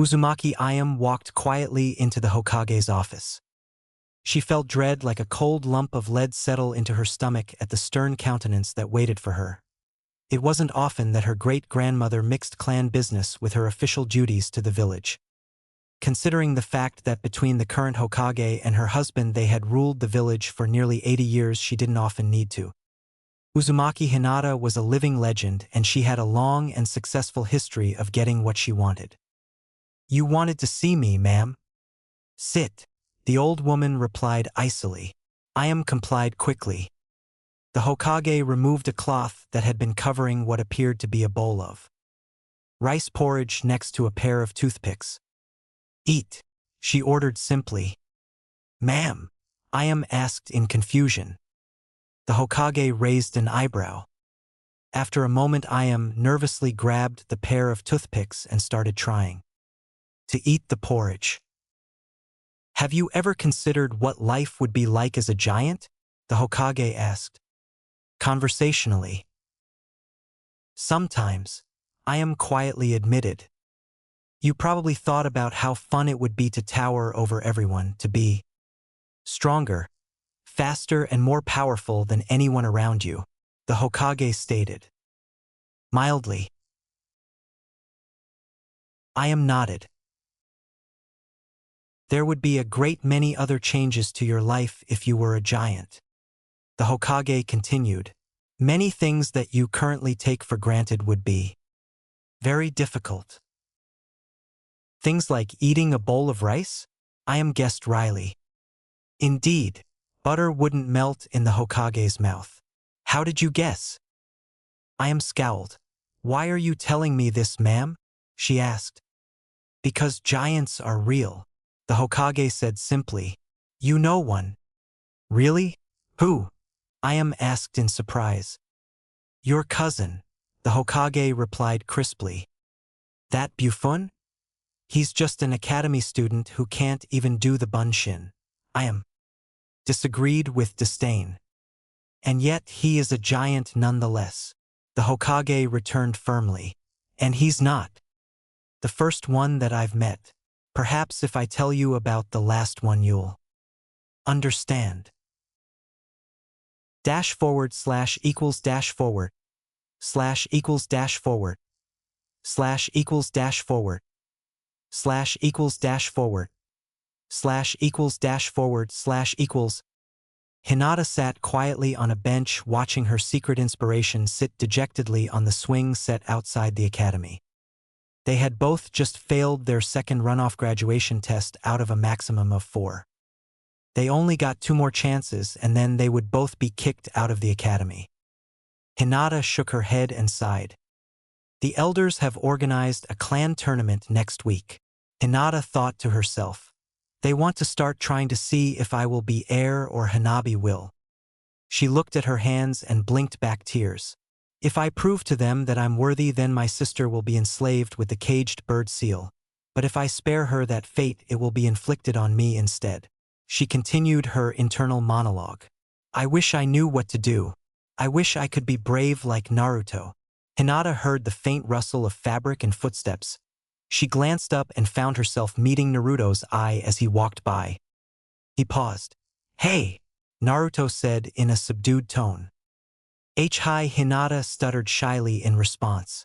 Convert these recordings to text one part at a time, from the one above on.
Uzumaki Ayame walked quietly into the Hokage's office. She felt dread like a cold lump of lead settle into her stomach at the stern countenance that waited for her. It wasn't often that her great-grandmother mixed clan business with her official duties to the village. Considering the fact that between the current Hokage and her husband they had ruled the village for nearly 80 years, she didn't often need to. Uzumaki Hinata was a living legend, and she had a long and successful history of getting what she wanted. "You wanted to see me, ma'am?" "Sit," the old woman replied icily. Ayame complied quickly. The Hokage removed a cloth that had been covering what appeared to be a bowl of rice porridge next to a pair of toothpicks. "Eat," she ordered simply. "Ma'am?" Ayame asked in confusion. The Hokage raised an eyebrow. After a moment, Ayame nervously grabbed the pair of toothpicks and started trying to eat the porridge. "Have you ever considered what life would be like as a giant?" the Hokage asked, conversationally. "Sometimes," Ayame quietly admitted. "You probably thought about how fun it would be to tower over everyone, to be stronger, faster, and more powerful than anyone around you," the Hokage stated mildly. Ayame nodded. "There would be a great many other changes to your life if you were a giant," the Hokage continued. "Many things that you currently take for granted would be very difficult." "Things like eating a bowl of rice?" Ayame guessed wryly. Indeed, butter wouldn't melt in the Hokage's mouth. "How did you guess?" Ayame scowled. "Why are you telling me this, ma'am?" she asked. "Because giants are real," the Hokage said simply. "You know one." "Really? Who?" Ayame asked in surprise. "Your cousin," the Hokage replied crisply. "That Bufun? He's just an academy student who can't even do the bunshin." Ayame disagreed with disdain. "And yet he is a giant nonetheless," the Hokage returned firmly. "And he's not the first one that I've met. Perhaps if I tell you about the last one you'll understand." //equals //forward //forward //forward //forward //forward Hinata sat quietly on a bench watching her secret inspiration sit dejectedly on the swing set outside the academy. They had both just failed their second runoff graduation test out of a maximum of 4. They only got 2 more chances and then they would both be kicked out of the academy. Hinata shook her head and sighed. "The elders have organized a clan tournament next week," Hinata thought to herself. "They want to start trying to see if I will be heir or Hanabi will." She looked at her hands and blinked back tears. "If I prove to them that I'm worthy, then my sister will be enslaved with the caged bird seal. But if I spare her that fate, it will be inflicted on me instead." She continued her internal monologue. "I wish I knew what to do. I wish I could be brave like Naruto." Hinata heard the faint rustle of fabric and footsteps. She glanced up and found herself meeting Naruto's eye as he walked by. He paused. "Hey," Naruto said in a subdued tone. Hi, Hinata stuttered shyly in response.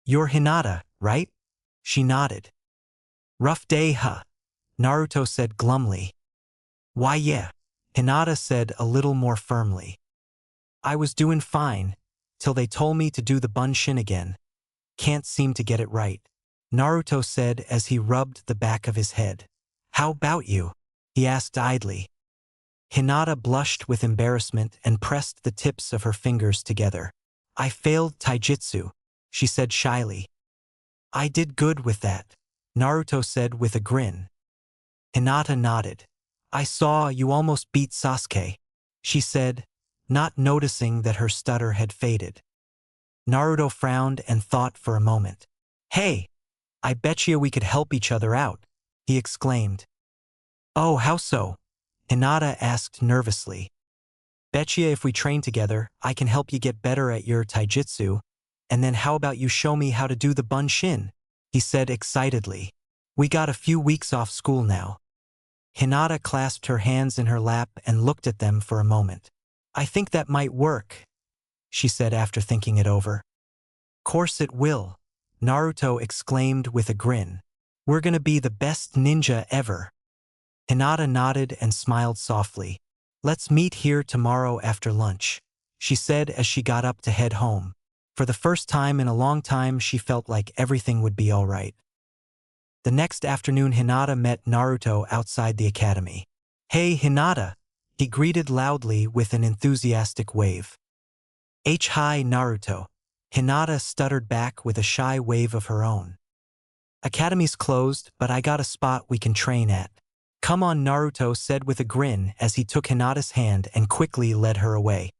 "You're Hinata, right?" She nodded. "Rough day, huh?" Naruto said glumly. "Why yeah," Hinata said a little more firmly. "I was doing fine, till they told me to do the bunshin again. Can't seem to get it right," Naruto said as he rubbed the back of his head. "How about you?" he asked idly. Hinata blushed with embarrassment and pressed the tips of her fingers together. "I failed taijutsu," she said shyly. "I did good with that," Naruto said with a grin. Hinata nodded. "I saw you almost beat Sasuke," she said, not noticing that her stutter had faded. Naruto frowned and thought for a moment. "Hey, I betcha we could help each other out," he exclaimed. "Oh, how so?" Hinata asked nervously. "Betcha if we train together, I can help you get better at your taijutsu, and then how about you show me how to do the bunshin?" he said excitedly. We got a few weeks off school now. Hinata clasped her hands in her lap and looked at them for a moment. I think that might work, she said after thinking it over. Course it will, Naruto exclaimed with a grin. We're gonna be the best ninja ever. Hinata nodded and smiled softly. Let's meet here tomorrow after lunch, she said as she got up to head home. For the first time in a long time, she felt like everything would be all right. The next afternoon, Hinata met Naruto outside the academy. Hey, Hinata, he greeted loudly with an enthusiastic wave. Hi, Naruto. Hinata stuttered back with a shy wave of her own. Academy's closed, but I got a spot we can train at. Come on, Naruto said with a grin as he took Hinata's hand and quickly led her away.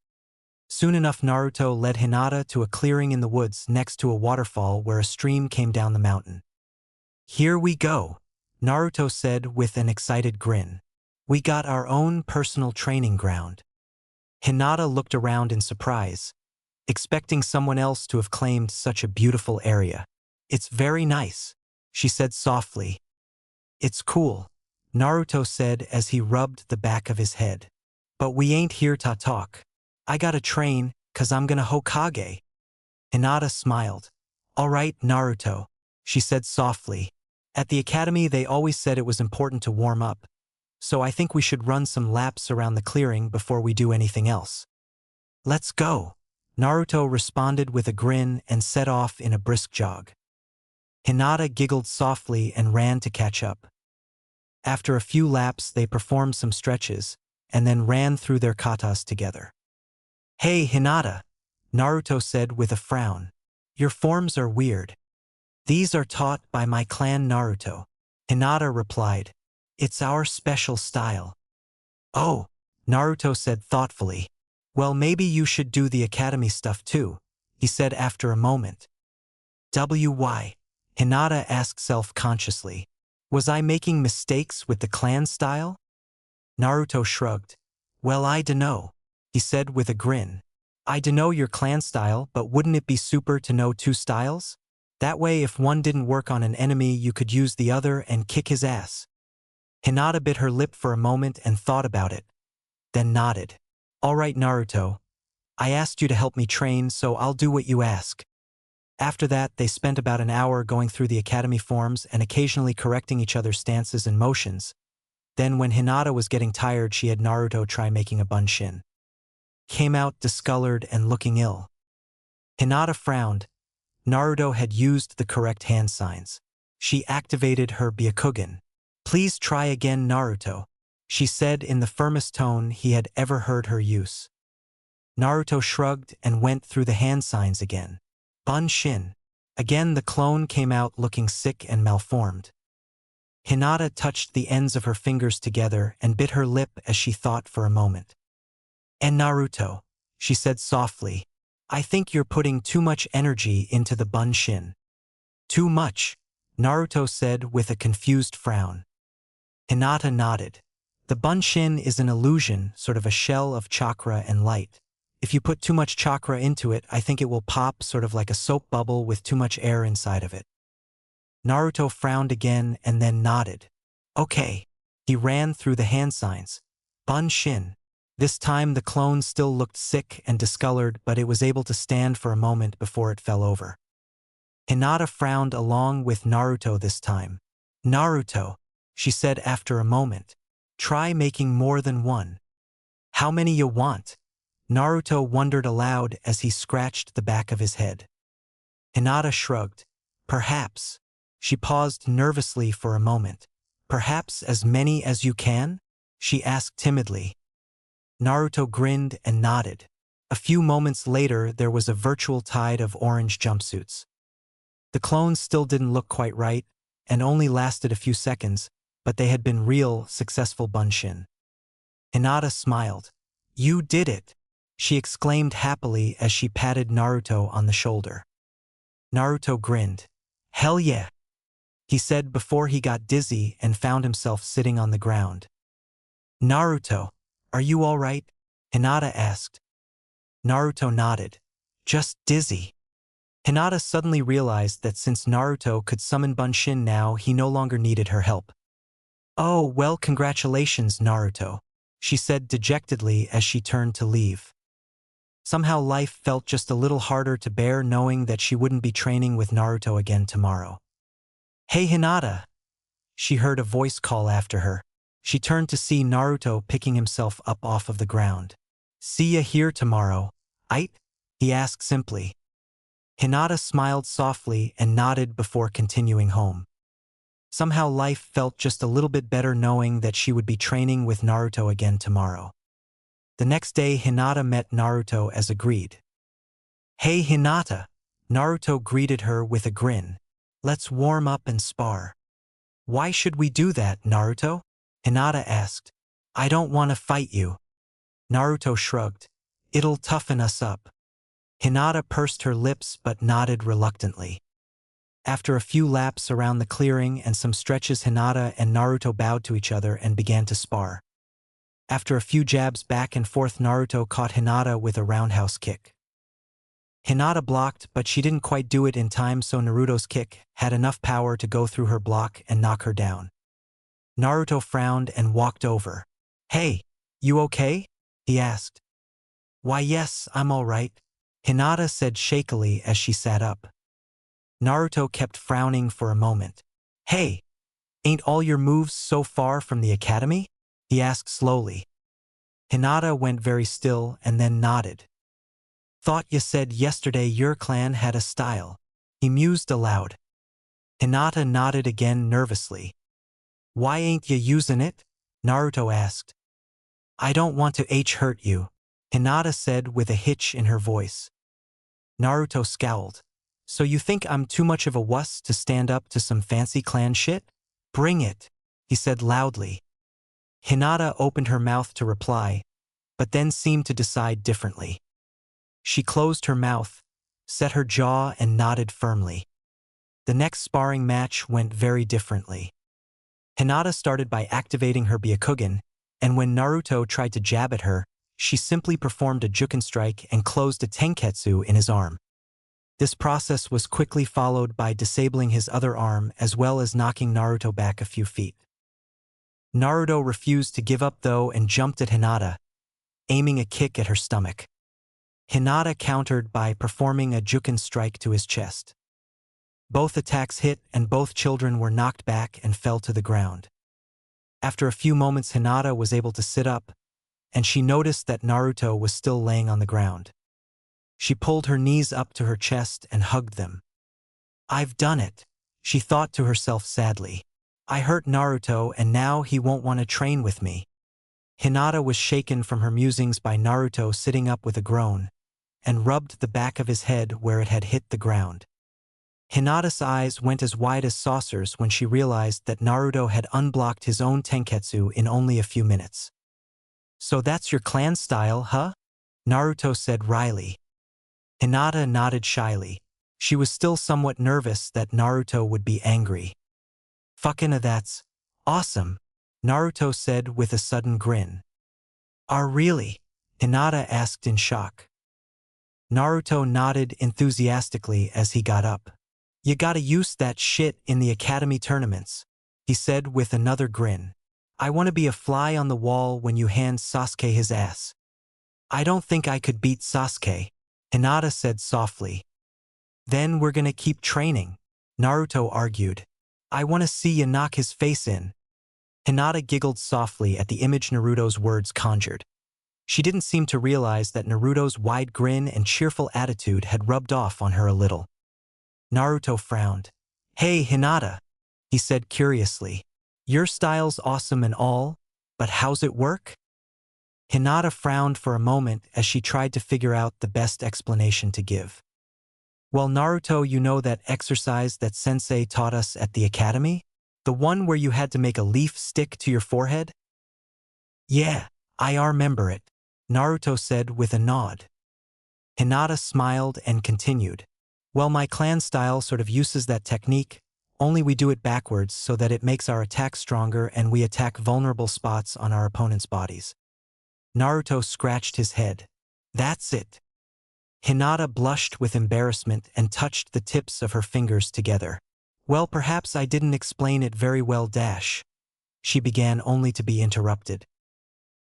Soon enough, Naruto led Hinata to a clearing in the woods next to a waterfall where a stream came down the mountain. Here we go, Naruto said with an excited grin. We got our own personal training ground. Hinata looked around in surprise, expecting someone else to have claimed such a beautiful area. It's very nice, she said softly. It's cool, Naruto said as he rubbed the back of his head. But we ain't here to talk. I gotta train, 'cause I'm gonna Hokage. Hinata smiled. All right, Naruto, she said softly. At the academy they always said it was important to warm up, so I think we should run some laps around the clearing before we do anything else. Let's go, Naruto responded with a grin and set off in a brisk jog. Hinata giggled softly and ran to catch up. After a few laps they performed some stretches, and then ran through their katas together. Hey, Hinata, Naruto said with a frown. Your forms are weird. These are taught by my clan Naruto, Hinata replied. It's our special style. Oh, Naruto said thoughtfully. Well, maybe you should do the academy stuff too, he said after a moment. Why? Hinata asked self-consciously. Was I making mistakes with the clan style? Naruto shrugged. Well, I dunno, he said with a grin. I dunno your clan style, but wouldn't it be super to know two styles? That way if one didn't work on an enemy you could use the other and kick his ass. Hinata bit her lip for a moment and thought about it, then nodded. All right, Naruto. I asked you to help me train, so I'll do what you ask. After that, they spent about an hour going through the academy forms and occasionally correcting each other's stances and motions. Then when Hinata was getting tired, she had Naruto try making a bunshin. Came out discolored and looking ill. Hinata frowned. Naruto had used the correct hand signs. She activated her Byakugan. Please try again, Naruto, she said in the firmest tone he had ever heard her use. Naruto shrugged and went through the hand signs again. Bunshin. Again the clone came out looking sick and malformed. Hinata touched the ends of her fingers together and bit her lip as she thought for a moment. And Naruto, she said softly, I think you're putting too much energy into the bunshin. Too much, Naruto said with a confused frown. Hinata nodded. The bunshin is an illusion, sort of a shell of chakra and light. If you put too much chakra into it, I think it will pop sort of like a soap bubble with too much air inside of it. Naruto frowned again and then nodded. Okay. He ran through the hand signs. Bunshin. This time the clone still looked sick and discolored, but it was able to stand for a moment before it fell over. Hinata frowned along with Naruto this time. Naruto, she said after a moment. Try making more than one. How many you want? Naruto wondered aloud as he scratched the back of his head. Hinata shrugged. Perhaps. She paused nervously for a moment. Perhaps as many as you can? She asked timidly. Naruto grinned and nodded. A few moments later, there was a virtual tide of orange jumpsuits. The clones still didn't look quite right, and only lasted a few seconds, but they had been real, successful bunshin. Hinata smiled. You did it, she exclaimed happily as she patted Naruto on the shoulder. Naruto grinned. Hell yeah, he said before he got dizzy and found himself sitting on the ground. Naruto, are you all right? Hinata asked. Naruto nodded. Just dizzy. Hinata suddenly realized that since Naruto could summon Bunshin now, he no longer needed her help. "Oh, well, congratulations, Naruto," she said dejectedly as she turned to leave. Somehow life felt just a little harder to bear knowing that she wouldn't be training with Naruto again tomorrow. "Hey Hinata," she heard a voice call after her. She turned to see Naruto picking himself up off of the ground. "See ya here tomorrow, aight?" he asked simply. Hinata smiled softly and nodded before continuing home. Somehow life felt just a little bit better knowing that she would be training with Naruto again tomorrow. The next day Hinata met Naruto as agreed. "Hey Hinata," Naruto greeted her with a grin. "Let's warm up and spar." "Why should we do that, Naruto?" Hinata asked. "I don't want to fight you." Naruto shrugged. "It'll toughen us up." Hinata pursed her lips but nodded reluctantly. After a few laps around the clearing and some stretches, Hinata and Naruto bowed to each other and began to spar. After a few jabs back and forth, Naruto caught Hinata with a roundhouse kick. Hinata blocked, but she didn't quite do it in time, so Naruto's kick had enough power to go through her block and knock her down. Naruto frowned and walked over. "Hey, you okay?" he asked. "Why yes, I'm all right," Hinata said shakily as she sat up. Naruto kept frowning for a moment. "Hey, ain't all your moves so far from the academy?" he asked slowly. Hinata went very still and then nodded. "Thought you said yesterday your clan had a style," he mused aloud. Hinata nodded again nervously. "Why ain't you using it?" Naruto asked. "I don't want to hurt you," Hinata said with a hitch in her voice. Naruto scowled. "So you think I'm too much of a wuss to stand up to some fancy clan shit? Bring it," he said loudly. Hinata opened her mouth to reply, but then seemed to decide differently. She closed her mouth, set her jaw and nodded firmly. The next sparring match went very differently. Hinata started by activating her Byakugan, and when Naruto tried to jab at her, she simply performed a Juken strike and closed a Tenketsu in his arm. This process was quickly followed by disabling his other arm as well as knocking Naruto back a few feet. Naruto refused to give up though and jumped at Hinata, aiming a kick at her stomach. Hinata countered by performing a Juken strike to his chest. Both attacks hit and both children were knocked back and fell to the ground. After a few moments Hinata was able to sit up, and she noticed that Naruto was still laying on the ground. She pulled her knees up to her chest and hugged them. "I've done it," she thought to herself sadly. "I hurt Naruto and now he won't want to train with me." Hinata was shaken from her musings by Naruto sitting up with a groan, and rubbed the back of his head where it had hit the ground. Hinata's eyes went as wide as saucers when she realized that Naruto had unblocked his own Tenketsu in only a few minutes. "So that's your clan style, huh?" Naruto said wryly. Hinata nodded shyly. She was still somewhat nervous that Naruto would be angry. "Fucking that's awesome," Naruto said with a sudden grin. Really?" Hinata asked in shock. Naruto nodded enthusiastically as he got up. "You gotta use that shit in the academy tournaments," he said with another grin. "I want to be a fly on the wall when you hand Sasuke his ass." "I don't think I could beat Sasuke," Hinata said softly. "Then we're gonna keep training," Naruto argued. "I want to see you knock his face in." Hinata giggled softly at the image Naruto's words conjured. She didn't seem to realize that Naruto's wide grin and cheerful attitude had rubbed off on her a little. Naruto frowned. "Hey Hinata," he said curiously. "Your style's awesome and all, but how's it work?" Hinata frowned for a moment as she tried to figure out the best explanation to give. "Well, Naruto, you know that exercise that sensei taught us at the academy? The one where you had to make a leaf stick to your forehead?" "Yeah, I remember it," Naruto said with a nod. Hinata smiled and continued. "Well, my clan style sort of uses that technique, only we do it backwards so that it makes our attack stronger and we attack vulnerable spots on our opponent's bodies." Naruto scratched his head. "That's it." Hinata blushed with embarrassment and touched the tips of her fingers together. Well, perhaps I didn't explain it very well dash. She began only to be interrupted.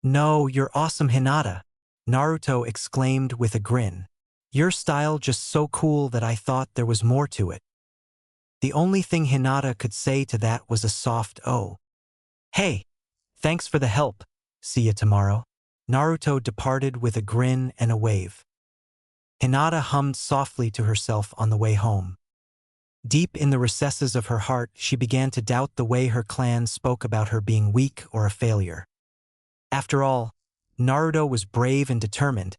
No, you're awesome Hinata, Naruto exclaimed with a grin. Your style just so cool that I thought there was more to it. The only thing Hinata could say to that was a soft oh. Hey, thanks for the help, see ya tomorrow. Naruto departed with a grin and a wave. Hinata hummed softly to herself on the way home. Deep in the recesses of her heart, she began to doubt the way her clan spoke about her being weak or a failure. After all, Naruto was brave and determined.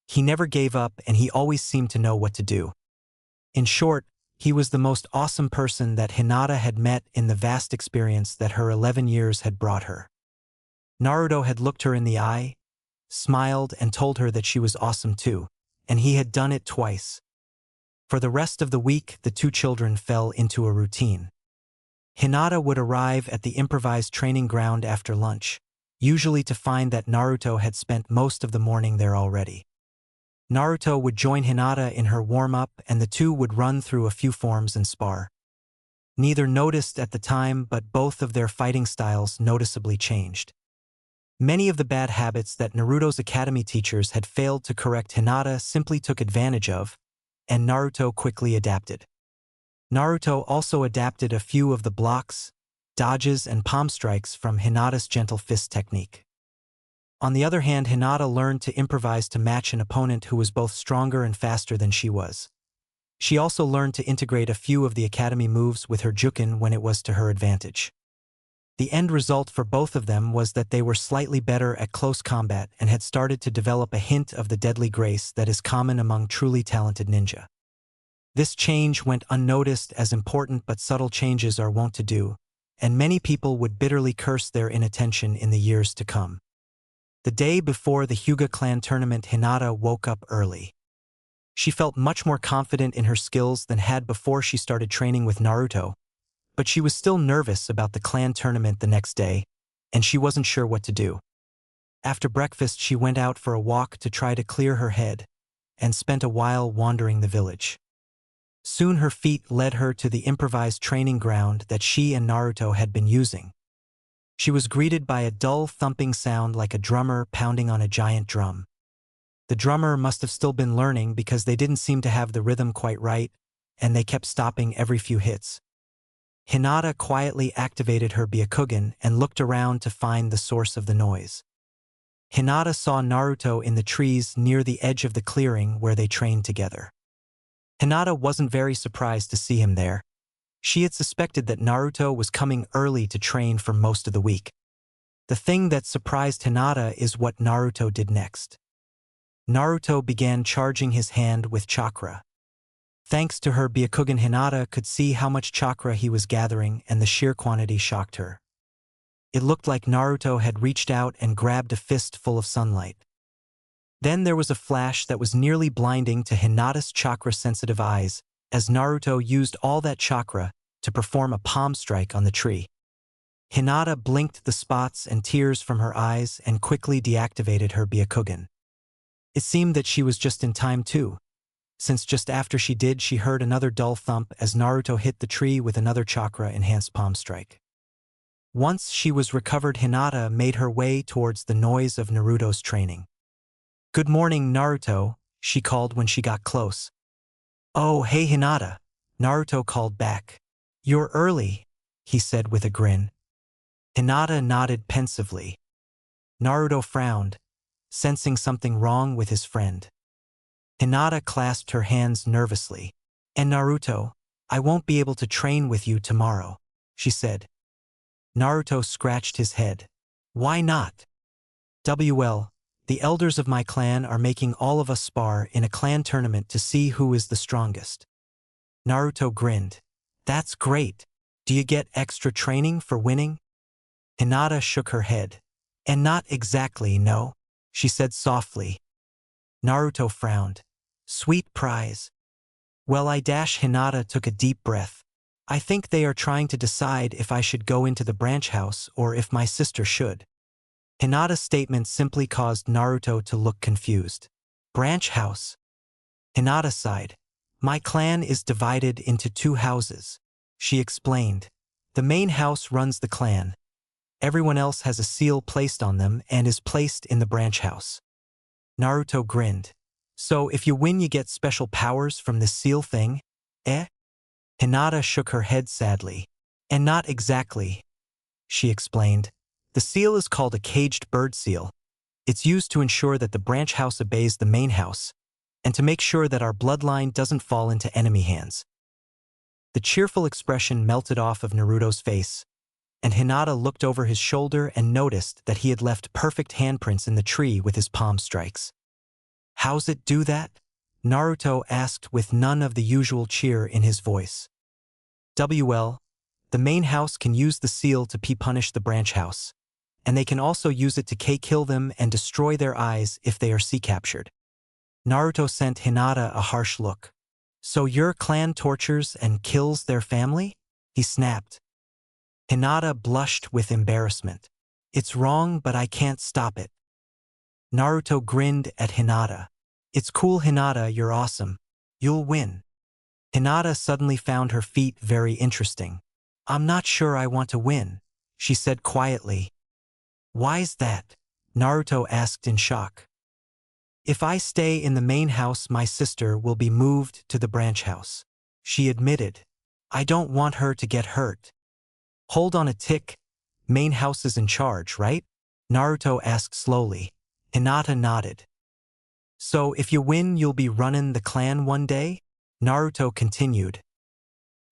He never gave up and he always seemed to know what to do. In short, he was the most awesome person that Hinata had met in the vast experience that her 11 years had brought her. Naruto had looked her in the eye, smiled and told her that she was awesome too, and he had done it twice. For the rest of the week, the two children fell into a routine. Hinata would arrive at the improvised training ground after lunch, usually to find that Naruto had spent most of the morning there already. Naruto would join Hinata in her warm-up and the two would run through a few forms and spar. Neither noticed at the time, but both of their fighting styles noticeably changed. Many of the bad habits that Naruto's academy teachers had failed to correct Hinata simply took advantage of, and Naruto quickly adapted. Naruto also adapted a few of the blocks, dodges and palm strikes from Hinata's gentle fist technique. On the other hand, Hinata learned to improvise to match an opponent who was both stronger and faster than she was. She also learned to integrate a few of the academy moves with her Jukin when it was to her advantage. The end result for both of them was that they were slightly better at close combat and had started to develop a hint of the deadly grace that is common among truly talented ninja. This change went unnoticed, as important but subtle changes are wont to do, and many people would bitterly curse their inattention in the years to come. The day before the Hyuga clan tournament, Hinata woke up early. She felt much more confident in her skills than had before she started training with Naruto, but she was still nervous about the clan tournament the next day, and she wasn't sure what to do. After breakfast, she went out for a walk to try to clear her head, and spent a while wandering the village. Soon her feet led her to the improvised training ground that she and Naruto had been using. She was greeted by a dull thumping sound like a drummer pounding on a giant drum. The drummer must have still been learning because they didn't seem to have the rhythm quite right, and they kept stopping every few hits. Hinata quietly activated her Byakugan and looked around to find the source of the noise. Hinata saw Naruto in the trees near the edge of the clearing where they trained together. Hinata wasn't very surprised to see him there. She had suspected that Naruto was coming early to train for most of the week. The thing that surprised Hinata is what Naruto did next. Naruto began charging his hand with Chakra. Thanks to her Byakugan, Hinata could see how much Chakra he was gathering, and the sheer quantity shocked her. It looked like Naruto had reached out and grabbed a fist full of sunlight. Then there was a flash that was nearly blinding to Hinata's chakra-sensitive eyes, as Naruto used all that chakra to perform a palm strike on the tree. Hinata blinked the spots and tears from her eyes and quickly deactivated her Byakugan. It seemed that she was just in time too, since just after she did, she heard another dull thump as Naruto hit the tree with another chakra-enhanced palm strike. Once she was recovered, Hinata made her way towards the noise of Naruto's training. "Good morning, Naruto," she called when she got close. "Oh, hey Hinata," Naruto called back. "You're early," he said with a grin. Hinata nodded pensively. Naruto frowned, sensing something wrong with his friend. Hinata clasped her hands nervously. "And Naruto, I won't be able to train with you tomorrow," she said. Naruto scratched his head. "Why not?" "Well, the elders of my clan are making all of us spar in a clan tournament to see who is the strongest." Naruto grinned. "That's great. Do you get extra training for winning?" Hinata shook her head. "And not exactly, no," she said softly. Naruto frowned. "Sweet prize." "Well, Hinata took a deep breath. "I think they are trying to decide if I should go into the branch house or if my sister should." Hinata's statement simply caused Naruto to look confused. "Branch house?" Hinata sighed. My clan is divided into 2 houses. She explained. The main house runs the clan. Everyone else has a seal placed on them and is placed in the branch house. Naruto grinned. So if you win you get special powers from this seal thing? Eh? Hinata shook her head sadly. And not exactly, she explained. The seal is called a caged bird seal. It's used to ensure that the branch house obeys the main house, and to make sure that our bloodline doesn't fall into enemy hands. The cheerful expression melted off of Naruto's face, and Hinata looked over his shoulder and noticed that he had left perfect handprints in the tree with his palm strikes. How's it do that? Naruto asked with none of the usual cheer in his voice. The main house can use the seal to punish the branch house, and they can also use it to kill them and destroy their eyes if they are captured. Naruto sent Hinata a harsh look. So your clan tortures and kills their family? He snapped. Hinata blushed with embarrassment. It's wrong, but I can't stop it. Naruto grinned at Hinata. It's cool, Hinata, you're awesome. You'll win. Hinata suddenly found her feat very interesting. I'm not sure I want to win, she said quietly. Why's that? Naruto asked in shock. If I stay in the main house, my sister will be moved to the branch house, she admitted. I don't want her to get hurt. Hold on a tick. Main house is in charge, right? Naruto asked slowly. Hinata nodded. So if you win, you'll be running the clan one day? Naruto continued.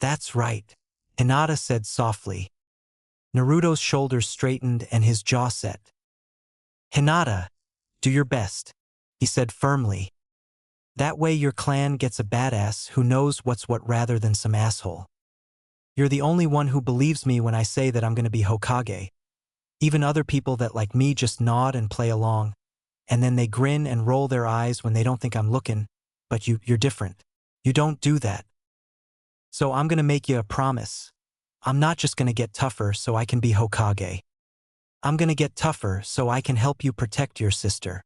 That's right, Hinata said softly. Naruto's shoulders straightened and his jaw set. Hinata, do your best, he said firmly. That way your clan gets a badass who knows what's what rather than some asshole. You're the only one who believes me when I say that I'm going to be Hokage. Even other people that like me just nod and play along, and then they grin and roll their eyes when they don't think I'm looking, but you're different. You don't do that. So I'm going to make you a promise. I'm not just going to get tougher so I can be Hokage. I'm going to get tougher so I can help you protect your sister.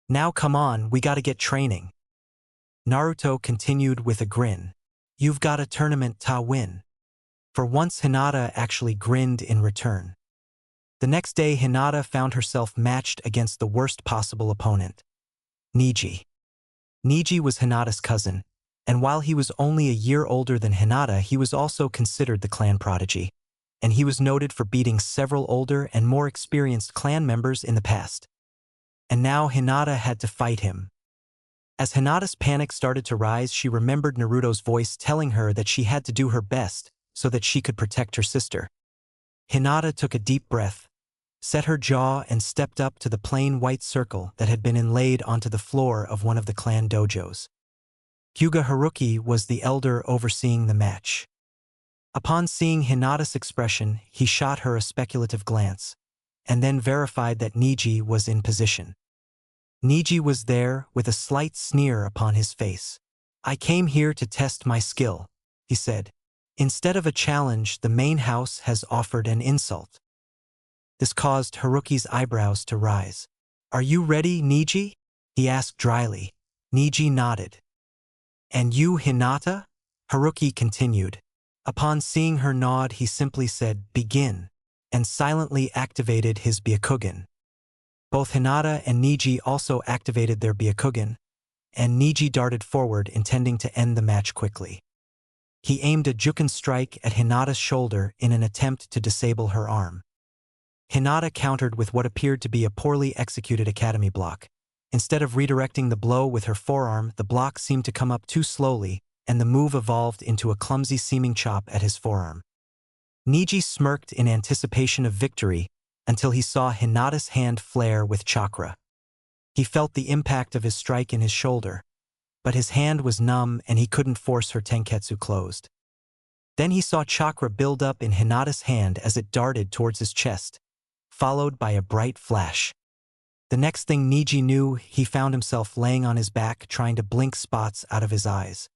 Now come on, we got to get training. Naruto continued with a grin. You've got a tournament to win. For once Hinata actually grinned in return. The next day Hinata found herself matched against the worst possible opponent. Neji. Neji was Hinata's cousin, and while he was only a year older than Hinata, he was also considered the clan prodigy, and he was noted for beating several older and more experienced clan members in the past. And now Hinata had to fight him. As Hinata's panic started to rise, she remembered Naruto's voice telling her that she had to do her best so that she could protect her sister. Hinata took a deep breath, set her jaw and stepped up to the plain white circle that had been inlaid onto the floor of one of the clan dojos. Hyuga Haruki was the elder overseeing the match. Upon seeing Hinata's expression, he shot her a speculative glance, and then verified that Neji was in position. Neji was there with a slight sneer upon his face. I came here to test my skill, he said. Instead of a challenge, the main house has offered an insult. This caused Haruki's eyebrows to rise. Are you ready, Neji? He asked dryly. Neji nodded. And you, Hinata? Haruki continued. Upon seeing her nod, he simply said, begin, and silently activated his Byakugan. Both Hinata and Neji also activated their Byakugan, and Neji darted forward intending to end the match quickly. He aimed a Juken strike at Hinata's shoulder in an attempt to disable her arm. Hinata countered with what appeared to be a poorly executed Academy block. Instead of redirecting the blow with her forearm, the block seemed to come up too slowly, and the move evolved into a clumsy-seeming chop at his forearm. Neji smirked in anticipation of victory until he saw Hinata's hand flare with chakra. He felt the impact of his strike in his shoulder, but his hand was numb and he couldn't force her tenketsu closed. Then he saw chakra build up in Hinata's hand as it darted towards his chest, followed by a bright flash. The next thing Neji knew, he found himself laying on his back trying to blink spots out of his eyes.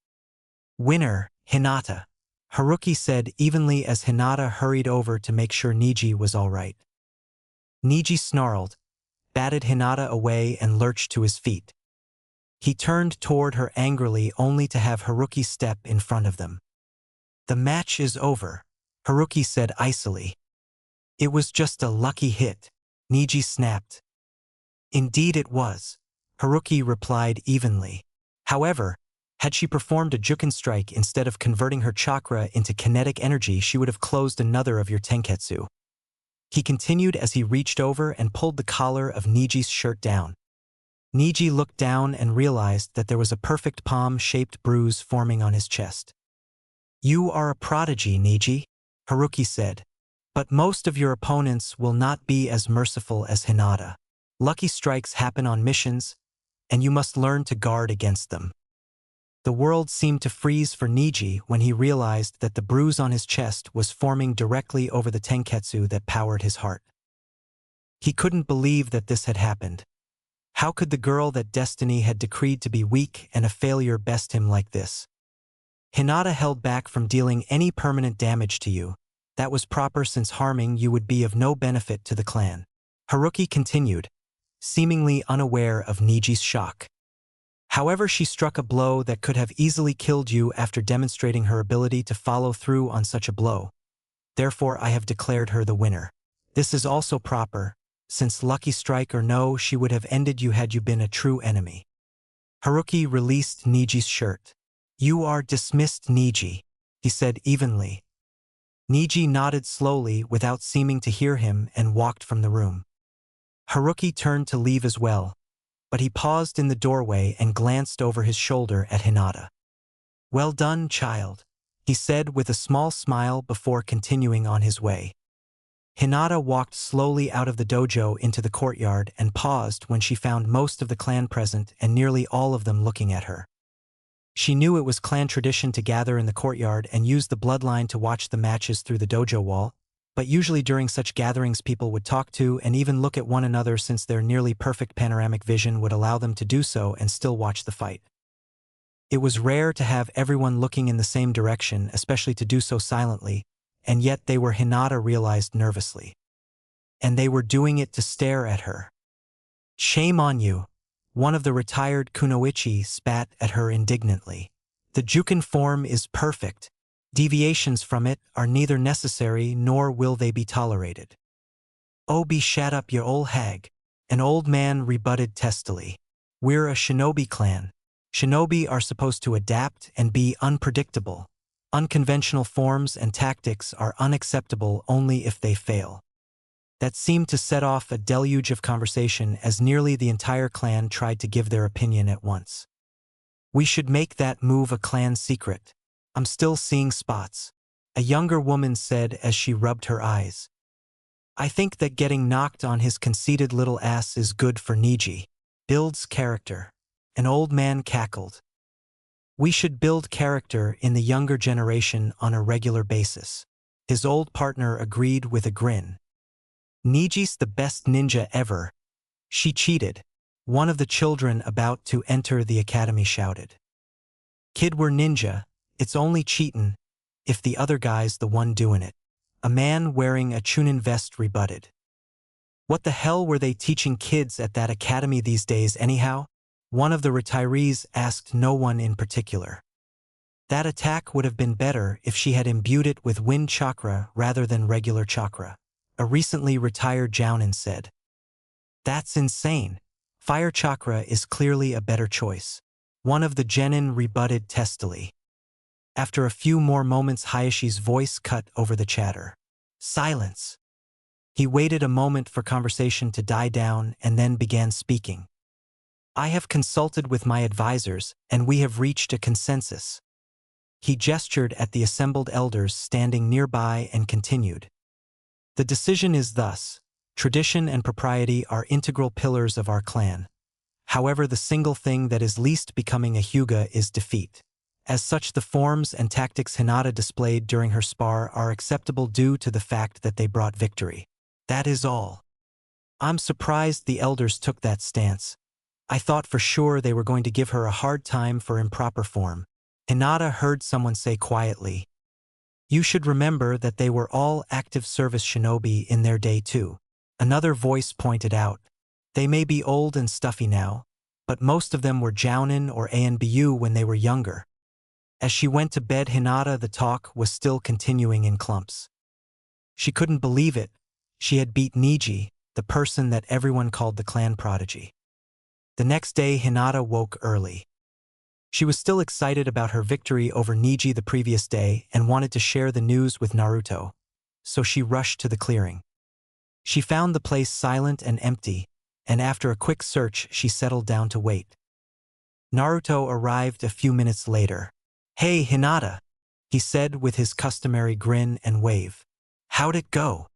Winner, Hinata, Haruki said evenly as Hinata hurried over to make sure Neji was all right. Neji snarled, batted Hinata away and lurched to his feet. He turned toward her angrily only to have Haruki step in front of them. "The match is over," Haruki said icily. "It was just a lucky hit," Niji snapped. "Indeed it was," Haruki replied evenly. However, had she performed a Jukin strike instead of converting her chakra into kinetic energy, she would have closed another of your tenketsu. He continued as he reached over and pulled the collar of Niji's shirt down. Niji looked down and realized that there was a perfect palm-shaped bruise forming on his chest. "You are a prodigy, Niji," Haruki said. "But most of your opponents will not be as merciful as Hinata. Lucky strikes happen on missions, and you must learn to guard against them." The world seemed to freeze for Niji when he realized that the bruise on his chest was forming directly over the tenketsu that powered his heart. He couldn't believe that this had happened. How could the girl that destiny had decreed to be weak and a failure best him like this? "Hinata held back from dealing any permanent damage to you. That was proper since harming you would be of no benefit to the clan," Haruki continued, seemingly unaware of Niji's shock. "However, she struck a blow that could have easily killed you after demonstrating her ability to follow through on such a blow. Therefore, I have declared her the winner. This is also proper, since lucky strike or no, she would have ended you had you been a true enemy." Haruki released Niji's shirt. "You are dismissed, Niji," he said evenly. Niji nodded slowly without seeming to hear him and walked from the room. Haruki turned to leave as well, but he paused in the doorway and glanced over his shoulder at Hinata. "Well done, child," he said with a small smile before continuing on his way. Hinata walked slowly out of the dojo into the courtyard and paused when she found most of the clan present and nearly all of them looking at her. She knew it was clan tradition to gather in the courtyard and use the bloodline to watch the matches through the dojo wall, but usually during such gatherings people would talk to and even look at one another since their nearly perfect panoramic vision would allow them to do so and still watch the fight. It was rare to have everyone looking in the same direction, especially to do so silently, and yet they were, Hinata realized nervously. And they were doing it to stare at her. "Shame on you," one of the retired kunoichi spat at her indignantly. "The Jukin form is perfect. Deviations from it are neither necessary nor will they be tolerated." "Oh, be shut up, you old hag," an old man rebutted testily. "We're a shinobi clan. Shinobi are supposed to adapt and be unpredictable. Unconventional forms and tactics are unacceptable only if they fail." That seemed to set off a deluge of conversation as nearly the entire clan tried to give their opinion at once. "We should make that move a clan secret. I'm still seeing spots," a younger woman said as she rubbed her eyes. "I think that getting knocked on his conceited little ass is good for Niji. Builds character." An old man cackled. "We should build character in the younger generation on a regular basis." His old partner agreed with a grin. "Niji's the best ninja ever. She cheated," one of the children about to enter the academy shouted. "Kid, we're ninja, it's only cheatin' if the other guy's the one doing it," a man wearing a Chunin vest rebutted. "What the hell were they teaching kids at that academy these days anyhow?" one of the retirees asked, no one in particular. "That attack would have been better if she had imbued it with wind chakra rather than regular chakra," a recently retired jounin said. "That's insane. Fire chakra is clearly a better choice," one of the genin rebutted testily. After a few more moments, Hayashi's voice cut over the chatter. "Silence." He waited a moment for conversation to die down and then began speaking. "I have consulted with my advisors, and we have reached a consensus." He gestured at the assembled elders standing nearby and continued. "The decision is thus: tradition and propriety are integral pillars of our clan. However, the single thing that is least becoming a Hyuga is defeat. As such, the forms and tactics Hinata displayed during her spar are acceptable due to the fact that they brought victory. That is all." I'm surprised the elders took that stance. I thought for sure they were going to give her a hard time for improper form, Hinata heard someone say quietly. "You should remember that they were all active service shinobi in their day too," another voice pointed out. "They may be old and stuffy now, but most of them were Jounin or Anbu when they were younger. As she went to bed, Hinata, the talk was still continuing in clumps. She couldn't believe it. She had beat Niji, the person that everyone called the clan prodigy. The next day, Hinata woke early. She was still excited about her victory over Niji the previous day and wanted to share the news with Naruto, so she rushed to the clearing. She found the place silent and empty, and after a quick search, she settled down to wait. Naruto arrived a few minutes later. "Hey, Hinata," he said with his customary grin and wave. "How'd it go?"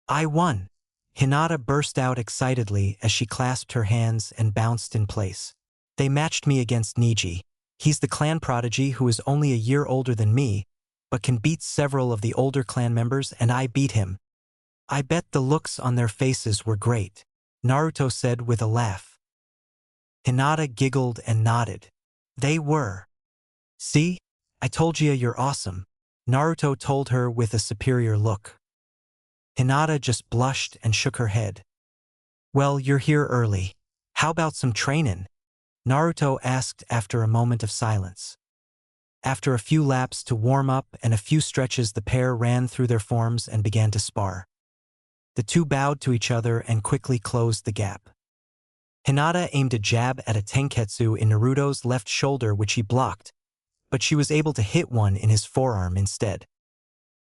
"I won." Hinata burst out excitedly as she clasped her hands and bounced in place. "They matched me against Niji. He's the clan prodigy who is only a year older than me, but can beat several of the older clan members, and I beat him." "I bet the looks on their faces were great," Naruto said with a laugh. Hinata giggled and nodded. "They were. See? I told you you're awesome," Naruto told her with a superior look. Hinata just blushed and shook her head. "Well, you're here early. How about some trainin'?" Naruto asked after a moment of silence. After a few laps to warm up and a few stretches, the pair ran through their forms and began to spar. The two bowed to each other and quickly closed the gap. Hinata aimed a jab at a tenketsu in Naruto's left shoulder, which he blocked, but she was able to hit one in his forearm instead.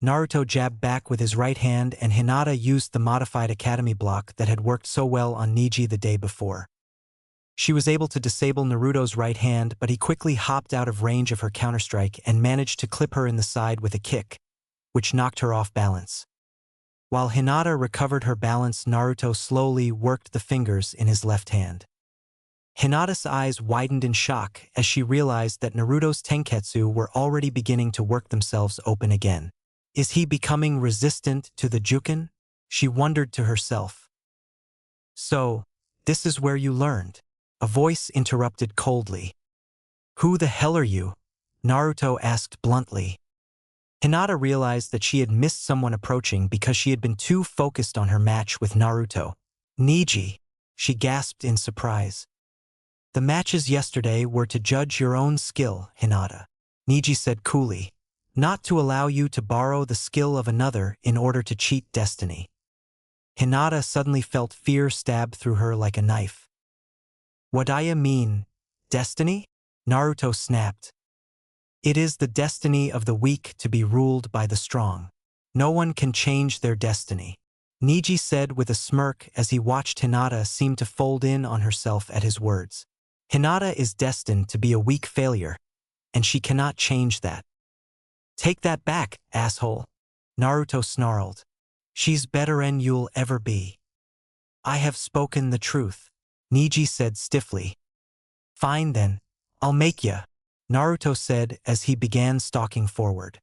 Naruto jabbed back with his right hand, and Hinata used the modified academy block that had worked so well on Niji the day before. She was able to disable Naruto's right hand, but he quickly hopped out of range of her counterstrike and managed to clip her in the side with a kick, which knocked her off balance. While Hinata recovered her balance, Naruto slowly worked the fingers in his left hand. Hinata's eyes widened in shock as she realized that Naruto's tenketsu were already beginning to work themselves open again. Is he becoming resistant to the Jukin? She wondered to herself. "So, this is where you learned?" A voice interrupted coldly. "Who the hell are you?" Naruto asked bluntly. Hinata realized that she had missed someone approaching because she had been too focused on her match with Naruto. "Niji," she gasped in surprise. "The matches yesterday were to judge your own skill, Hinata," Niji said coolly, "not to allow you to borrow the skill of another in order to cheat destiny." Hinata suddenly felt fear stab through her like a knife. "What do you mean, destiny?" Naruto snapped. "It is the destiny of the weak to be ruled by the strong. No one can change their destiny," Niji said with a smirk as he watched Hinata seem to fold in on herself at his words. Hinata is destined to be a weak failure, and she cannot change that. "Take that back, asshole," Naruto snarled. "She's better'n you'll ever be." "I have spoken the truth," Niji said stiffly. "Fine then, I'll make ya," Naruto said as he began stalking forward.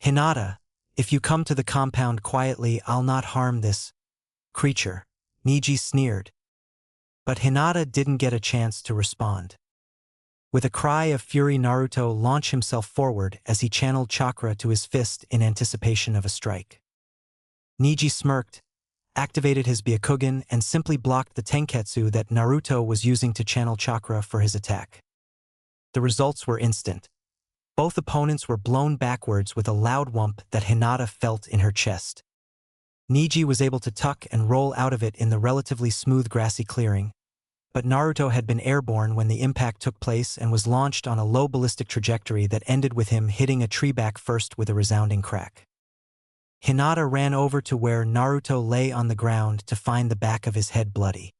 "Hinata, if you come to the compound quietly, I'll not harm this creature," Niji sneered. But Hinata didn't get a chance to respond. With a cry of fury, Naruto launched himself forward as he channeled Chakra to his fist in anticipation of a strike. Niji smirked, activated his Byakugan, and simply blocked the tenketsu that Naruto was using to channel Chakra for his attack. The results were instant. Both opponents were blown backwards with a loud whump that Hinata felt in her chest. Niji was able to tuck and roll out of it in the relatively smooth grassy clearing, but Naruto had been airborne when the impact took place and was launched on a low ballistic trajectory that ended with him hitting a tree back first with a resounding crack. Hinata ran over to where Naruto lay on the ground to find the back of his head bloody.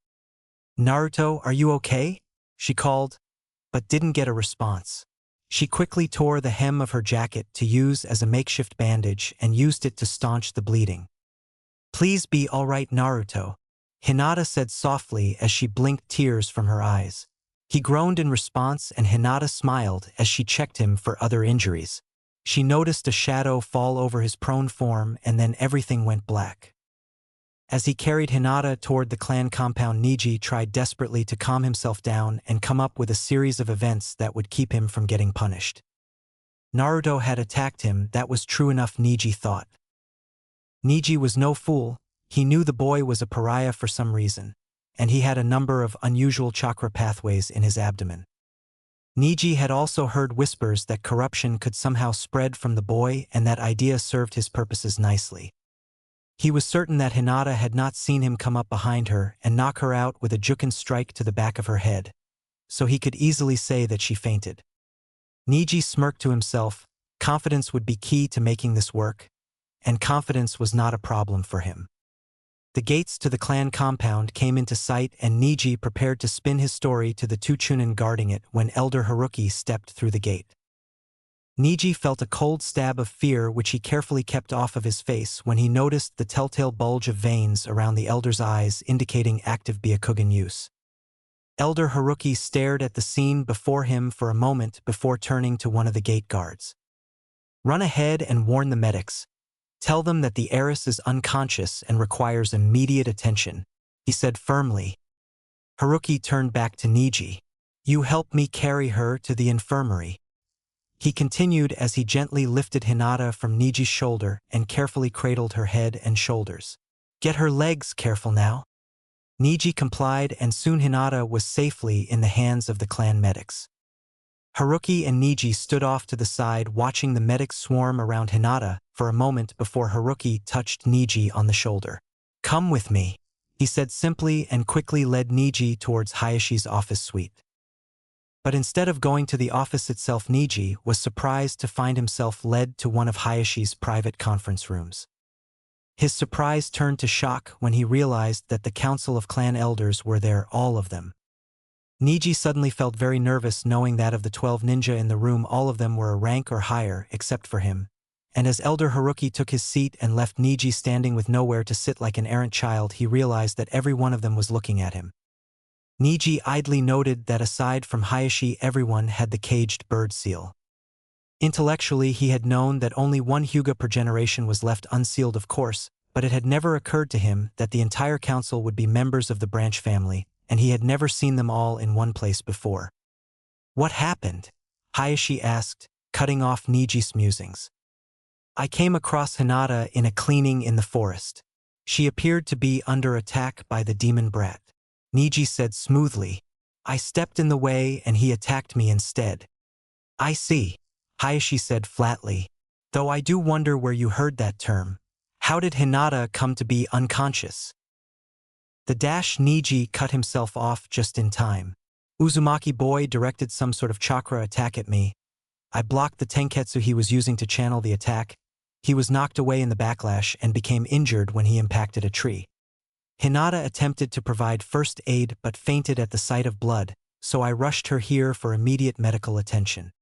"Naruto, are you okay?" she called, but didn't get a response. She quickly tore the hem of her jacket to use as a makeshift bandage and used it to staunch the bleeding. "Please be all right, Naruto," Hinata said softly as she blinked tears from her eyes. He groaned in response, and Hinata smiled as she checked him for other injuries. She noticed a shadow fall over his prone form, and then everything went black. As he carried Hinata toward the clan compound, Niji tried desperately to calm himself down and come up with a series of events that would keep him from getting punished. Naruto had attacked him, that was true enough, Niji thought. Niji was no fool. He knew the boy was a pariah for some reason. and he had a number of unusual chakra pathways in his abdomen. Niji had also heard whispers that corruption could somehow spread from the boy, and that idea served his purposes nicely. He was certain that Hinata had not seen him come up behind her and knock her out with a jukin strike to the back of her head, so he could easily say that she fainted. Niji smirked to himself. Confidence would be key to making this work, and confidence was not a problem for him. The gates to the clan compound came into sight, and Niji prepared to spin his story to the two Chunin guarding it when Elder Haruki stepped through the gate. Niji felt a cold stab of fear which he carefully kept off of his face when he noticed the telltale bulge of veins around the elder's eyes indicating active Byakugan use. Elder Haruki stared at the scene before him for a moment before turning to one of the gate guards. "Run ahead and warn the medics. Tell them that the heiress is unconscious and requires immediate attention," he said firmly. Haruki turned back to Niji. "You help me carry her to the infirmary," he continued as he gently lifted Hinata from Niji's shoulder and carefully cradled her head and shoulders. "Get her legs careful now." Niji complied, and soon Hinata was safely in the hands of the clan medics. Haruki and Niji stood off to the side watching the medics swarm around Hinata for a moment before Haruki touched Niji on the shoulder. "Come with me," he said simply, and quickly led Niji towards Hayashi's office suite. But instead of going to the office itself, Niji was surprised to find himself led to one of Hayashi's private conference rooms. His surprise turned to shock when he realized that the Council of Clan Elders were there, all of them. Niji suddenly felt very nervous knowing that of the 12 ninja in the room, all of them were a rank or higher except for him, and as Elder Haruki took his seat and left Niji standing with nowhere to sit like an errant child, he realized that every one of them was looking at him. Niji idly noted that aside from Hayashi, everyone had the caged bird seal. Intellectually, he had known that only one Hyuga per generation was left unsealed, of course, but it had never occurred to him that the entire council would be members of the branch family, and he had never seen them all in one place before. "What happened?" Hayashi asked, cutting off Niji's musings. "I came across Hinata in a cleaning in the forest. She appeared to be under attack by the demon brat," Niji said smoothly. "I stepped in the way and he attacked me instead." "I see," Hayashi said flatly. "Though I do wonder where you heard that term. How did Hinata come to be unconscious?" Niji cut himself off just in time. "Uzumaki boy directed some sort of chakra attack at me. I blocked the tenketsu he was using to channel the attack. He was knocked away in the backlash and became injured when he impacted a tree. Hinata attempted to provide first aid but fainted at the sight of blood, so I rushed her here for immediate medical attention."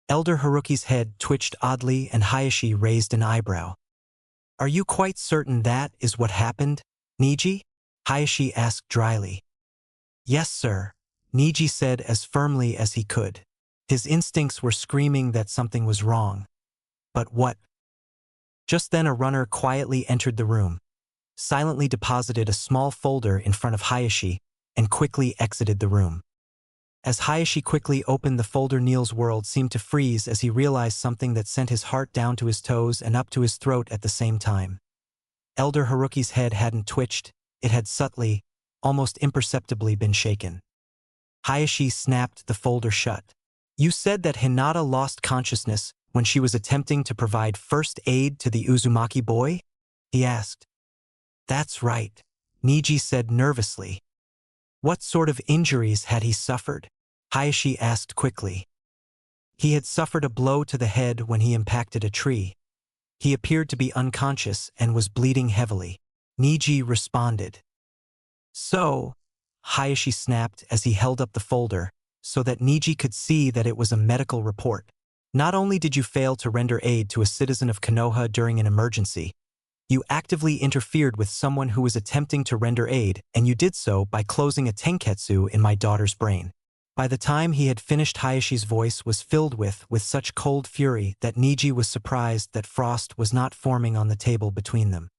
Elder Haruki's head twitched oddly and Hayashi raised an eyebrow. "Are you quite certain that is what happened, Niji?" Hayashi asked dryly. "Yes, sir," Niji said as firmly as he could. His instincts were screaming that something was wrong. But what? Just then a runner quietly entered the room, silently deposited a small folder in front of Hayashi, and quickly exited the room. As Hayashi quickly opened the folder, Neil's world seemed to freeze as he realized something that sent his heart down to his toes and up to his throat at the same time. Elder Haruki's head hadn't twitched. It had subtly, almost imperceptibly been shaken. Hayashi snapped the folder shut. "You said that Hinata lost consciousness when she was attempting to provide first aid to the Uzumaki boy?" he asked. "That's right," Niji said nervously. "What sort of injuries had he suffered?" Hayashi asked quickly. "He had suffered a blow to the head when he impacted a tree. He appeared to be unconscious and was bleeding heavily," Niji responded. "So," Hayashi snapped as he held up the folder, so that Niji could see that it was a medical report. "Not only did you fail to render aid to a citizen of Konoha during an emergency, you actively interfered with someone who was attempting to render aid, and you did so by closing a tenketsu in my daughter's brain." By the time he had finished, Hayashi's voice was filled with such cold fury that Niji was surprised that frost was not forming on the table between them.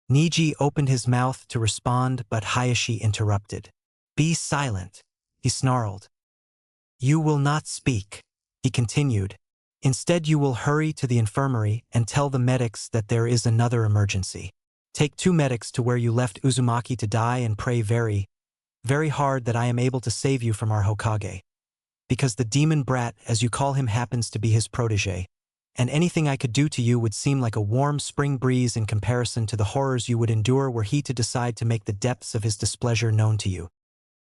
Niji opened his mouth to respond, but Hayashi interrupted. "Be silent," he snarled. "You will not speak," he continued. "Instead you will hurry to the infirmary and tell the medics that there is another emergency. Take 2 medics to where you left Uzumaki to die and pray very, Very hard that I am able to save you from our Hokage. Because the demon brat, as you call him, happens to be his protege. And anything I could do to you would seem like a warm spring breeze in comparison to the horrors you would endure were he to decide to make the depths of his displeasure known to you.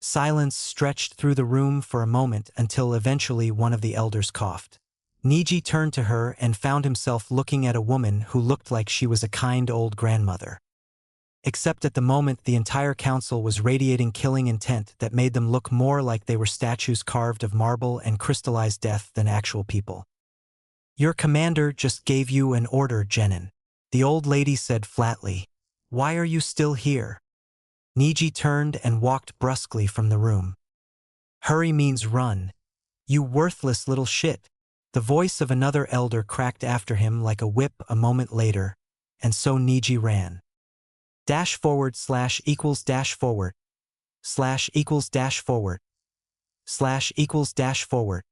Silence stretched through the room for a moment until eventually one of the elders coughed. Niji turned to her and found himself looking at a woman who looked like she was a kind old grandmother. Except at the moment the entire council was radiating killing intent that made them look more like they were statues carved of marble and crystallized death than actual people. Your commander just gave you an order, Genin, the old lady said flatly. Why are you still here? Niji turned and walked brusquely from the room. Hurry means run. You worthless little shit. The voice of another elder cracked after him like a whip a moment later, and so Niji ran. Dash forward slash equals dash forward. Slash equals dash forward. Slash equals dash forward.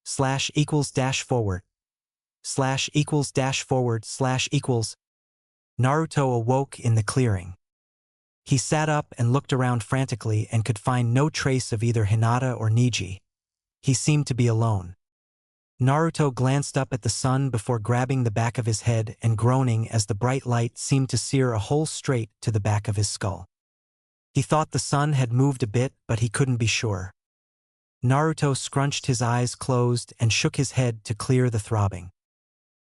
Slash equals dash forward. Slash equals dash forward slash equals. Naruto awoke in the clearing. He sat up and looked around frantically and could find no trace of either Hinata or Niji. He seemed to be alone. Naruto glanced up at the sun before grabbing the back of his head and groaning as the bright light seemed to sear a hole straight to the back of his skull. He thought the sun had moved a bit, but he couldn't be sure. Naruto scrunched his eyes closed and shook his head to clear the throbbing.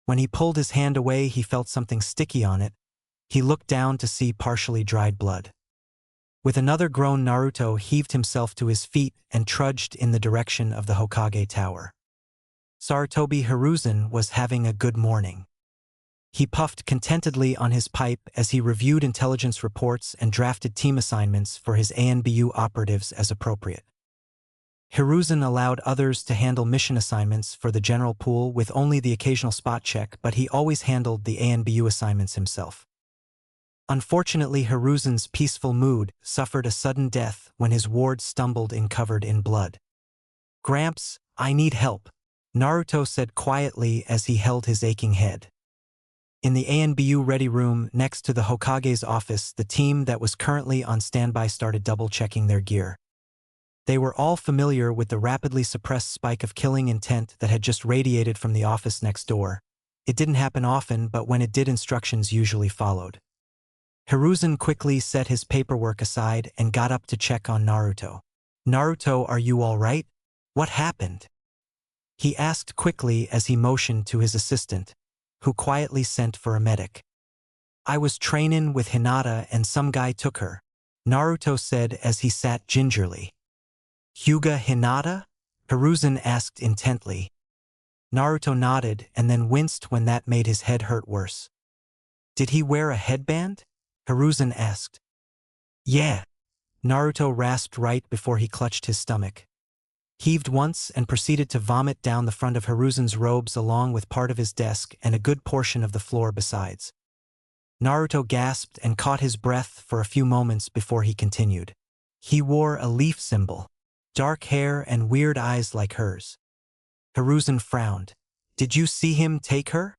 When he pulled his hand away, he felt something sticky on it. He looked down to see partially dried blood. With another groan, Naruto heaved himself to his feet and trudged in the direction of the Hokage Tower. Sarutobi Hiruzen was having a good morning. He puffed contentedly on his pipe as he reviewed intelligence reports and drafted team assignments for his ANBU operatives as appropriate. Hiruzen allowed others to handle mission assignments for the general pool with only the occasional spot check, but he always handled the ANBU assignments himself. Unfortunately, Hiruzen's peaceful mood suffered a sudden death when his ward stumbled in covered in blood. Gramps, I need help, Naruto said quietly as he held his aching head. In the ANBU ready room next to the Hokage's office, the team that was currently on standby started double-checking their gear. They were all familiar with the rapidly suppressed spike of killing intent that had just radiated from the office next door. It didn't happen often, but when it did, instructions usually followed. Hiruzen quickly set his paperwork aside and got up to check on Naruto. Naruto, are you all right? What happened? He asked quickly as he motioned to his assistant, who quietly sent for a medic. I was trainin' with Hinata and some guy took her, Naruto said as he sat gingerly. Hyuga Hinata? Hiruzen asked intently. Naruto nodded and then winced when that made his head hurt worse. Did he wear a headband? Hiruzen asked. Yeah. Naruto rasped right before he clutched his stomach. Heaved once and proceeded to vomit down the front of Hiruzen's robes along with part of his desk and a good portion of the floor besides. Naruto gasped and caught his breath for a few moments before he continued. He wore a leaf symbol, dark hair and weird eyes like hers. Hiruzen frowned. Did you see him take her?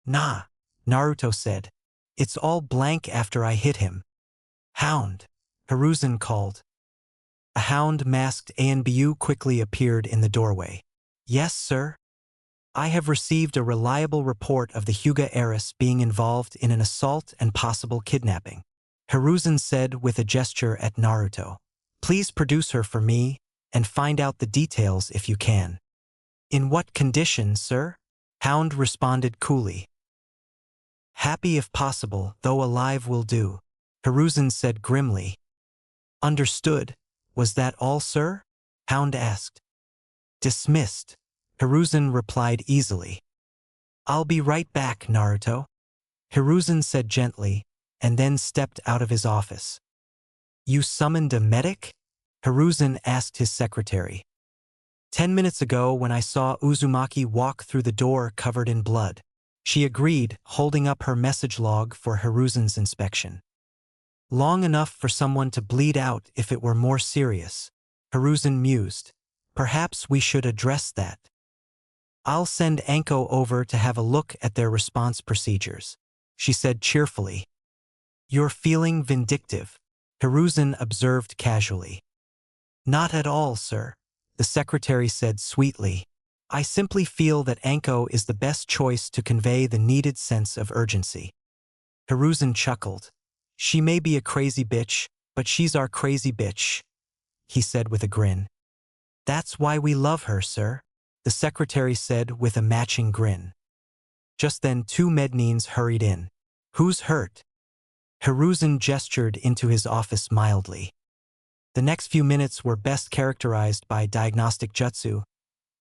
Nah, Naruto said. It's all blank after I hit him. Hound, Hiruzen called. A hound-masked ANBU quickly appeared in the doorway. Yes, sir. I have received a reliable report of the Hyuga heiress being involved in an assault and possible kidnapping, Hiruzen said with a gesture at Naruto. Please produce her for me, and find out the details if you can. In what condition, sir? Hound responded coolly. Happy if possible, though alive will do, Hiruzen said grimly. Understood. Was that all, sir? Hound asked. Dismissed, Hiruzen replied easily. I'll be right back, Naruto, Hiruzen said gently, and then stepped out of his office. You summoned a medic? Hiruzen asked his secretary. 10 minutes ago when I saw Uzumaki walk through the door covered in blood. She agreed, holding up her message log for Hiruzen's inspection. Long enough for someone to bleed out if it were more serious, Hiruzen mused. Perhaps we should address that. I'll send Anko over to have a look at their response procedures, she said cheerfully. You're feeling vindictive, Hiruzen observed casually. Not at all, sir, the secretary said sweetly. I simply feel that Anko is the best choice to convey the needed sense of urgency. Hiruzen chuckled. She may be a crazy bitch, but she's our crazy bitch, he said with a grin. That's why we love her, sir, the secretary said with a matching grin. Just then 2 Mednines hurried in. Who's hurt? Hiruzen gestured into his office mildly. The next few minutes were best characterized by diagnostic jutsu,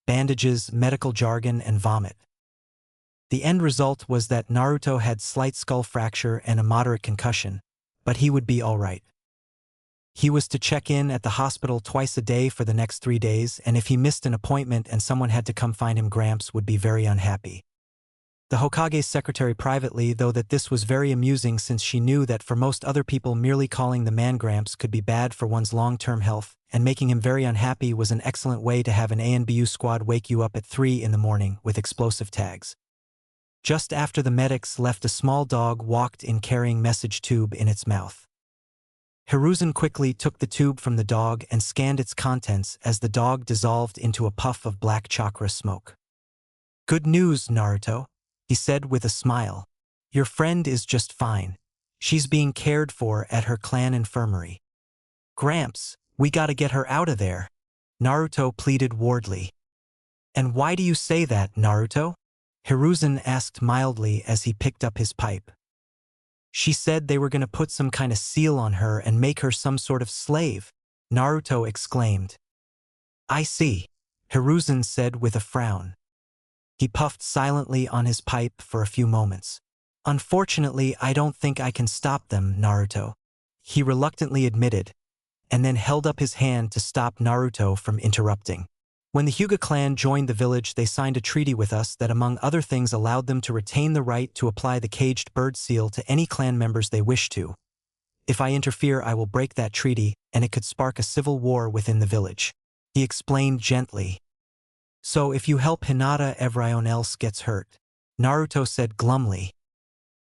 bandages, medical jargon, and vomit. The end result was that Naruto had slight skull fracture and a moderate concussion, but he would be all right. He was to check in at the hospital twice a day for the next 3 days, and if he missed an appointment and someone had to come find him, Gramps would be very unhappy. The Hokage's secretary privately, though, that this was very amusing since she knew that for most other people merely calling the man Gramps could be bad for one's long-term health, and making him very unhappy was an excellent way to have an ANBU squad wake you up at 3 in the morning with explosive tags. Just after the medics left, a small dog walked in carrying message tube in its mouth. Hiruzen quickly took the tube from the dog and scanned its contents as the dog dissolved into a puff of black chakra smoke. Good news, Naruto, he said with a smile. Your friend is just fine. She's being cared for at her clan infirmary. Gramps, we gotta get her out of there, Naruto pleaded wordly. And why do you say that, Naruto? Hiruzen asked mildly as he picked up his pipe. She said they were gonna put some kind of seal on her and make her some sort of slave, Naruto exclaimed. I see, Hiruzen said with a frown. He puffed silently on his pipe for a few moments. Unfortunately, I don't think I can stop them, Naruto, he reluctantly admitted, and then held up his hand to stop Naruto from interrupting. When the Hyuga clan joined the village, they signed a treaty with us that among other things allowed them to retain the right to apply the caged bird seal to any clan members they wish to. If I interfere, I will break that treaty, and it could spark a civil war within the village, he explained gently. So if you help Hinata, everyone else gets hurt, Naruto said glumly.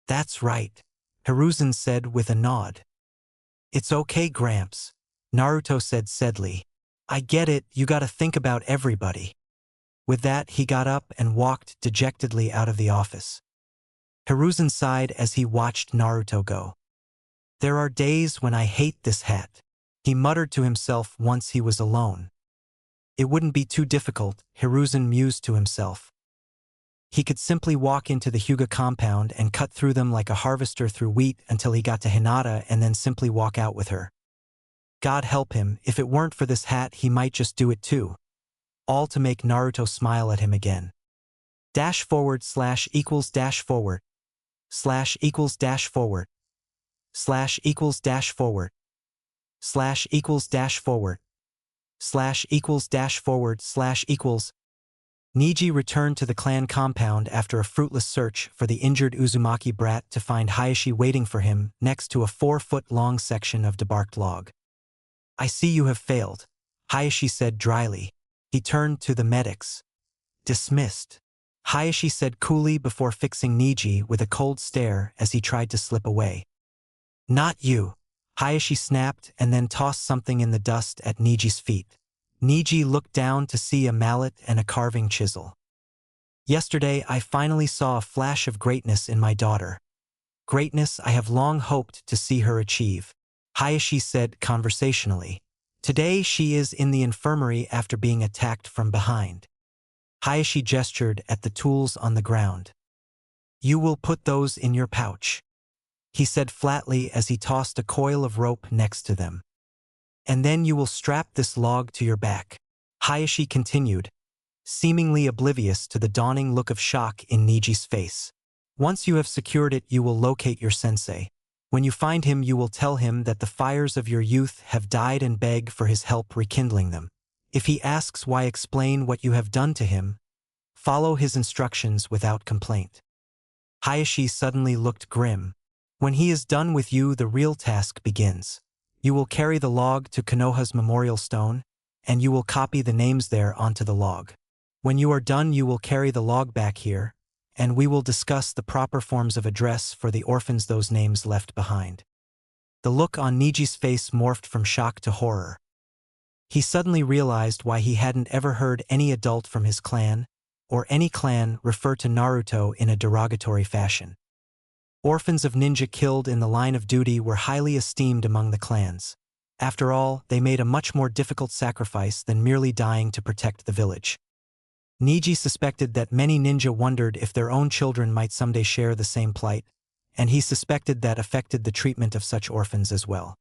That's right, Hiruzen said with a nod. It's okay, Gramps, Naruto said sadly. I get it, you gotta think about everybody. With that, he got up and walked dejectedly out of the office. Hiruzen sighed as he watched Naruto go. There are days when I hate this hat, he muttered to himself once he was alone. It wouldn't be too difficult, Hiruzen mused to himself. He could simply walk into the Hyuga compound and cut through them like a harvester through wheat until he got to Hinata and then simply walk out with her. God help him, if it weren't for this hat he might just do it too. All to make Naruto smile at him again. Dash forward slash equals dash forward. Slash equals dash forward. Slash equals dash forward. Slash equals dash forward. Slash equals dash forward slash equals. Niji returned to the clan compound after a fruitless search for the injured Uzumaki brat to find Hayashi waiting for him next to a 4-foot-long section of debarked log. I see you have failed, Hayashi said dryly. He turned to the medics. Dismissed, Hayashi said coolly before fixing Niji with a cold stare as he tried to slip away. Not you, Hayashi snapped and then tossed something in the dust at Niji's feet. Niji looked down to see a mallet and a carving chisel. Yesterday I finally saw a flash of greatness in my daughter. Greatness I have long hoped to see her achieve, Hayashi said conversationally. Today she is in the infirmary after being attacked from behind. Hayashi gestured at the tools on the ground. You will put those in your pouch, he said flatly as he tossed a coil of rope next to them. And then you will strap this log to your back, Hayashi continued, seemingly oblivious to the dawning look of shock in Niji's face. Once you have secured it, you will locate your sensei. When you find him, you will tell him that the fires of your youth have died and beg for his help rekindling them. If he asks why, explain what you have done to him. Follow his instructions without complaint. Hayashi suddenly looked grim. When he is done with you, the real task begins. You will carry the log to Konoha's memorial stone, and you will copy the names there onto the log. When you are done, you will carry the log back here, and we will discuss the proper forms of address for the orphans those names left behind. The look on Niji's face morphed from shock to horror. He suddenly realized why he hadn't ever heard any adult from his clan, or any clan, refer to Naruto in a derogatory fashion. Orphans of ninja killed in the line of duty were highly esteemed among the clans. After all, they made a much more difficult sacrifice than merely dying to protect the village. Niji suspected that many ninja wondered if their own children might someday share the same plight, and he suspected that affected the treatment of such orphans as well.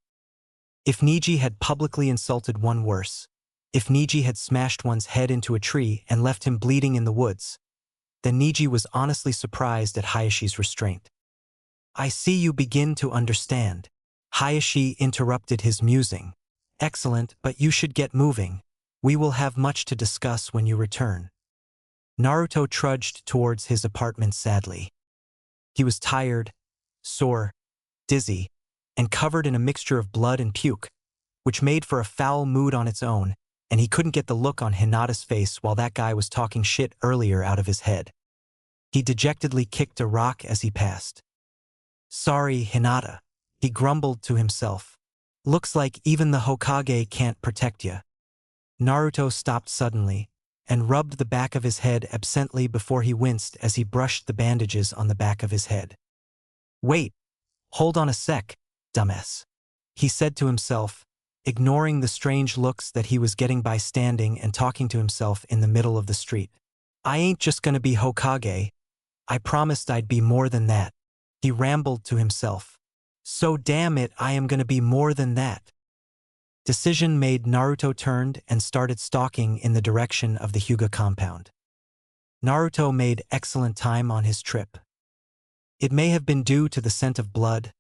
If Niji had publicly insulted one worse, if Niji had smashed one's head into a tree and left him bleeding in the woods, then Niji was honestly surprised at Hayashi's restraint. "I see you begin to understand." Hayashi interrupted his musing. "Excellent, but you should get moving. We will have much to discuss when you return." Naruto trudged towards his apartment sadly. He was tired, sore, dizzy, and covered in a mixture of blood and puke, which made for a foul mood on its own, and he couldn't get the look on Hinata's face while that guy was talking shit earlier out of his head. He dejectedly kicked a rock as he passed. "Sorry, Hinata," he grumbled to himself. "Looks like even the Hokage can't protect ya." Naruto stopped suddenly, and rubbed the back of his head absently before he winced as he brushed the bandages on the back of his head. "Wait, hold on a sec, dumbass," he said to himself, ignoring the strange looks that he was getting by standing and talking to himself in the middle of the street. "I ain't just gonna be Hokage. I promised I'd be more than that," he rambled to himself. "So damn it, I am gonna be more than that." Decision made, Naruto turned and started stalking in the direction of the Hyuga compound. Naruto made excellent time on his trip. It may have been due to the scent of blood,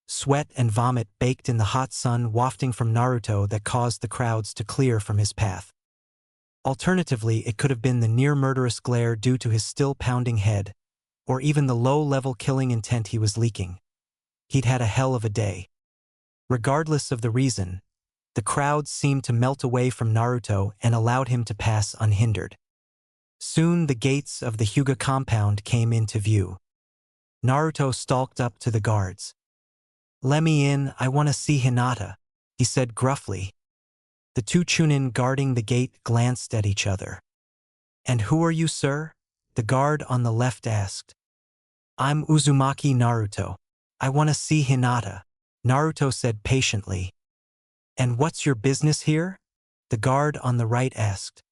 sweat and vomit baked in the hot sun wafting from Naruto that caused the crowds to clear from his path. Alternatively, it could have been the near-murderous glare due to his still pounding head, or even the low-level killing intent he was leaking. He'd had a hell of a day. Regardless of the reason, the crowds seemed to melt away from Naruto and allowed him to pass unhindered. Soon the gates of the Hyuga compound came into view. Naruto stalked up to the guards. "Let me in, I want to see Hinata," he said gruffly. The two Chunin guarding the gate glanced at each other. "And who are you, sir?" the guard on the left asked. "I'm Uzumaki Naruto. I want to see Hinata," Naruto said patiently. "And what's your business here?" the guard on the right asked.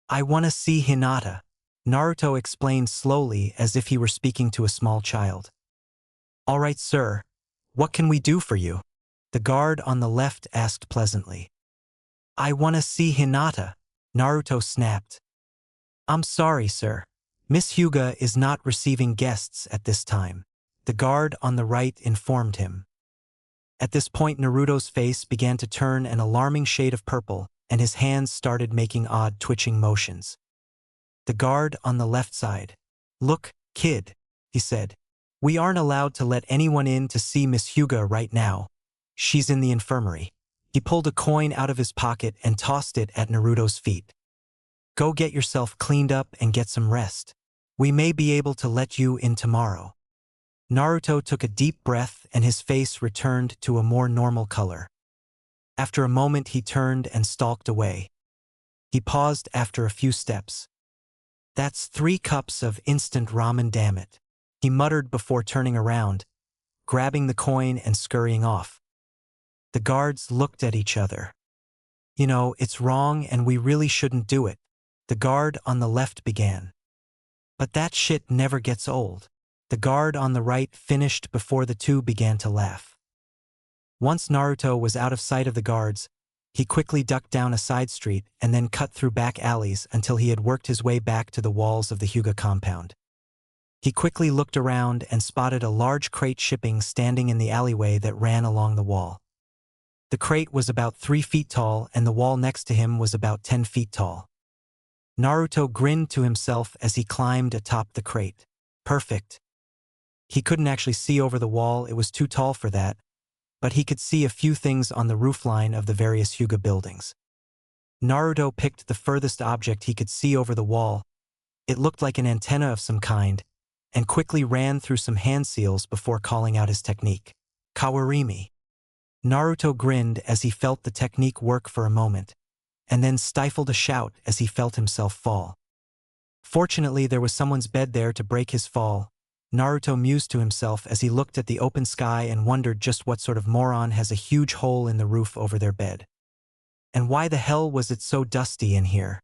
"I want to see Hinata," Naruto explained slowly as if he were speaking to a small child. "All right, sir. What can we do for you?" the guard on the left asked pleasantly. "I want to see Hinata," Naruto snapped. "I'm sorry, sir. Miss Hyuga is not receiving guests at this time," the guard on the right informed him. At this point, Naruto's face began to turn an alarming shade of purple, and his hands started making odd twitching motions. The guard on the left side. "Look, kid," he said. "We aren't allowed to let anyone in to see Miss Hyuga right now. She's in the infirmary." He pulled a coin out of his pocket and tossed it at Naruto's feet. "Go get yourself cleaned up and get some rest. We may be able to let you in tomorrow." Naruto took a deep breath and his face returned to a more normal color. After a moment he turned and stalked away. He paused after a few steps. "That's 3 cups of instant ramen, damn it," he muttered before turning around, grabbing the coin and scurrying off. The guards looked at each other. "You know, it's wrong and we really shouldn't do it," the guard on the left began. "But that shit never gets old," the guard on the right finished before the two began to laugh. Once Naruto was out of sight of the guards, he quickly ducked down a side street and then cut through back alleys until he had worked his way back to the walls of the Hyuga compound. He quickly looked around and spotted a large crate shipping standing in the alleyway that ran along the wall. The crate was about 3 feet tall and the wall next to him was about 10 feet tall. Naruto grinned to himself as he climbed atop the crate. Perfect. He couldn't actually see over the wall, it was too tall for that, but he could see a few things on the roofline of the various Hyuga buildings. Naruto picked the furthest object he could see over the wall. It looked like an antenna of some kind, and quickly ran through some hand seals before calling out his technique. "Kawarimi." Naruto grinned as he felt the technique work for a moment, and then stifled a shout as he felt himself fall. Fortunately, there was someone's bed there to break his fall. Naruto mused to himself as he looked at the open sky and wondered just what sort of moron has a huge hole in the roof over their bed. And why the hell was it so dusty in here?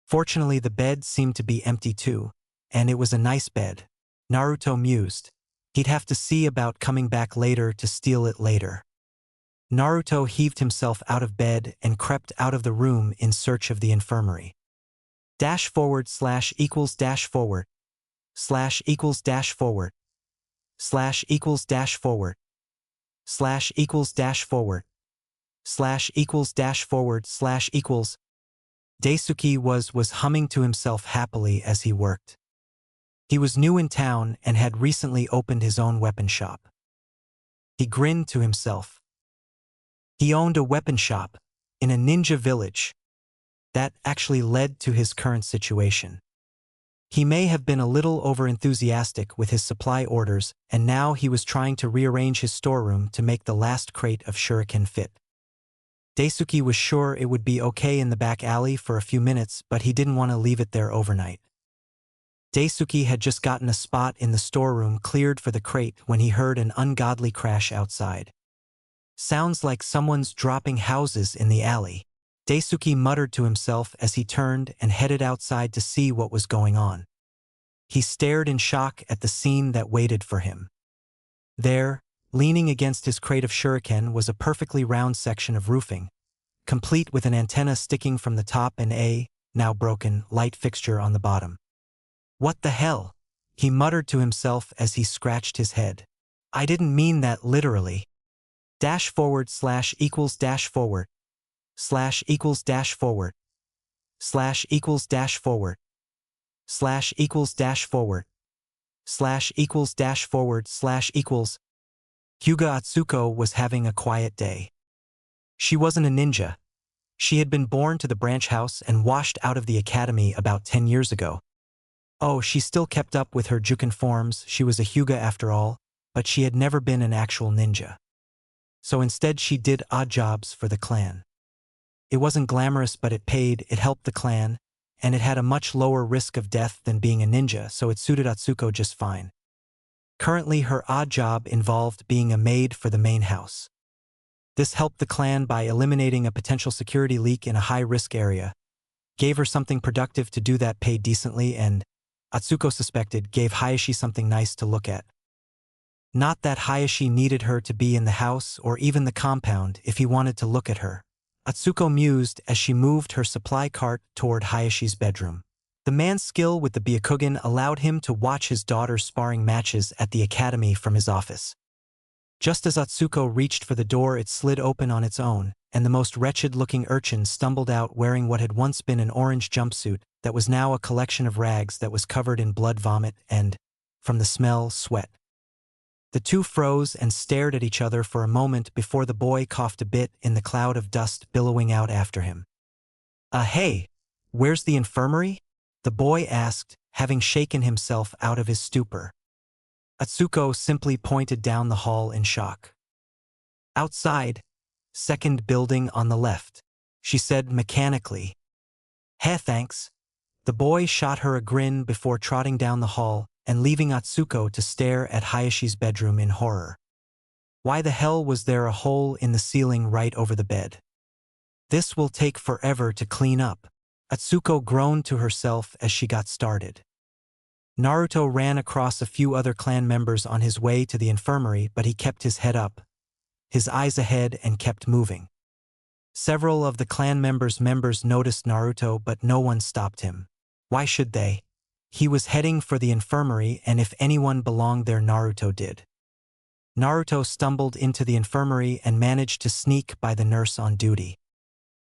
Fortunately, the bed seemed to be empty too, and it was a nice bed. Naruto mused. He'd have to see about coming back later to steal it later. Naruto heaved himself out of bed and crept out of the room in search of the infirmary. Dash forward slash equals dash forward. Slash equals dash forward. Slash equals dash forward. Slash equals dash forward. Slash equals dash forward slash equals. Daisuke was humming to himself happily as he worked. He was new in town and had recently opened his own weapon shop. He grinned to himself. He owned a weapon shop in a ninja village. That actually led to his current situation. He may have been a little over-enthusiastic with his supply orders, and now he was trying to rearrange his storeroom to make the last crate of shuriken fit. Daisuke was sure it would be okay in the back alley for a few minutes, but he didn't want to leave it there overnight. Daisuke had just gotten a spot in the storeroom cleared for the crate when he heard an ungodly crash outside. Sounds like someone's dropping houses in the alley. Daisuke muttered to himself as he turned and headed outside to see what was going on. He stared in shock at the scene that waited for him. There, leaning against his crate of shuriken, was a perfectly round section of roofing, complete with an antenna sticking from the top and a, now broken, light fixture on the bottom. What the hell? He muttered to himself as he scratched his head. I didn't mean that literally. Dash forward slash equals dash forward. Slash equals dash forward. Slash equals dash forward. Slash equals dash forward. Slash equals dash forward slash equals. Hyuga Atsuko was having a quiet day. She wasn't a ninja. She had been born to the branch house and washed out of the academy about 10 years ago. Oh, she still kept up with her Juken forms, she was a Hyuga after all, but she had never been an actual ninja. So instead she did odd jobs for the clan. It wasn't glamorous, but it paid, it helped the clan, and it had a much lower risk of death than being a ninja, so it suited Atsuko just fine. Currently, her odd job involved being a maid for the main house. This helped the clan by eliminating a potential security leak in a high-risk area, gave her something productive to do that paid decently, and, Atsuko suspected, gave Hayashi something nice to look at. Not that Hayashi needed her to be in the house or even the compound if he wanted to look at her. Atsuko mused as she moved her supply cart toward Hayashi's bedroom. The man's skill with the Byakugan allowed him to watch his daughter's sparring matches at the academy from his office. Just as Atsuko reached for the door, it slid open on its own, and the most wretched-looking urchin stumbled out wearing what had once been an orange jumpsuit that was now a collection of rags that was covered in blood, vomit, and, from the smell, sweat. The two froze and stared at each other for a moment before the boy coughed a bit in the cloud of dust billowing out after him. Hey, where's the infirmary?" the boy asked, having shaken himself out of his stupor. Atsuko simply pointed down the hall in shock. "Outside, second building on the left," she said mechanically. "Heh, thanks." The boy shot her a grin before trotting down the hall and leaving Atsuko to stare at Hayashi's bedroom in horror. Why the hell was there a hole in the ceiling right over the bed? "This will take forever to clean up," Atsuko groaned to herself as she got started. Naruto ran across a few other clan members on his way to the infirmary, but he kept his head up, his eyes ahead, and kept moving. Several of the clan members noticed Naruto, but no one stopped him. Why should they? He was heading for the infirmary, and if anyone belonged there, Naruto did. Naruto stumbled into the infirmary and managed to sneak by the nurse on duty.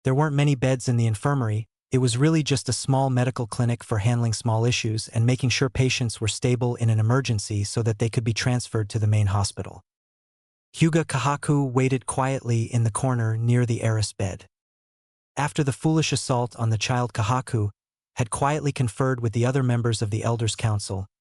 There weren't many beds in the infirmary. It was really just a small medical clinic for handling small issues and making sure patients were stable in an emergency so that they could be transferred to the main hospital. Hyuga Kahaku waited quietly in the corner near the heiress bed. After the foolish assault on the child, Kahaku had quietly conferred with the other members of the Elders' Council,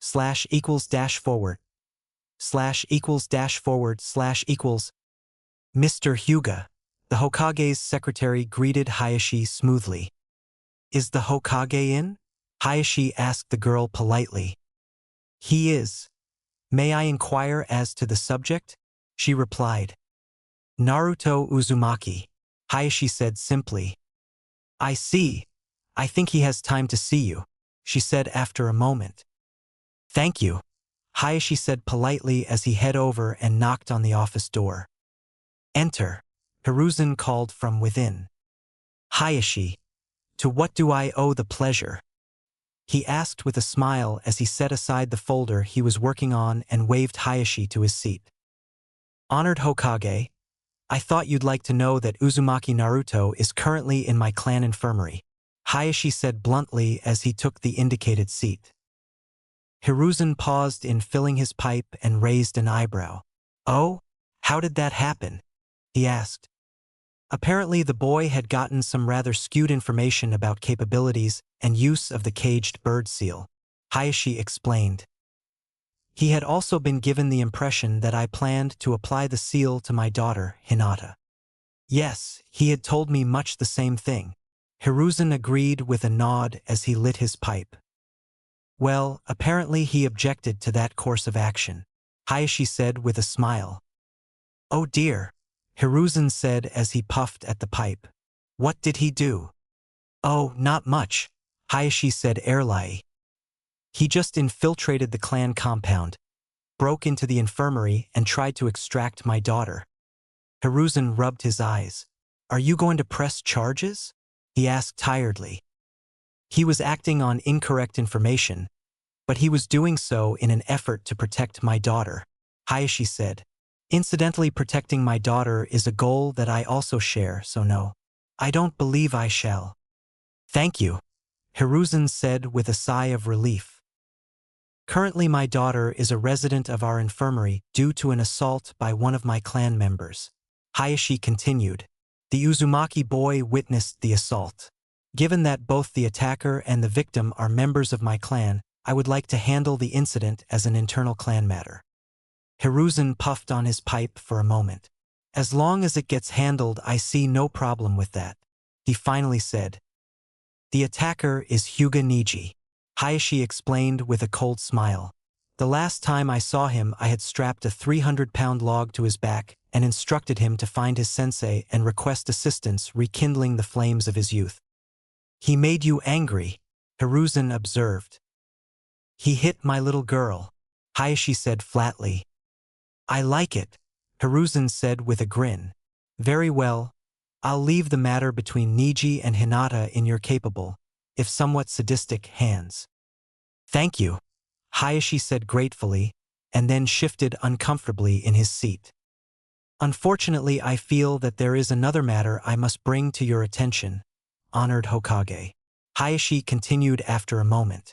Slash equals dash forward. /equals Mr. Hyuga, the Hokage's secretary greeted Hayashi smoothly. Is the Hokage in? Hayashi asked the girl politely. He is. May I inquire as to the subject? She replied. Naruto Uzumaki, Hayashi said simply. I see. I think he has time to see you, she said after a moment. Thank you, Hayashi said politely as he headed over and knocked on the office door. Enter, Hiruzen called from within. Hayashi, to what do I owe the pleasure? He asked with a smile as he set aside the folder he was working on and waved Hayashi to his seat. Honored Hokage, I thought you'd like to know that Uzumaki Naruto is currently in my clan infirmary, Hayashi said bluntly as he took the indicated seat. Hiruzen paused in filling his pipe and raised an eyebrow. Oh, how did that happen? He asked. Apparently the boy had gotten some rather skewed information about capabilities and use of the caged bird seal, Hayashi explained. He had also been given the impression that I planned to apply the seal to my daughter, Hinata. Yes, he had told me much the same thing. Hiruzen agreed with a nod as he lit his pipe. Well, apparently he objected to that course of action, Hayashi said with a smile. Oh dear, Hiruzen said as he puffed at the pipe. What did he do? Oh, not much, Hayashi said airily. He just infiltrated the clan compound, broke into the infirmary and tried to extract my daughter. Hiruzen rubbed his eyes. Are you going to press charges? He asked tiredly. He was acting on incorrect information, but he was doing so in an effort to protect my daughter, Hayashi said. Incidentally, protecting my daughter is a goal that I also share, so no, I don't believe I shall. Thank you, Hiruzen said with a sigh of relief. Currently my daughter is a resident of our infirmary due to an assault by one of my clan members, Hayashi continued. The Uzumaki boy witnessed the assault. Given that both the attacker and the victim are members of my clan, I would like to handle the incident as an internal clan matter. Hiruzen puffed on his pipe for a moment. As long as it gets handled, I see no problem with that, he finally said. The attacker is Hyuga Niji, Hayashi explained with a cold smile. The last time I saw him, I had strapped a 300-pound log to his back and instructed him to find his sensei and request assistance rekindling the flames of his youth. He made you angry, Hiruzen observed. He hit my little girl, Hayashi said flatly. I like it, Hiruzen said with a grin. Very well, I'll leave the matter between Niji and Hinata in your capable, if somewhat sadistic, hands. Thank you, Hayashi said gratefully, and then shifted uncomfortably in his seat. Unfortunately, I feel that there is another matter I must bring to your attention, honored Hokage. Hayashi continued after a moment.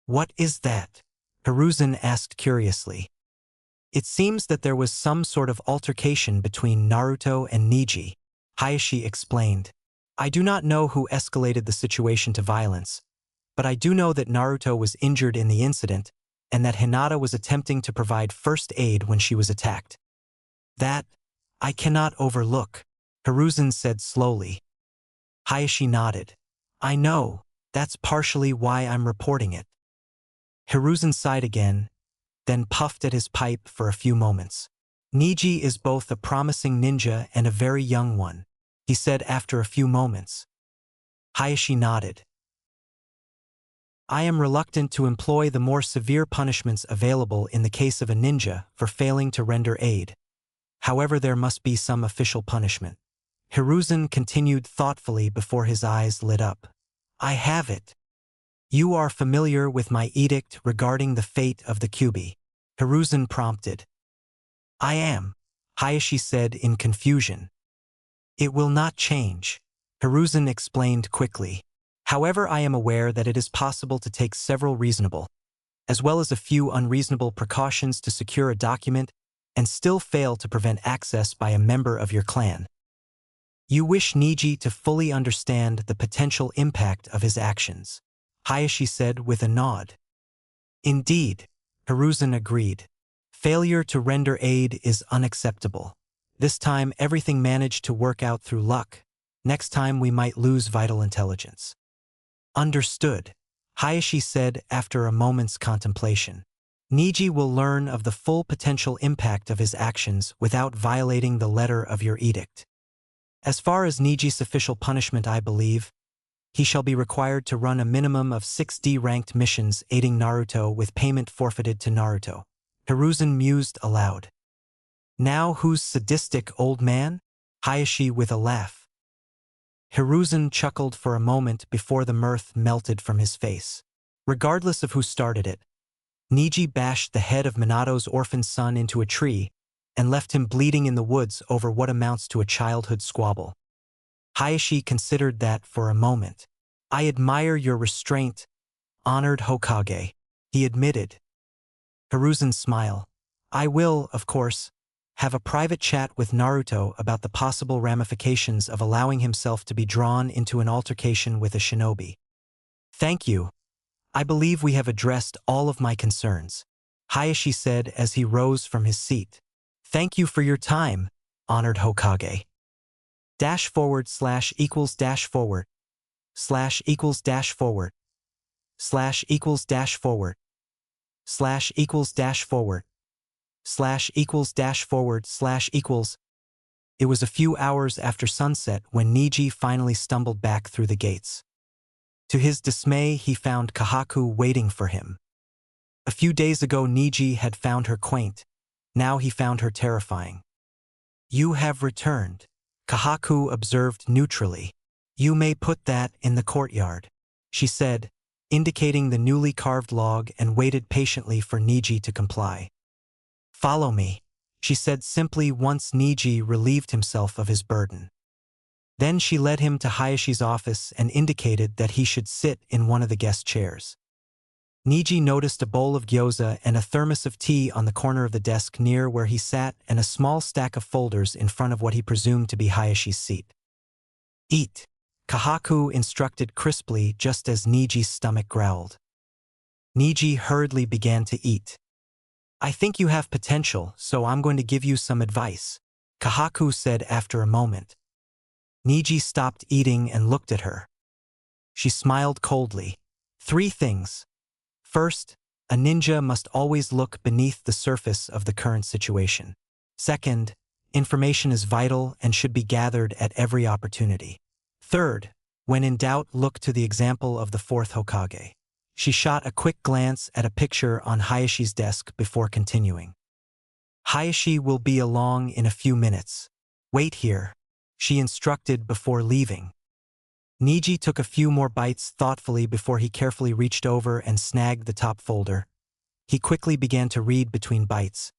What is that? Hiruzen asked curiously. It seems that there was some sort of altercation between Naruto and Niji, Hayashi explained. I do not know who escalated the situation to violence, but I do know that Naruto was injured in the incident and that Hinata was attempting to provide first aid when she was attacked. That I cannot overlook, Hiruzen said slowly. Hayashi nodded. I know, that's partially why I'm reporting it. Hiruzen sighed again, then puffed at his pipe for a few moments. Niji is both a promising ninja and a very young one, he said after a few moments. Hayashi nodded. I am reluctant to employ the more severe punishments available in the case of a ninja for failing to render aid. However, there must be some official punishment. Hiruzen continued thoughtfully before his eyes lit up. I have it. You are familiar with my edict regarding the fate of the Kyuubi, Hiruzen prompted. I am, Hayashi said in confusion. It will not change, Hiruzen explained quickly. However, I am aware that it is possible to take several reasonable, as well as a few unreasonable precautions to secure a document and still fail to prevent access by a member of your clan. You wish Niji to fully understand the potential impact of his actions, Hayashi said with a nod. Indeed, Hiruzen agreed. Failure to render aid is unacceptable. This time everything managed to work out through luck. Next time we might lose vital intelligence. Understood, Hayashi said after a moment's contemplation. Niji will learn of the full potential impact of his actions without violating the letter of your edict. As far as Niji's official punishment, I believe, he shall be required to run a minimum of 6D-ranked missions aiding Naruto with payment forfeited to Naruto. Hiruzen mused aloud. Now who's sadistic, old man? Hayashi with a laugh. Hiruzen chuckled for a moment before the mirth melted from his face. Regardless of who started it, Niji bashed the head of Minato's orphan son into a tree and left him bleeding in the woods over what amounts to a childhood squabble. Hayashi considered that for a moment. I admire your restraint, honored Hokage, he admitted. Hiruzen's smile. I will, of course, have a private chat with Naruto about the possible ramifications of allowing himself to be drawn into an altercation with a shinobi. Thank you. I believe we have addressed all of my concerns, Hayashi said as he rose from his seat. Thank you for your time, honored Hokage. Dash forward slash equals dash forward slash equals dash forward slash equals dash forward slash equals dash forward slash equals dash forward slash equals. It was a few hours after sunset when Niji finally stumbled back through the gates. To his dismay, he found Kahaku waiting for him. A few days ago, Niji had found her quaint. Now he found her terrifying. You have returned, Kahaku observed neutrally. You may put that in the courtyard, she said, indicating the newly carved log, and waited patiently for Niji to comply. Follow me, she said simply once Niji relieved himself of his burden. Then she led him to Hayashi's office and indicated that he should sit in one of the guest chairs. Niji noticed a bowl of gyoza and a thermos of tea on the corner of the desk near where he sat and a small stack of folders in front of what he presumed to be Hayashi's seat. Eat, Kahaku instructed crisply just as Niji's stomach growled. Niji hurriedly began to eat. I think you have potential, so I'm going to give you some advice, Kahaku said after a moment. Niji stopped eating and looked at her. She smiled coldly. 3 things. First, a ninja must always look beneath the surface of the current situation. Second, information is vital and should be gathered at every opportunity. Third, when in doubt, look to the example of the 4th Hokage. She shot a quick glance at a picture on Hayashi's desk before continuing. Hayashi will be along in a few minutes. Wait here, she instructed before leaving. Niji took a few more bites thoughtfully before he carefully reached over and snagged the top folder. He quickly began to read between bites.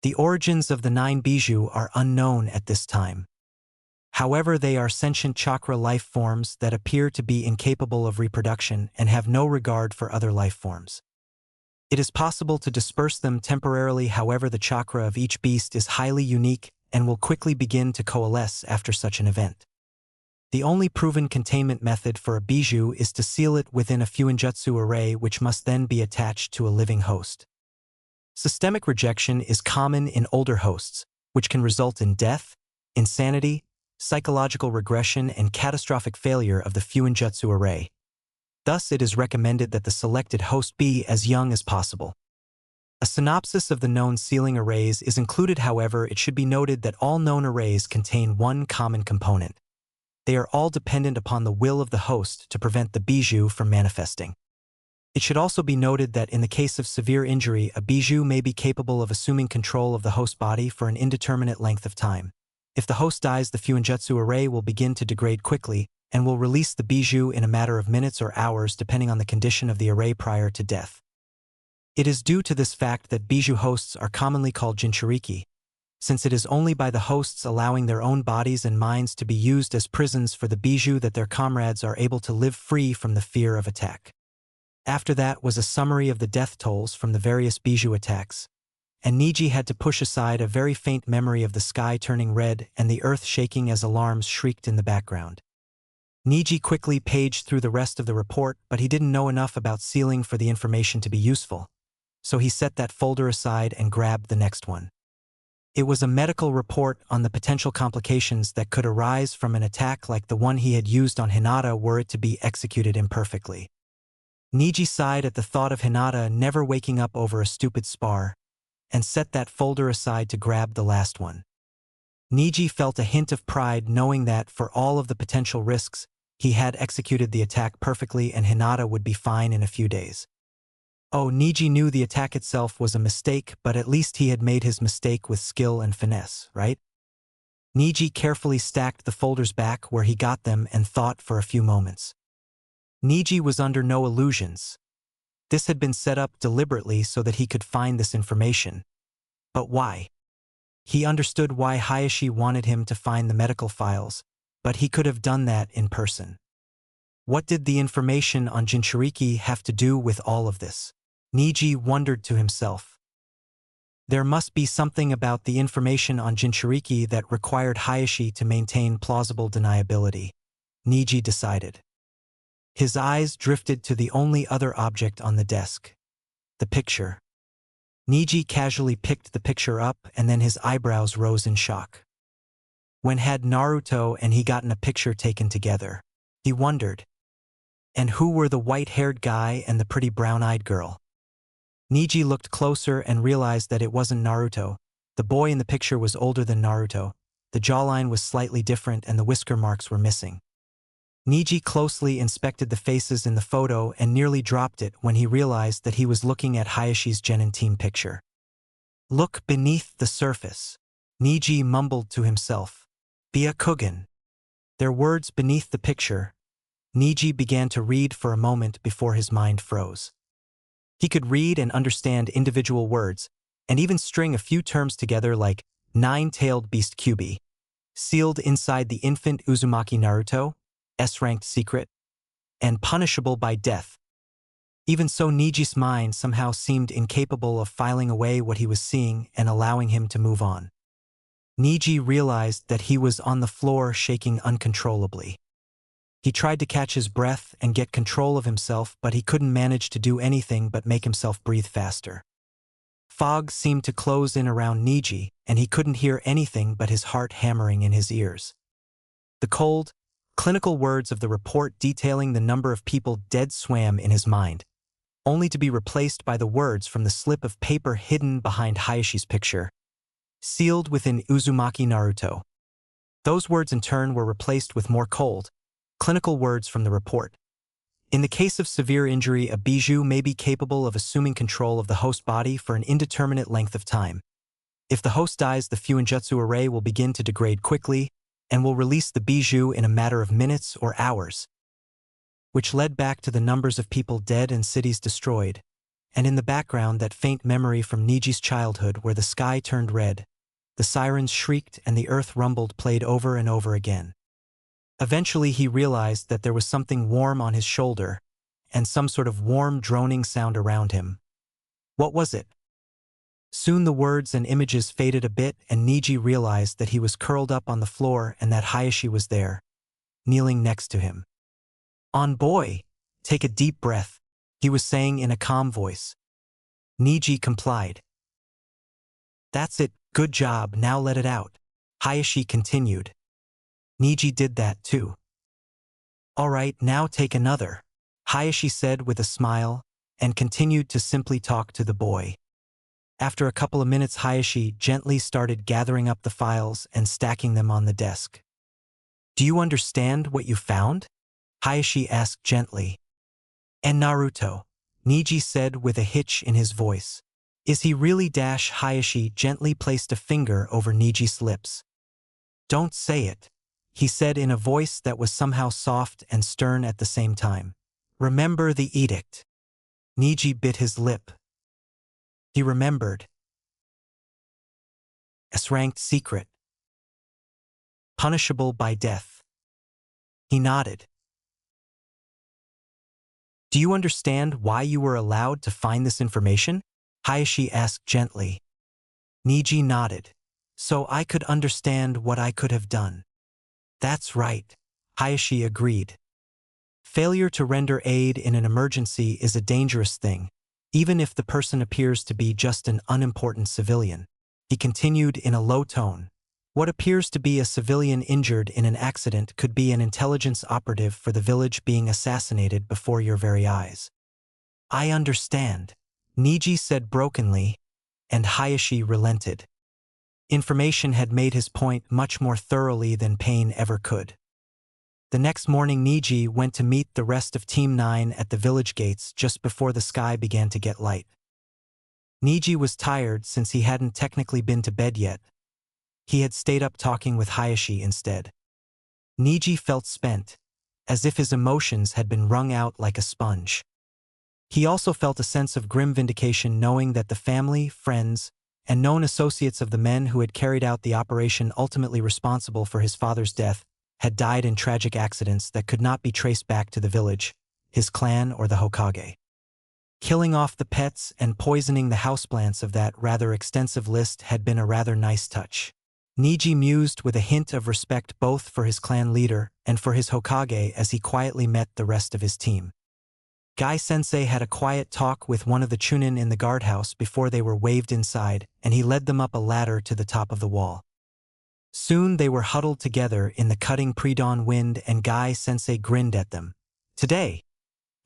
The origins of the 9 bijou are unknown at this time. However, they are sentient chakra life forms that appear to be incapable of reproduction and have no regard for other life forms. It is possible to disperse them temporarily, however the chakra of each beast is highly unique and will quickly begin to coalesce after such an event. The only proven containment method for a bijou is to seal it within a fuinjutsu array, which must then be attached to a living host. Systemic rejection is common in older hosts, which can result in death, insanity, psychological regression, and catastrophic failure of the fuinjutsu array. Thus, it is recommended that the selected host be as young as possible. A synopsis of the known sealing arrays is included. However, it should be noted that all known arrays contain one common component. They are all dependent upon the will of the host to prevent the bijou from manifesting. It should also be noted that in the case of severe injury, a bijou may be capable of assuming control of the host body for an indeterminate length of time. If the host dies, the fuinjutsu array will begin to degrade quickly and will release the bijou in a matter of minutes or hours depending on the condition of the array prior to death. It is due to this fact that bijou hosts are commonly called jinchuriki, since it is only by the hosts allowing their own bodies and minds to be used as prisons for the bijou that their comrades are able to live free from the fear of attack. After that was a summary of the death tolls from the various bijou attacks, and Niji had to push aside a very faint memory of the sky turning red and the earth shaking as alarms shrieked in the background. Niji quickly paged through the rest of the report, but he didn't know enough about sealing for the information to be useful. so he set that folder aside and grabbed the next one. It was a medical report on the potential complications that could arise from an attack like the one he had used on Hinata were it to be executed imperfectly. Niji sighed at the thought of Hinata never waking up over a stupid spar, and set that folder aside to grab the last one. Niji felt a hint of pride knowing that, for all of the potential risks, he had executed the attack perfectly and Hinata would be fine in a few days. Oh, Niji knew the attack itself was a mistake, but at least he had made his mistake with skill and finesse, right? Niji carefully stacked the folders back where he got them and thought for a few moments. Niji was under no illusions. This had been set up deliberately so that he could find this information. But why? He understood why Hayashi wanted him to find the medical files, but he could have done that in person. What did the information on Jinchuriki have to do with all of this? Niji wondered to himself. There must be something about the information on Jinchuriki that required Hayashi to maintain plausible deniability, Niji decided. His eyes drifted to the only other object on the desk, the picture. Niji casually picked the picture up and then his eyebrows rose in shock. When had Naruto and he gotten a picture taken together? He wondered. And who were the white-haired guy and the pretty brown-eyed girl? Niji looked closer and realized that it wasn't Naruto. The boy in the picture was older than Naruto. The jawline was slightly different and the whisker marks were missing. Niji closely inspected the faces in the photo and nearly dropped it when he realized that he was looking at Hayashi's Genin team picture. Look beneath the surface, Niji mumbled to himself. Byakugan. Their words beneath the picture. Niji began to read for a moment before his mind froze. He could read and understand individual words, and even string a few terms together like nine-tailed beast Kyubi, sealed inside the infant Uzumaki Naruto, S-ranked secret, and punishable by death. Even so, Niji's mind somehow seemed incapable of filing away what he was seeing and allowing him to move on. Niji realized that he was on the floor shaking uncontrollably. He tried to catch his breath and get control of himself, but he couldn't manage to do anything but make himself breathe faster. Fog seemed to close in around Niji, and he couldn't hear anything but his heart hammering in his ears. The cold, clinical words of the report detailing the number of people dead swam in his mind, only to be replaced by the words from the slip of paper hidden behind Hayashi's picture, sealed within Uzumaki Naruto. Those words in turn were replaced with more cold, clinical words from the report. In the case of severe injury, a bijou may be capable of assuming control of the host body for an indeterminate length of time. If the host dies, the Fuinjutsu array will begin to degrade quickly and will release the bijou in a matter of minutes or hours, which led back to the numbers of people dead and cities destroyed, and in the background that faint memory from Niji's childhood where the sky turned red, the sirens shrieked and the earth rumbled played over and over again. Eventually he realized that there was something warm on his shoulder, and some sort of warm droning sound around him. What was it? Soon the words and images faded a bit and Niji realized that he was curled up on the floor and that Hayashi was there, kneeling next to him. "On boy, take a deep breath," he was saying in a calm voice. Niji complied. "That's it, good job, now let it out," Hayashi continued. Niji did that too. "All right, now take another," Hayashi said with a smile, and continued to simply talk to the boy. After a couple of minutes, Hayashi gently started gathering up the files and stacking them on the desk. "Do you understand what you found?" Hayashi asked gently. "And Naruto," Niji said with a hitch in his voice. "Is he really?" Hayashi gently placed a finger over Niji's lips. "Don't say it," he said in a voice that was somehow soft and stern at the same time. "Remember the edict." Niji bit his lip. He remembered. S-ranked secret. Punishable by death. He nodded. "Do you understand why you were allowed to find this information?" Hayashi asked gently. Niji nodded. "So I could understand what I could have done." "That's right," Hayashi agreed. "Failure to render aid in an emergency is a dangerous thing, even if the person appears to be just an unimportant civilian. He continued in a low tone. What appears to be a civilian injured in an accident could be an intelligence operative for the village being assassinated before your very eyes. I understand, Niji said brokenly, and Hayashi relented. Information had made his point much more thoroughly than pain ever could. The next morning Niji went to meet the rest of Team 9 at the village gates just before the sky began to get light. Niji was tired since he hadn't technically been to bed yet. He had stayed up talking with Hayashi instead. Niji felt spent, as if his emotions had been wrung out like a sponge. He also felt a sense of grim vindication knowing that the family, friends, and known associates of the men who had carried out the operation ultimately responsible for his father's death had died in tragic accidents that could not be traced back to the village, his clan, or the Hokage. Killing off the pets and poisoning the houseplants of that rather extensive list had been a rather nice touch. Niji mused with a hint of respect both for his clan leader and for his Hokage as he quietly met the rest of his team. Guy-sensei had a quiet talk with one of the Chunin in the guardhouse before they were waved inside, and he led them up a ladder to the top of the wall. Soon they were huddled together in the cutting pre-dawn wind, and Guy-sensei grinned at them. Today,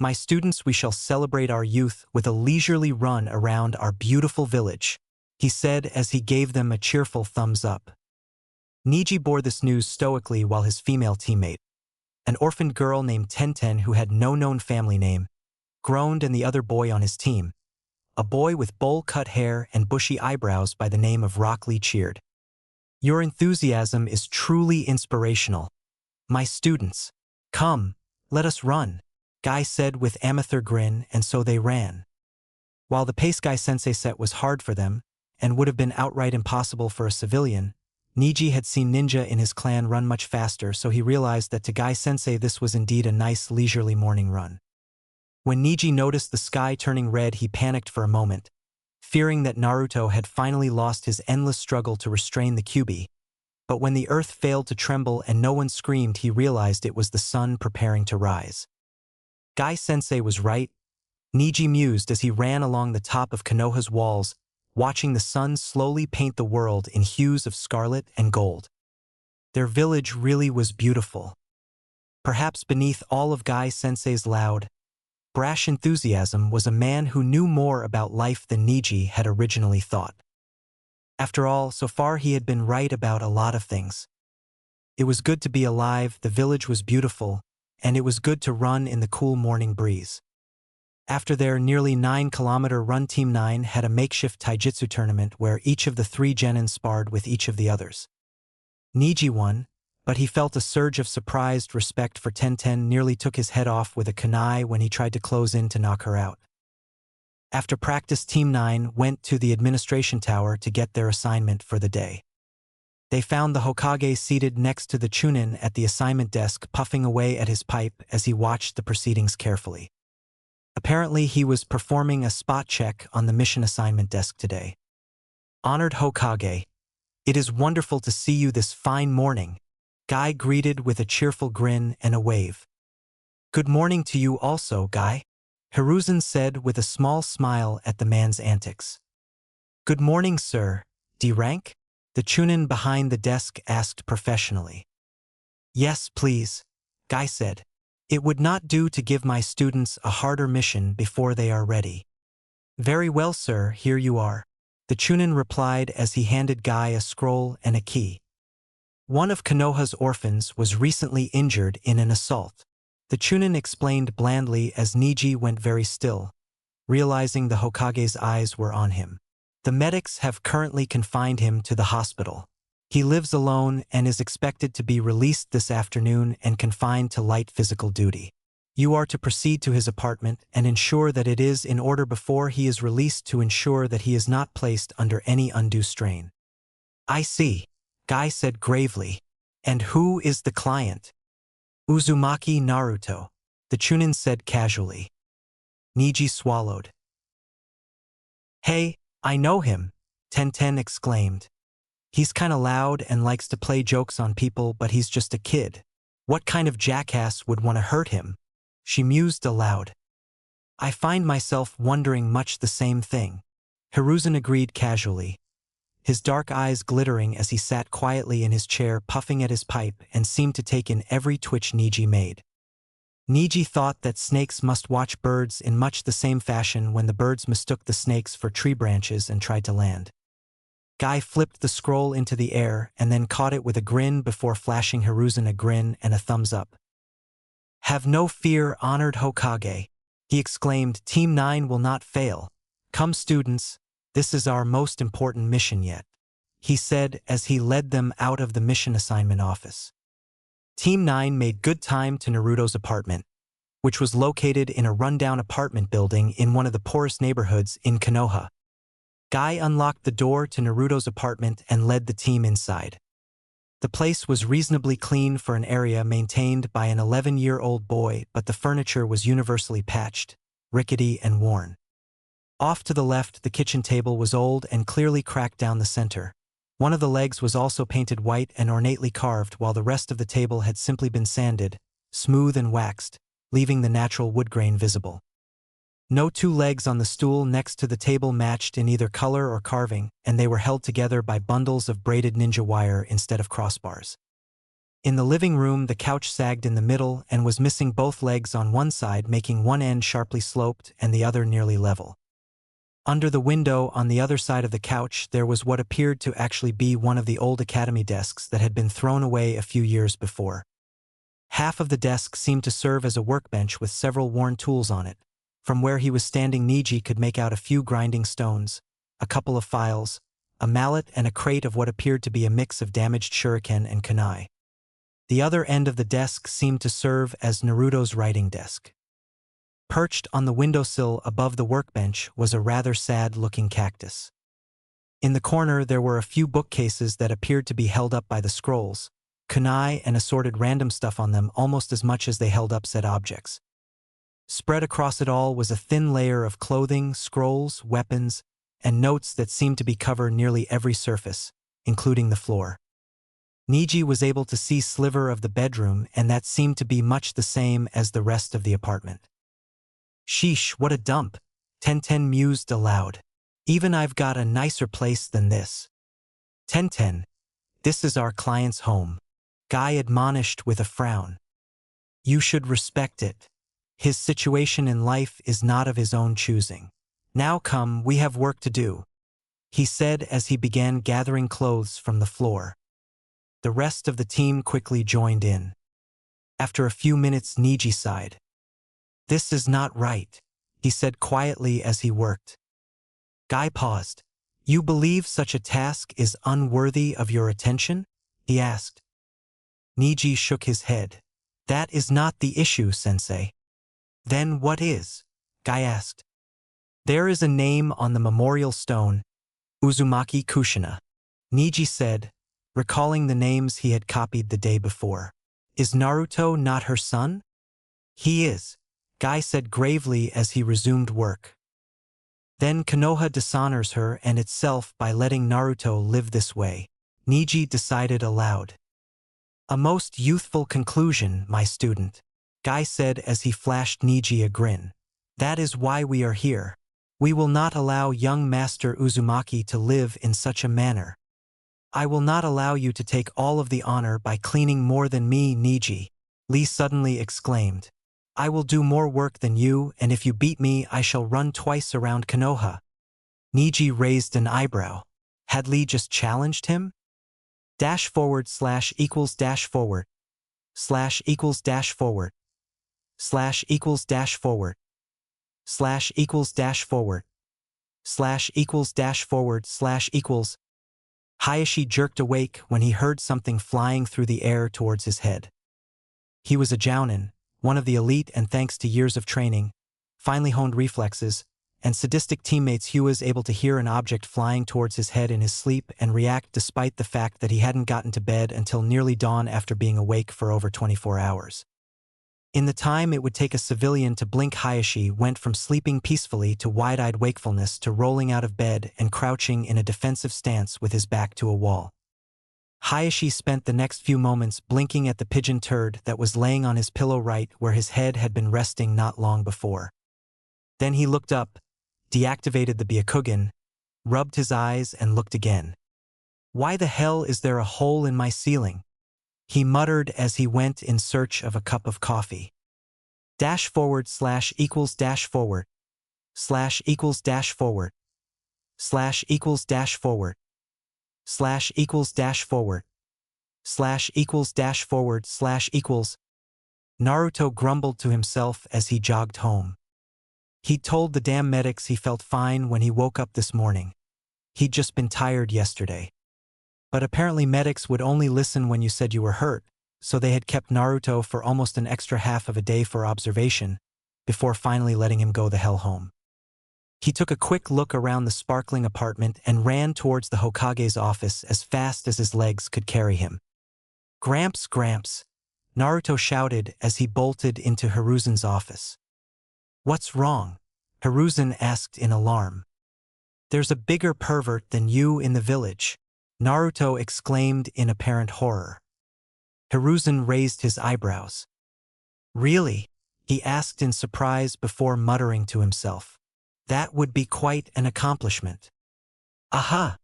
my students, we shall celebrate our youth with a leisurely run around our beautiful village, he said as he gave them a cheerful thumbs up. Niji bore this news stoically while his female teammate, an orphaned girl named Tenten who had no known family name, groaned, and the other boy on his team, a boy with bowl-cut hair and bushy eyebrows by the name of Rock Lee, cheered. Your enthusiasm is truly inspirational. My students, come, let us run, Guy said with amateur grin, and so they ran. While the pace Guy-sensei set was hard for them, and would have been outright impossible for a civilian, Niji had seen ninja in his clan run much faster, so he realized that to Guy-sensei this was indeed a nice leisurely morning run. When Niji noticed the sky turning red, he panicked for a moment, fearing that Naruto had finally lost his endless struggle to restrain the Kyuubi. But when the earth failed to tremble and no one screamed, he realized it was the sun preparing to rise. Guy-sensei was right, Niji mused as he ran along the top of Konoha's walls, watching the sun slowly paint the world in hues of scarlet and gold. Their village really was beautiful. Perhaps beneath all of Guy-sensei's loud, brash enthusiasm was a man who knew more about life than Niji had originally thought. After all, so far he had been right about a lot of things. It was good to be alive, the village was beautiful, and it was good to run in the cool morning breeze. After their nearly 9-kilometer run, Team 9 had a makeshift taijutsu tournament where each of the 3 genin sparred with each of the others. Niji won, but he felt a surge of surprised respect for Tenten, nearly took his head off with a kunai when he tried to close in to knock her out. After practice, Team 9 went to the administration tower to get their assignment for the day. They found the Hokage seated next to the Chunin at the assignment desk, puffing away at his pipe as he watched the proceedings carefully. Apparently, he was performing a spot check on the mission assignment desk today. Honored Hokage, it is wonderful to see you this fine morning, Guy greeted with a cheerful grin and a wave. Good morning to you also, Guy, Hiruzen said with a small smile at the man's antics. Good morning, sir, D-rank? The Chunin behind the desk asked professionally. Yes, please, Guy said. It would not do to give my students a harder mission before they are ready. Very well, sir, here you are, the Chunin replied as he handed Guy a scroll and a key. One of Konoha's orphans was recently injured in an assault, the Chunin explained blandly as Niji went very still, realizing the Hokage's eyes were on him. The medics have currently confined him to the hospital. He lives alone and is expected to be released this afternoon and confined to light physical duty. You are to proceed to his apartment and ensure that it is in order before he is released to ensure that he is not placed under any undue strain. I see, Guy said gravely. And who is the client? Uzumaki Naruto, the Chunin said casually. Niji swallowed. Hey, I know him, Tenten exclaimed. He's kinda loud and likes to play jokes on people, but he's just a kid. What kind of jackass would want to hurt him? She mused aloud. I find myself wondering much the same thing. Hiruzen agreed casually, his dark eyes glittering as he sat quietly in his chair puffing at his pipe and seemed to take in every twitch Niji made. Niji thought that snakes must watch birds in much the same fashion when the birds mistook the snakes for tree branches and tried to land. Guy flipped the scroll into the air and then caught it with a grin before flashing Hiruzen a grin and a thumbs up. "Have no fear, honored Hokage," he exclaimed. "Team 9 will not fail. Come students, this is our most important mission yet," he said as he led them out of the mission assignment office. Team 9 made good time to Naruto's apartment, which was located in a rundown apartment building in one of the poorest neighborhoods in Konoha. Guy unlocked the door to Naruto's apartment and led the team inside. The place was reasonably clean for an area maintained by an 11-year-old boy, but the furniture was universally patched, rickety and worn. Off to the left, the kitchen table was old and clearly cracked down the center. One of the legs was also painted white and ornately carved, while the rest of the table had simply been sanded, smooth and waxed, leaving the natural wood grain visible. No two legs on the stool next to the table matched in either color or carving, and they were held together by bundles of braided ninja wire instead of crossbars. In the living room, the couch sagged in the middle and was missing both legs on one side, making one end sharply sloped and the other nearly level. Under the window on the other side of the couch, there was what appeared to actually be one of the old academy desks that had been thrown away a few years before. Half of the desk seemed to serve as a workbench with several worn tools on it. From where he was standing, Niji could make out a few grinding stones, a couple of files, a mallet, and a crate of what appeared to be a mix of damaged shuriken and kunai. The other end of the desk seemed to serve as Naruto's writing desk. Perched on the windowsill above the workbench was a rather sad-looking cactus. In the corner there were a few bookcases that appeared to be held up by the scrolls, kunai and assorted random stuff on them almost as much as they held up said objects. Spread across it all was a thin layer of clothing, scrolls, weapons, and notes that seemed to be cover nearly every surface, including the floor. Niji was able to see sliver of the bedroom, and that seemed to be much the same as the rest of the apartment. "Sheesh, what a dump," Tenten mused aloud. "Even I've got a nicer place than this." "Tenten, this is our client's home," Guy admonished with a frown. "You should respect it. His situation in life is not of his own choosing. Now come, we have work to do," he said as he began gathering clothes from the floor. The rest of the team quickly joined in. After a few minutes, Niji sighed. "This is not right," he said quietly as he worked. Guy paused. "You believe such a task is unworthy of your attention?" he asked. Niji shook his head. "That is not the issue, sensei." "Then what is?" Guy asked. "There is a name on the memorial stone, Uzumaki Kushina," Niji said, recalling the names he had copied the day before. "Is Naruto not her son?" "He is," Guy said gravely as he resumed work. "Then Konoha dishonors her and itself by letting Naruto live this way," Niji decided aloud. "A most youthful conclusion, my student," Guy said as he flashed Niji a grin. "That is why we are here. We will not allow young Master Uzumaki to live in such a manner. I will not allow you to take all of the honor by cleaning more than me, Niji," Lee suddenly exclaimed. "I will do more work than you, and if you beat me I shall run twice around Konoha." Niji raised an eyebrow. Had Lee just challenged him? --=================================================================================================================================================================================================================〕Hayashi jerked awake when he heard something flying through the air towards his head. He was a Jounin, one of the elite, and thanks to years of training, finely honed reflexes, and sadistic teammates, he was able to hear an object flying towards his head in his sleep and react despite the fact that he hadn't gotten to bed until nearly dawn after being awake for over 24 hours. In the time it would take a civilian to blink, Hayashi went from sleeping peacefully to wide-eyed wakefulness to rolling out of bed and crouching in a defensive stance with his back to a wall. Hayashi spent the next few moments blinking at the pigeon turd that was laying on his pillow right where his head had been resting not long before. Then he looked up, deactivated the Byakugan, rubbed his eyes and looked again. Why the hell is there a hole in my ceiling? He muttered as he went in search of a cup of coffee. Dash forward slash equals dash forward. Slash equals dash forward. Slash equals dash forward. Slash equals dash forward. Slash equals dash forward slash equals. Naruto grumbled to himself as he jogged home. He'd told the damn medics he felt fine when he woke up this morning. He'd just been tired yesterday. But apparently medics would only listen when you said you were hurt, so they had kept Naruto for almost an extra half of a day for observation, before finally letting him go the hell home. He took a quick look around the sparkling apartment and ran towards the Hokage's office as fast as his legs could carry him. Gramps, Gramps, Naruto shouted as he bolted into Hiruzen's office. What's wrong? Hiruzen asked in alarm. There's a bigger pervert than you in the village, Naruto exclaimed in apparent horror. Hiruzen raised his eyebrows. Really? He asked in surprise before muttering to himself. That would be quite an accomplishment. Aha!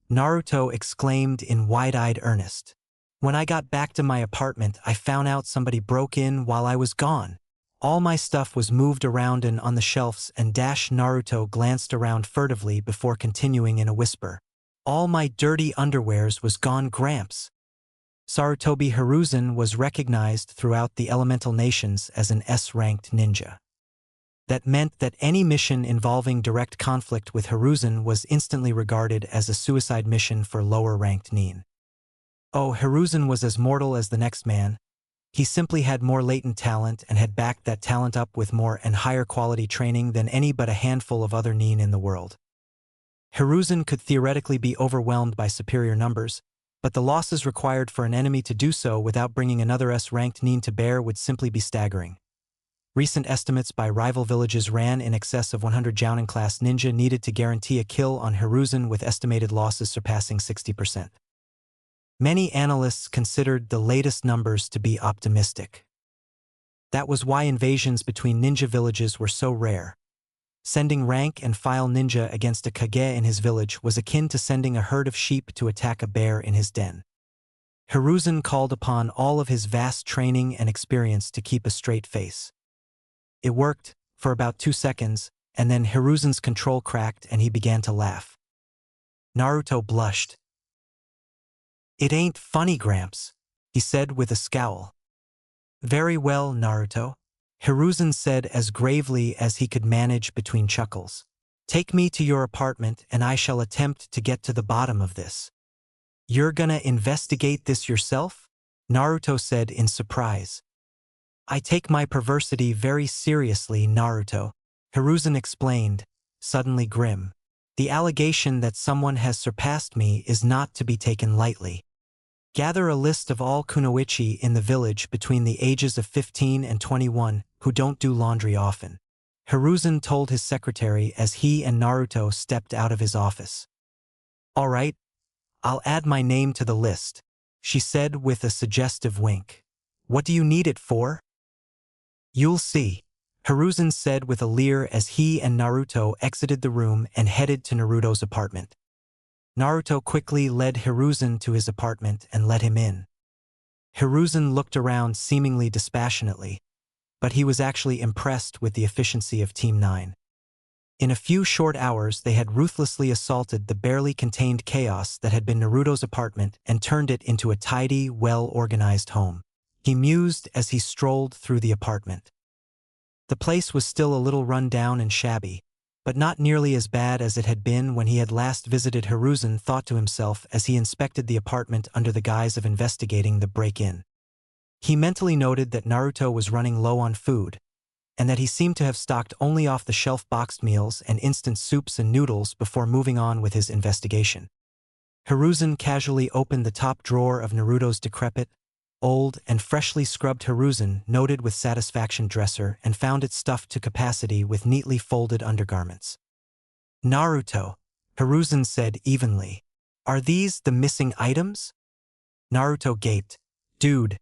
Naruto exclaimed in wide-eyed earnest. When I got back to my apartment, I found out somebody broke in while I was gone. All my stuff was moved around and on the shelves and Naruto glanced around furtively before continuing in a whisper. All my dirty underwears was gone, Gramps. Sarutobi Hiruzen was recognized throughout the elemental nations as an S-ranked ninja. That meant that any mission involving direct conflict with Hiruzen was instantly regarded as a suicide mission for lower-ranked nin. Oh, Hiruzen was as mortal as the next man. He simply had more latent talent and had backed that talent up with more and higher quality training than any but a handful of other nin in the world. Hiruzen could theoretically be overwhelmed by superior numbers, but the losses required for an enemy to do so without bringing another S-ranked nin to bear would simply be staggering. Recent estimates by rival villages ran in excess of 100 Jounin-class ninja needed to guarantee a kill on Hiruzen, with estimated losses surpassing 60%. Many analysts considered the latest numbers to be optimistic. That was why invasions between ninja villages were so rare. Sending rank and file ninja against a Kage in his village was akin to sending a herd of sheep to attack a bear in his den. Hiruzen called upon all of his vast training and experience to keep a straight face. It worked, for about 2 seconds, and then Hiruzen's control cracked and he began to laugh. Naruto blushed. It ain't funny, Gramps, he said with a scowl. Very well, Naruto, Hiruzen said as gravely as he could manage between chuckles. Take me to your apartment and I shall attempt to get to the bottom of this. You're gonna investigate this yourself? Naruto said in surprise. I take my perversity very seriously, Naruto, Hiruzen explained, suddenly grim. The allegation that someone has surpassed me is not to be taken lightly. Gather a list of all kunoichi in the village between the ages of 15 and 21 who don't do laundry often, Hiruzen told his secretary as he and Naruto stepped out of his office. All right, I'll add my name to the list, she said with a suggestive wink. What do you need it for? You'll see, Hiruzen said with a leer as he and Naruto exited the room and headed to Naruto's apartment. Naruto quickly led Hiruzen to his apartment and let him in. Hiruzen looked around seemingly dispassionately, but he was actually impressed with the efficiency of Team 9. In a few short hours they had ruthlessly assaulted the barely contained chaos that had been Naruto's apartment and turned it into a tidy, well-organized home. He mused as he strolled through the apartment. The place was still a little run down and shabby, but not nearly as bad as it had been when he had last visited, Hiruzen thought to himself as he inspected the apartment under the guise of investigating the break-in. He mentally noted that Naruto was running low on food, and that he seemed to have stocked only off-the-shelf boxed meals and instant soups and noodles before moving on with his investigation. Hiruzen casually opened the top drawer of Naruto's decrepit, old, and freshly scrubbed Hiruzen noted with satisfaction dresser and found it stuffed to capacity with neatly folded undergarments. Naruto, Hiruzen said evenly. Are these the missing items? Naruto gaped. Dude,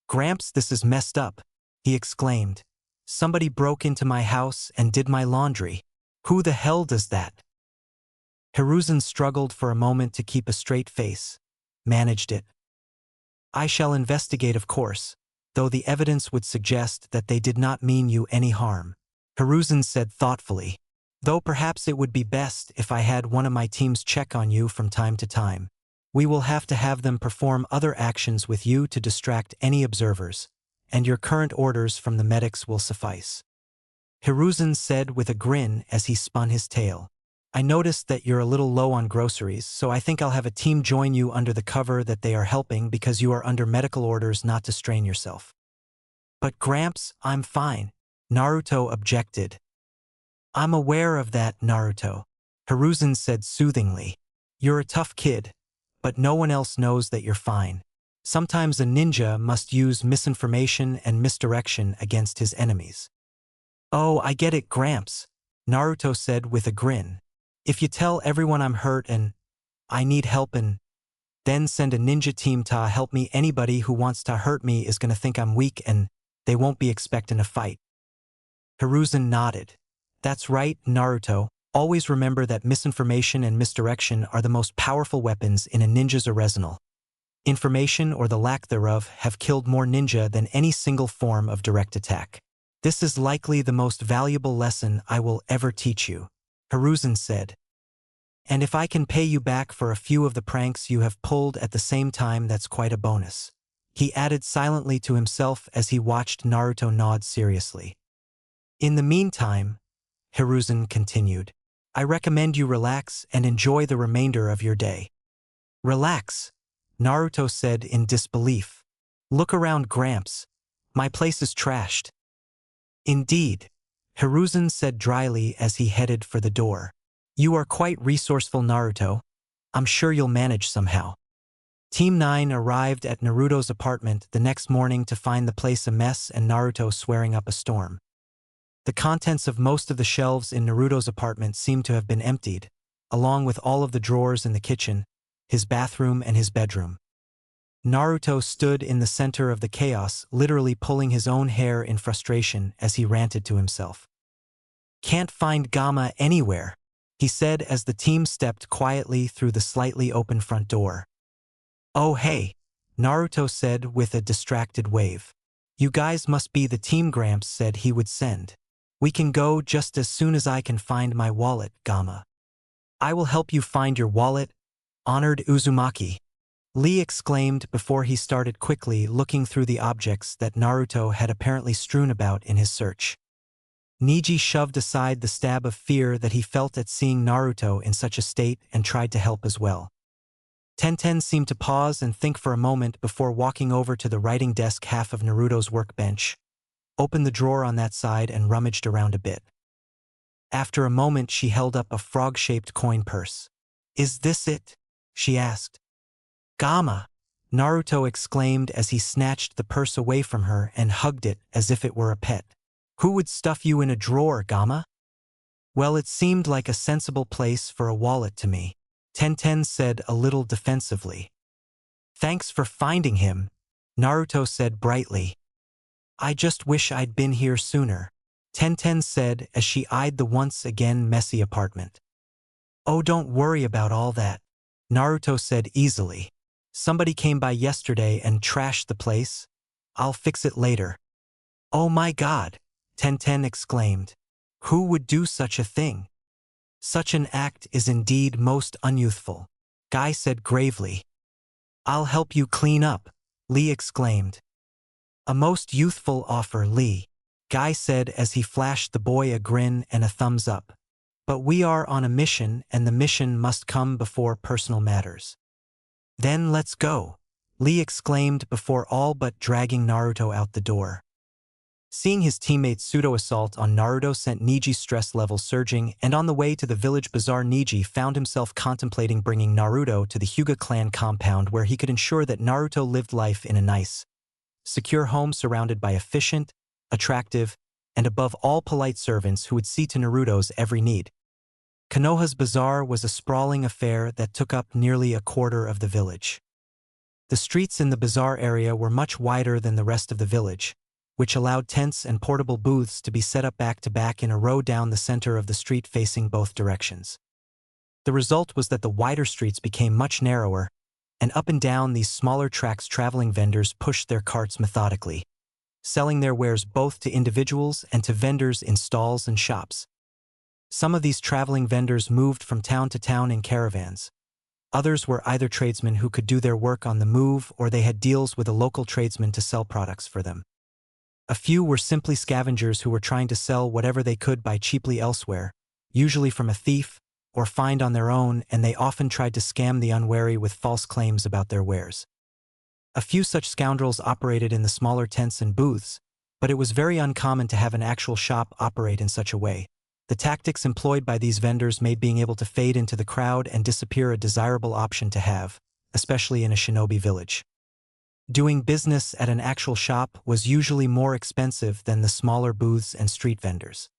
Gramps, this is messed up, he exclaimed. Somebody broke into my house and did my laundry. Who the hell does that? Hiruzen struggled for a moment to keep a straight face. Managed it. I shall investigate, of course, though the evidence would suggest that they did not mean you any harm. Hiruzen said thoughtfully, though perhaps it would be best if I had one of my teams check on you from time to time. We will have to have them perform other actions with you to distract any observers, and your current orders from the medics will suffice. Hiruzen said with a grin as he spun his tail. I noticed that you're a little low on groceries, so I think I'll have a team join you under the cover that they are helping because you are under medical orders not to strain yourself. But Gramps, I'm fine, Naruto objected. I'm aware of that, Naruto, Hiruzen said soothingly. You're a tough kid, but no one else knows that you're fine. Sometimes a ninja must use misinformation and misdirection against his enemies. Oh, I get it, Gramps, Naruto said with a grin. If you tell everyone I'm hurt and I need help and then send a ninja team to help me, anybody who wants to hurt me is gonna think I'm weak and they won't be expecting a fight. Hiruzen nodded. That's right, Naruto. Always remember that misinformation and misdirection are the most powerful weapons in a ninja's arsenal. Information, or the lack thereof, have killed more ninja than any single form of direct attack. This is likely the most valuable lesson I will ever teach you, Hiruzen said. And if I can pay you back for a few of the pranks you have pulled at the same time, that's quite a bonus. He added silently to himself as he watched Naruto nod seriously. In the meantime, Hiruzen continued, I recommend you relax and enjoy the remainder of your day. Relax, Naruto said in disbelief. Look around, Gramps. My place is trashed. Indeed, Hiruzen said dryly as he headed for the door. You are quite resourceful, Naruto. I'm sure you'll manage somehow. Team 9 arrived at Naruto's apartment the next morning to find the place a mess and Naruto swearing up a storm. The contents of most of the shelves in Naruto's apartment seemed to have been emptied, along with all of the drawers in the kitchen, his bathroom and his bedroom. Naruto stood in the center of the chaos, literally pulling his own hair in frustration as he ranted to himself. Can't find Gamma anywhere, he said as the team stepped quietly through the slightly open front door. Oh hey, Naruto said with a distracted wave. You guys must be the team Gramps said he would send. We can go just as soon as I can find my wallet, Gamma. I will help you find your wallet, honored Uzumaki, Lee exclaimed before he started quickly looking through the objects that Naruto had apparently strewn about in his search. Neji shoved aside the stab of fear that he felt at seeing Naruto in such a state and tried to help as well. Tenten seemed to pause and think for a moment before walking over to the writing desk half of Naruto's workbench, opened the drawer on that side and rummaged around a bit. After a moment she held up a frog-shaped coin purse. Is this it? She asked. Gamma! Naruto exclaimed as he snatched the purse away from her and hugged it as if it were a pet. Who would stuff you in a drawer, Gamma? Well, it seemed like a sensible place for a wallet to me, Tenten said a little defensively. Thanks for finding him, Naruto said brightly. I just wish I'd been here sooner, Tenten said as she eyed the once again messy apartment. Oh, don't worry about all that, Naruto said easily. Somebody came by yesterday and trashed the place. I'll fix it later. Oh my God, Tenten exclaimed. Who would do such a thing? Such an act is indeed most unyouthful, Guy said gravely. I'll help you clean up, Lee exclaimed. A most youthful offer, Lee, Guy said as he flashed the boy a grin and a thumbs up. But we are on a mission and the mission must come before personal matters. Then let's go, Lee exclaimed before all but dragging Naruto out the door. Seeing his teammate's pseudo-assault on Naruto sent Neji's stress level surging, and on the way to the village bazaar Neji found himself contemplating bringing Naruto to the Hyuga clan compound where he could ensure that Naruto lived life in a nice, secure home surrounded by efficient, attractive, and above all polite servants who would see to Naruto's every need. Konoha's bazaar was a sprawling affair that took up nearly a quarter of the village. The streets in the bazaar area were much wider than the rest of the village, which allowed tents and portable booths to be set up back-to-back in a row down the center of the street facing both directions. The result was that the wider streets became much narrower, and up and down these smaller tracks traveling vendors pushed their carts methodically, selling their wares both to individuals and to vendors in stalls and shops. Some of these traveling vendors moved from town to town in caravans. Others were either tradesmen who could do their work on the move, or they had deals with a local tradesman to sell products for them. A few were simply scavengers who were trying to sell whatever they could buy cheaply elsewhere, usually from a thief, or find on their own, and they often tried to scam the unwary with false claims about their wares. A few such scoundrels operated in the smaller tents and booths, but it was very uncommon to have an actual shop operate in such a way. The tactics employed by these vendors made being able to fade into the crowd and disappear a desirable option to have, especially in a shinobi village. Doing business at an actual shop was usually more expensive than the smaller booths and street vendors.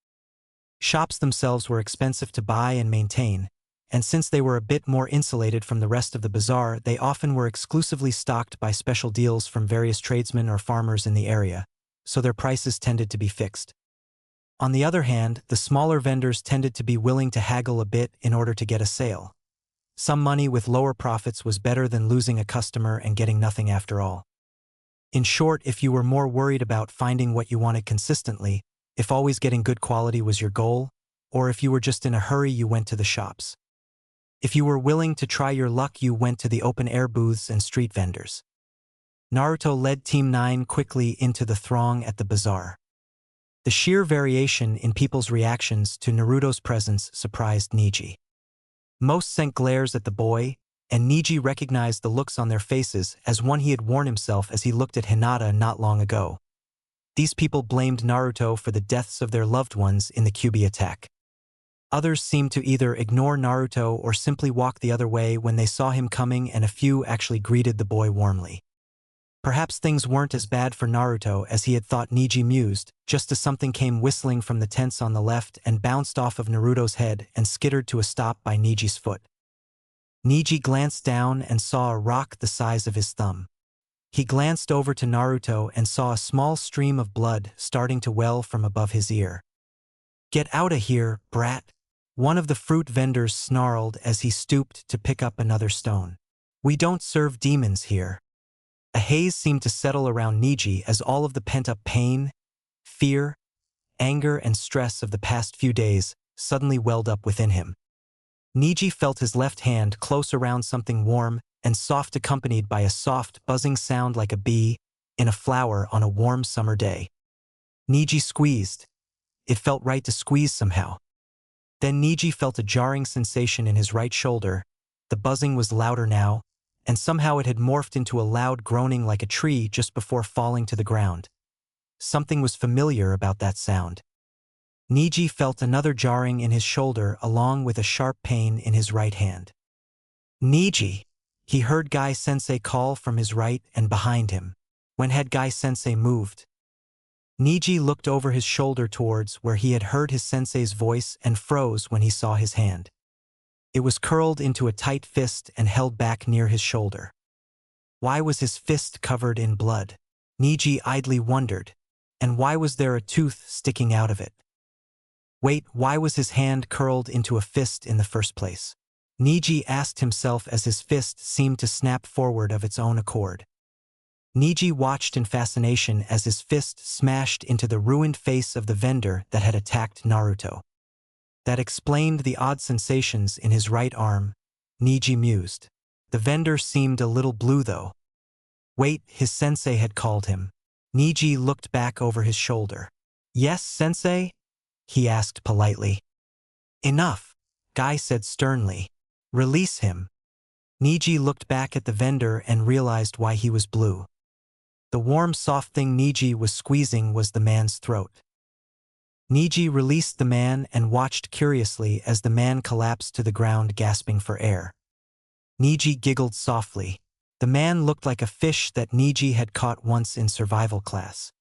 Shops themselves were expensive to buy and maintain, and since they were a bit more insulated from the rest of the bazaar, they often were exclusively stocked by special deals from various tradesmen or farmers in the area, so their prices tended to be fixed. On the other hand, the smaller vendors tended to be willing to haggle a bit in order to get a sale. Some money with lower profits was better than losing a customer and getting nothing after all. In short, if you were more worried about finding what you wanted consistently, if always getting good quality was your goal, or if you were just in a hurry, you went to the shops. If you were willing to try your luck, you went to the open-air booths and street vendors. Naruto led Team 9 quickly into the throng at the bazaar. The sheer variation in people's reactions to Naruto's presence surprised Niji. Most sent glares at the boy, and Niji recognized the looks on their faces as one he had worn himself as he looked at Hinata not long ago. These people blamed Naruto for the deaths of their loved ones in the Kyuubi attack. Others seemed to either ignore Naruto or simply walk the other way when they saw him coming, and a few actually greeted the boy warmly. Perhaps things weren't as bad for Naruto as he had thought, Niji mused, just as something came whistling from the tents on the left and bounced off of Naruto's head and skittered to a stop by Niji's foot. Niji glanced down and saw a rock the size of his thumb. He glanced over to Naruto and saw a small stream of blood starting to well from above his ear. "Get out of here, brat," one of the fruit vendors snarled as he stooped to pick up another stone. "We don't serve demons here." A haze seemed to settle around Niji as all of the pent-up pain, fear, anger, and stress of the past few days suddenly welled up within him. Niji felt his left hand close around something warm and soft, accompanied by a soft, buzzing sound like a bee in a flower on a warm summer day. Niji squeezed. It felt right to squeeze somehow. Then Niji felt a jarring sensation in his right shoulder. The buzzing was louder now, and somehow it had morphed into a loud groaning like a tree just before falling to the ground. Something was familiar about that sound. Niji felt another jarring in his shoulder along with a sharp pain in his right hand. "Niji!" He heard Gai-sensei call from his right and behind him. When had Gai-sensei moved? Niji looked over his shoulder towards where he had heard his sensei's voice and froze when he saw his hand. It was curled into a tight fist and held back near his shoulder. Why was his fist covered in blood? Niji idly wondered. And why was there a tooth sticking out of it? Wait, why was his hand curled into a fist in the first place? Niji asked himself as his fist seemed to snap forward of its own accord. Niji watched in fascination as his fist smashed into the ruined face of the vendor that had attacked Naruto. That explained the odd sensations in his right arm, Niji mused. The vendor seemed a little blue though. Wait, his sensei had called him. Niji looked back over his shoulder. "Yes, sensei?" he asked politely. "Enough," Gai said sternly. "Release him." Niji looked back at the vendor and realized why he was blue. The warm, soft thing Niji was squeezing was the man's throat. Niji released the man and watched curiously as the man collapsed to the ground, gasping for air. Niji giggled softly. The man looked like a fish that Niji had caught once in survival class.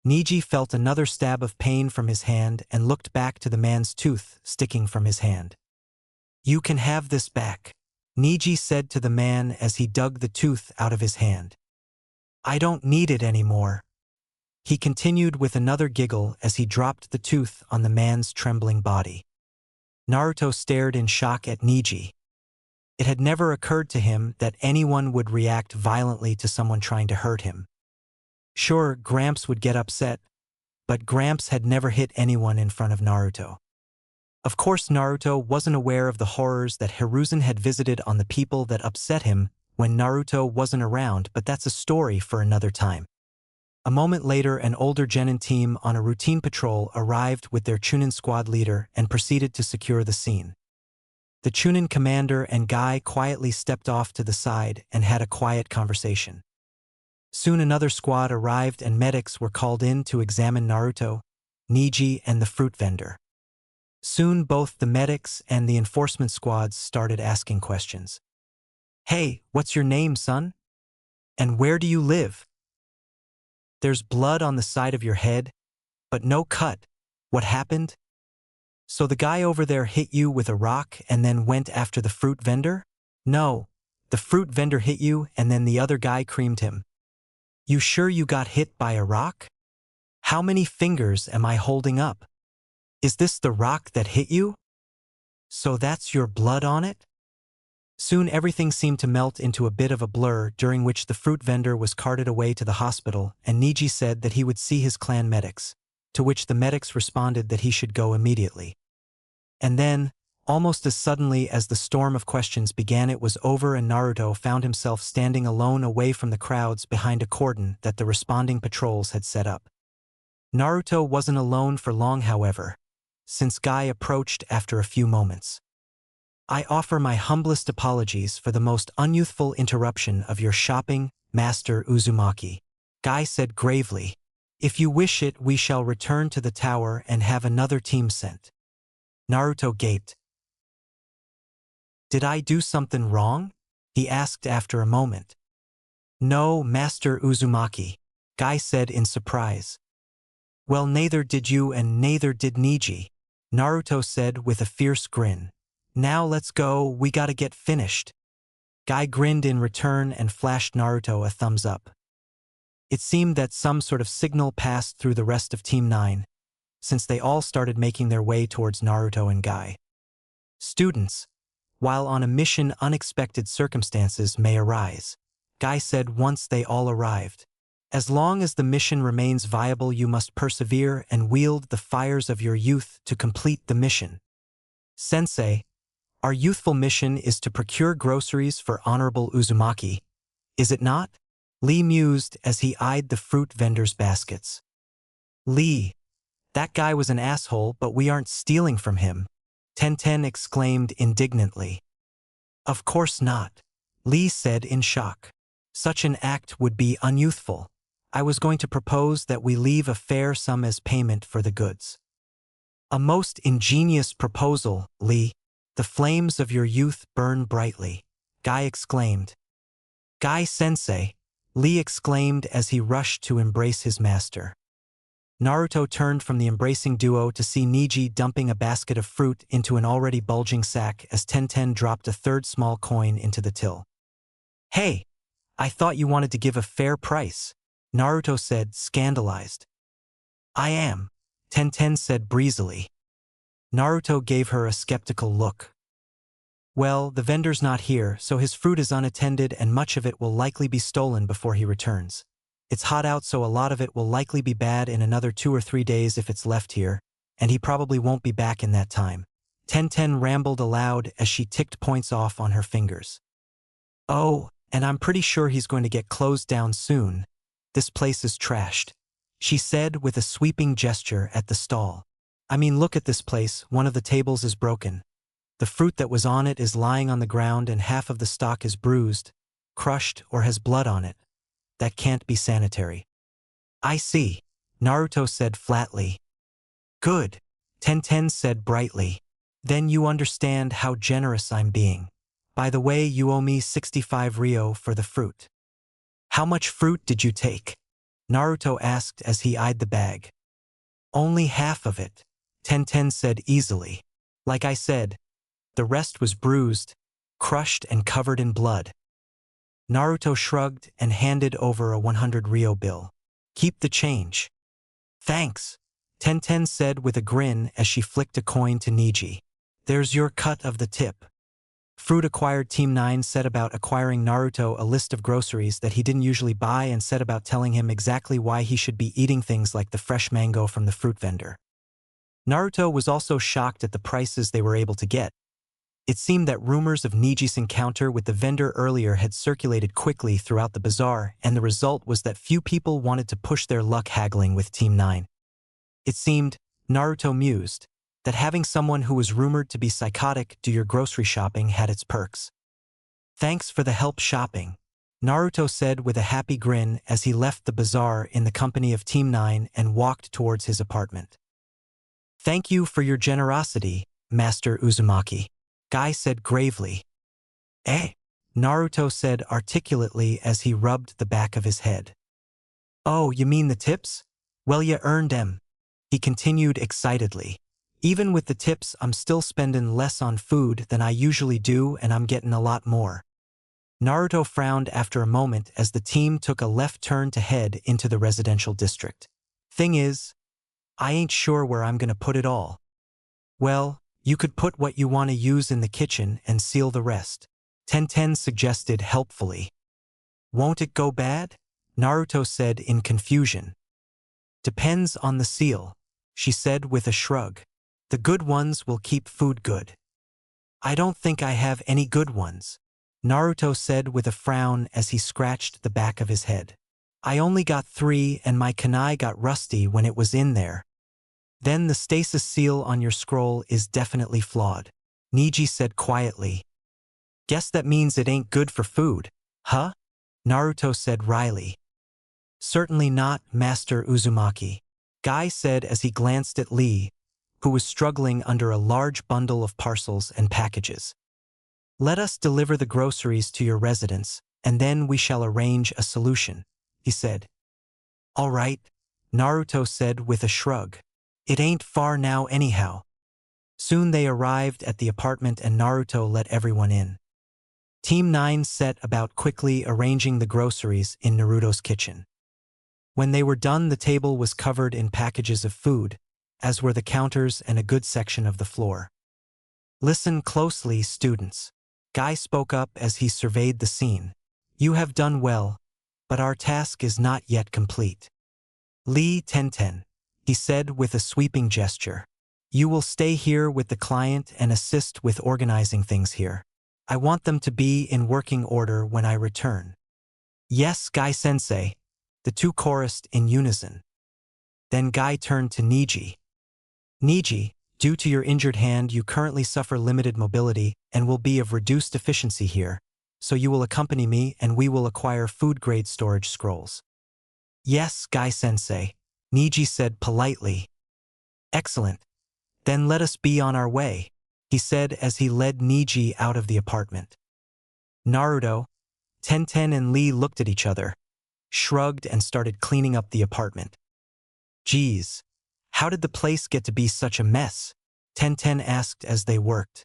Niji felt another stab of pain from his hand and looked back to the man's tooth sticking from his hand. "You can have this back," Niji said to the man as he dug the tooth out of his hand. "I don't need it anymore." He continued with another giggle as he dropped the tooth on the man's trembling body. Naruto stared in shock at Niji. It had never occurred to him that anyone would react violently to someone trying to hurt him. Sure, Gramps would get upset, but Gramps had never hit anyone in front of Naruto. Of course, Naruto wasn't aware of the horrors that Hiruzen had visited on the people that upset him when Naruto wasn't around, but that's a story for another time. A moment later, an older Genin team on a routine patrol arrived with their Chunin squad leader and proceeded to secure the scene. The Chunin commander and Guy quietly stepped off to the side and had a quiet conversation. Soon another squad arrived and medics were called in to examine Naruto, Niji, and the fruit vendor. Soon both the medics and the enforcement squads started asking questions. "Hey, what's your name, son? And where do you live? There's blood on the side of your head, but no cut. What happened? So the guy over there hit you with a rock and then went after the fruit vendor? No, the fruit vendor hit you and then the other guy creamed him. You sure you got hit by a rock? How many fingers am I holding up? Is this the rock that hit you? So that's your blood on it?" Soon everything seemed to melt into a bit of a blur, during which the fruit vendor was carted away to the hospital, and Niji said that he would see his clan medics, to which the medics responded that he should go immediately. And then, almost as suddenly as the storm of questions began, it was over and Naruto found himself standing alone away from the crowds behind a cordon that the responding patrols had set up. Naruto wasn't alone for long, however, since Guy approached after a few moments. "I offer my humblest apologies for the most unyouthful interruption of your shopping, Master Uzumaki," Guy said gravely. "If you wish it, we shall return to the tower and have another team sent." Naruto gaped. "Did I do something wrong?" he asked after a moment. "No, Master Uzumaki," Guy said in surprise. "Well, neither did you and neither did Niji," Naruto said with a fierce grin. "Now let's go, we gotta get finished." Guy grinned in return and flashed Naruto a thumbs up. It seemed that some sort of signal passed through the rest of Team 9, since they all started making their way towards Naruto and Guy. "Students, while on a mission, unexpected circumstances may arise," Guy said once they all arrived. "As long as the mission remains viable, you must persevere and wield the fires of your youth to complete the mission. Sensei, our youthful mission is to procure groceries for Honorable Uzumaki, is it not?" Lee mused as he eyed the fruit vendor's baskets. "Lee, that guy was an asshole, but we aren't stealing from him," Tenten exclaimed indignantly. "Of course not," Lee said in shock. "Such an act would be unyouthful. I was going to propose that we leave a fair sum as payment for the goods." "A most ingenious proposal, Lee. The flames of your youth burn brightly," Guy exclaimed. "Guy-sensei," Lee exclaimed as he rushed to embrace his master. Naruto turned from the embracing duo to see Niji dumping a basket of fruit into an already bulging sack as Tenten dropped a third small coin into the till. "Hey, I thought you wanted to give a fair price," Naruto said, scandalized. "I am," Tenten said breezily. Naruto gave her a skeptical look. "Well, the vendor's not here, so his fruit is unattended and much of it will likely be stolen before he returns. It's hot out, so a lot of it will likely be bad in another 2 or 3 days if it's left here, and he probably won't be back in that time." Tenten rambled aloud as she ticked points off on her fingers. "Oh, and I'm pretty sure he's going to get closed down soon. This place is trashed," she said with a sweeping gesture at the stall. "I mean, look at this place, one of the tables is broken. The fruit that was on it is lying on the ground and half of the stock is bruised, crushed, or has blood on it. That can't be sanitary." "I see," Naruto said flatly. "Good," Tenten said brightly. "Then you understand how generous I'm being. By the way, you owe me 65 ryo for the fruit." "How much fruit did you take?" Naruto asked as he eyed the bag. "Only half of it," Tenten said easily. "Like I said, the rest was bruised, crushed, and covered in blood." Naruto shrugged and handed over a 100 ryo bill. Keep the change. Thanks, Tenten said with a grin as she flicked a coin to Niji. There's your cut of the tip. Fruit acquired Team 9 set about acquiring Naruto a list of groceries that he didn't usually buy and set about telling him exactly why he should be eating things like the fresh mango from the fruit vendor. Naruto was also shocked at the prices they were able to get. It seemed that rumors of Niji's encounter with the vendor earlier had circulated quickly throughout the bazaar, and the result was that few people wanted to push their luck haggling with Team 9. It seemed, Naruto mused, that having someone who was rumored to be psychotic do your grocery shopping had its perks. Thanks for the help shopping, Naruto said with a happy grin as he left the bazaar in the company of Team 9 and walked towards his apartment. Thank you for your generosity, Master Uzumaki, Guy said gravely. Naruto said articulately as he rubbed the back of his head. Oh, you mean the tips? Well, you earned them, he continued excitedly. Even with the tips, I'm still spending less on food than I usually do, and I'm getting a lot more. Naruto frowned after a moment as the team took a left turn to head into the residential district. Thing is, I ain't sure where I'm gonna put it all. Well, you could put what you want to use in the kitchen and seal the rest, Tenten suggested helpfully. Won't it go bad? Naruto said in confusion. Depends on the seal, she said with a shrug. The good ones will keep food good. I don't think I have any good ones, Naruto said with a frown as he scratched the back of his head. I only got 3 and my kunai got rusty when it was in there. Then the stasis seal on your scroll is definitely flawed, Niji said quietly. Guess that means it ain't good for food, huh? Naruto said wryly. Certainly not, Master Uzumaki, Guy said as he glanced at Lee, who was struggling under a large bundle of parcels and packages. Let us deliver the groceries to your residence, and then we shall arrange a solution, he said. All right, Naruto said with a shrug. It ain't far now anyhow. Soon they arrived at the apartment and Naruto let everyone in. Team 9 set about quickly arranging the groceries in Naruto's kitchen. When they were done, the table was covered in packages of food, as were the counters and a good section of the floor. Listen closely, students, Guy spoke up as he surveyed the scene. You have done well, but our task is not yet complete. Lee Tenten, he said with a sweeping gesture. You will stay here with the client and assist with organizing things here. I want them to be in working order when I return. Yes, Guy-sensei, the two chorused in unison. Then Guy turned to Niji. Niji, due to your injured hand, you currently suffer limited mobility and will be of reduced efficiency here, so you will accompany me and we will acquire food-grade storage scrolls. Yes, Guy-sensei, Niji said politely. Excellent. Then let us be on our way, he said as he led Niji out of the apartment. Naruto, Tenten and Lee looked at each other, shrugged and started cleaning up the apartment. Geez, how did the place get to be such a mess? Tenten asked as they worked.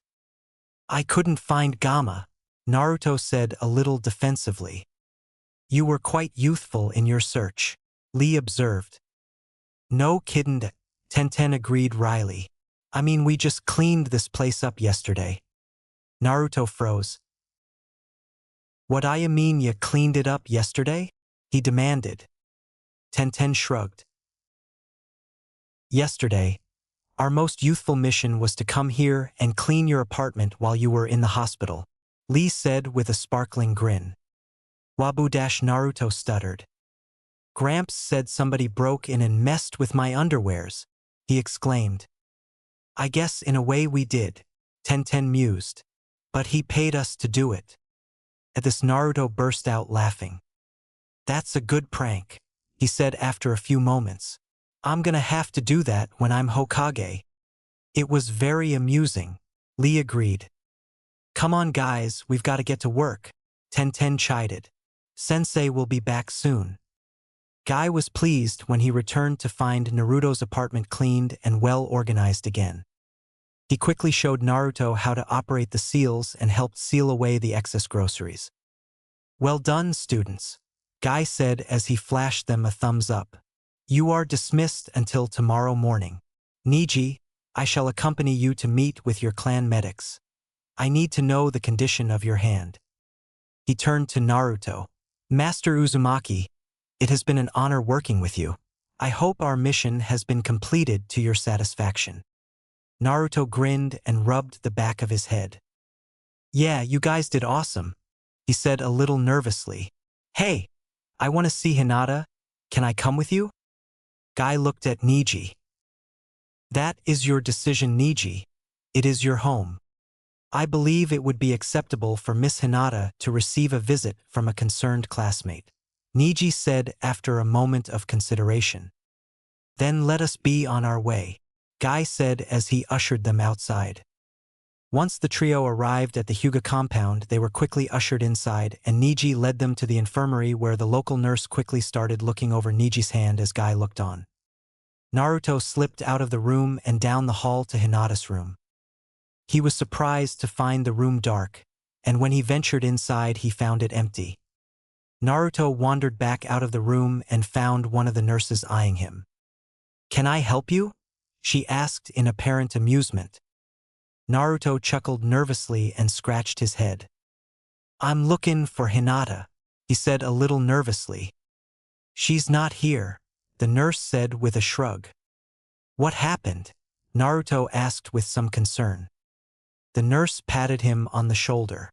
I couldn't find Gamma, Naruto said a little defensively. You were quite youthful in your search, Lee observed. No kiddin', Tenten agreed wryly. I mean, we just cleaned this place up yesterday. Naruto froze. What I mean you cleaned it up yesterday? He demanded. Tenten shrugged. Yesterday, our most youthful mission was to come here and clean your apartment while you were in the hospital, Lee said with a sparkling grin. Wabu-Naruto stuttered. Gramps said somebody broke in and messed with my underwears, he exclaimed. I guess in a way we did, Tenten mused. But he paid us to do it. At this, Naruto burst out laughing. That's a good prank, he said after a few moments. I'm gonna have to do that when I'm Hokage. It was very amusing, Lee agreed. Come on guys, we've got to get to work, Tenten chided. Sensei will be back soon. Guy was pleased when he returned to find Naruto's apartment cleaned and well organized again. He quickly showed Naruto how to operate the seals and helped seal away the excess groceries. Well done, students, Guy said as he flashed them a thumbs up. You are dismissed until tomorrow morning. Niji, I shall accompany you to meet with your clan medics. I need to know the condition of your hand. He turned to Naruto. Master Uzumaki, it has been an honor working with you. I hope our mission has been completed to your satisfaction. Naruto grinned and rubbed the back of his head. Yeah, you guys did awesome, he said a little nervously. Hey, I want to see Hinata. Can I come with you? Guy looked at Niji. That is your decision, Niji. It is your home. I believe it would be acceptable for Miss Hinata to receive a visit from a concerned classmate, Niji said after a moment of consideration. Then let us be on our way, Guy said as he ushered them outside. Once the trio arrived at the Hyuga compound, they were quickly ushered inside, and Niji led them to the infirmary where the local nurse quickly started looking over Niji's hand as Guy looked on. Naruto slipped out of the room and down the hall to Hinata's room. He was surprised to find the room dark, and when he ventured inside he found it empty. Naruto wandered back out of the room and found one of the nurses eyeing him. Can I help you? She asked in apparent amusement. Naruto chuckled nervously and scratched his head. I'm looking for Hinata, he said a little nervously. She's not here, the nurse said with a shrug. What happened? Naruto asked with some concern. The nurse patted him on the shoulder.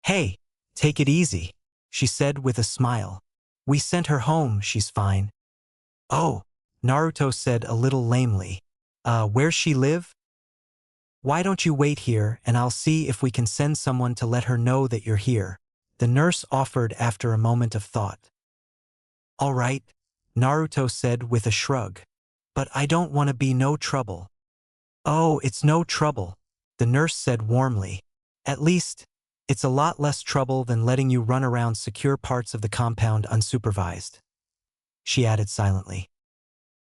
Hey, take it easy, she said with a smile. We sent her home, she's fine. Oh, Naruto said a little lamely. Where's she live? Why don't you wait here and I'll see if we can send someone to let her know that you're here, the nurse offered after a moment of thought. All right, Naruto said with a shrug. But I don't want to be no trouble. Oh, it's no trouble, the nurse said warmly. At least, it's a lot less trouble than letting you run around secure parts of the compound unsupervised, she added silently.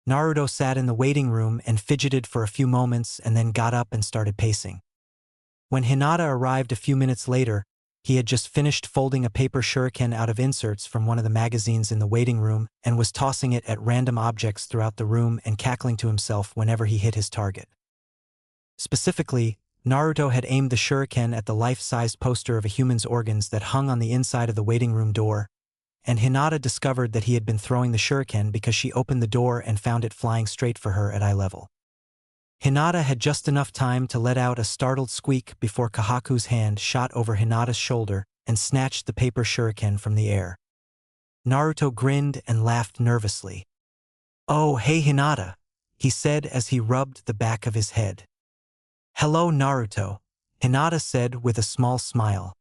Naruto sat in the waiting room and fidgeted for a few moments and then got up and started pacing. When Hinata arrived a few minutes later, he had just finished folding a paper shuriken out of inserts from one of the magazines in the waiting room and was tossing it at random objects throughout the room and cackling to himself whenever he hit his target. Specifically, Naruto had aimed the shuriken at the life-size poster of a human's organs that hung on the inside of the waiting room door, and Hinata discovered that he had been throwing the shuriken because she opened the door and found it flying straight for her at eye level. Hinata had just enough time to let out a startled squeak before Kahaku's hand shot over Hinata's shoulder and snatched the paper shuriken from the air. Naruto grinned and laughed nervously. Oh, hey Hinata, he said as he rubbed the back of his head. Hello Naruto, Hinata said with a small smile.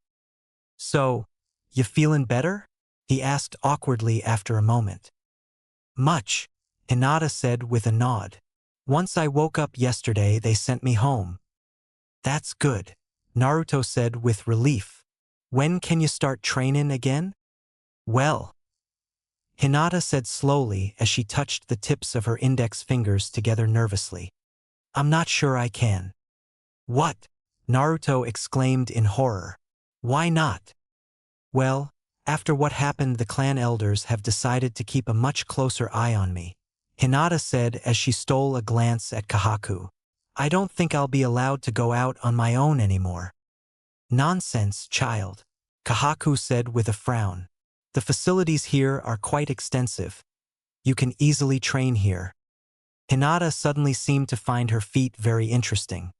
So, you feeling better? He asked awkwardly after a moment. Much, Hinata said with a nod. Once I woke up yesterday, they sent me home. That's good, Naruto said with relief. When can you start trainin' again? Well, Hinata said slowly as she touched the tips of her index fingers together nervously. I'm not sure I can. What? Naruto exclaimed in horror. Why not? Well, after what happened, the clan elders have decided to keep a much closer eye on me, Hinata said as she stole a glance at Kahaku. I don't think I'll be allowed to go out on my own anymore. Nonsense, child, Kahaku said with a frown. The facilities here are quite extensive. You can easily train here. Hinata suddenly seemed to find her feat very interesting.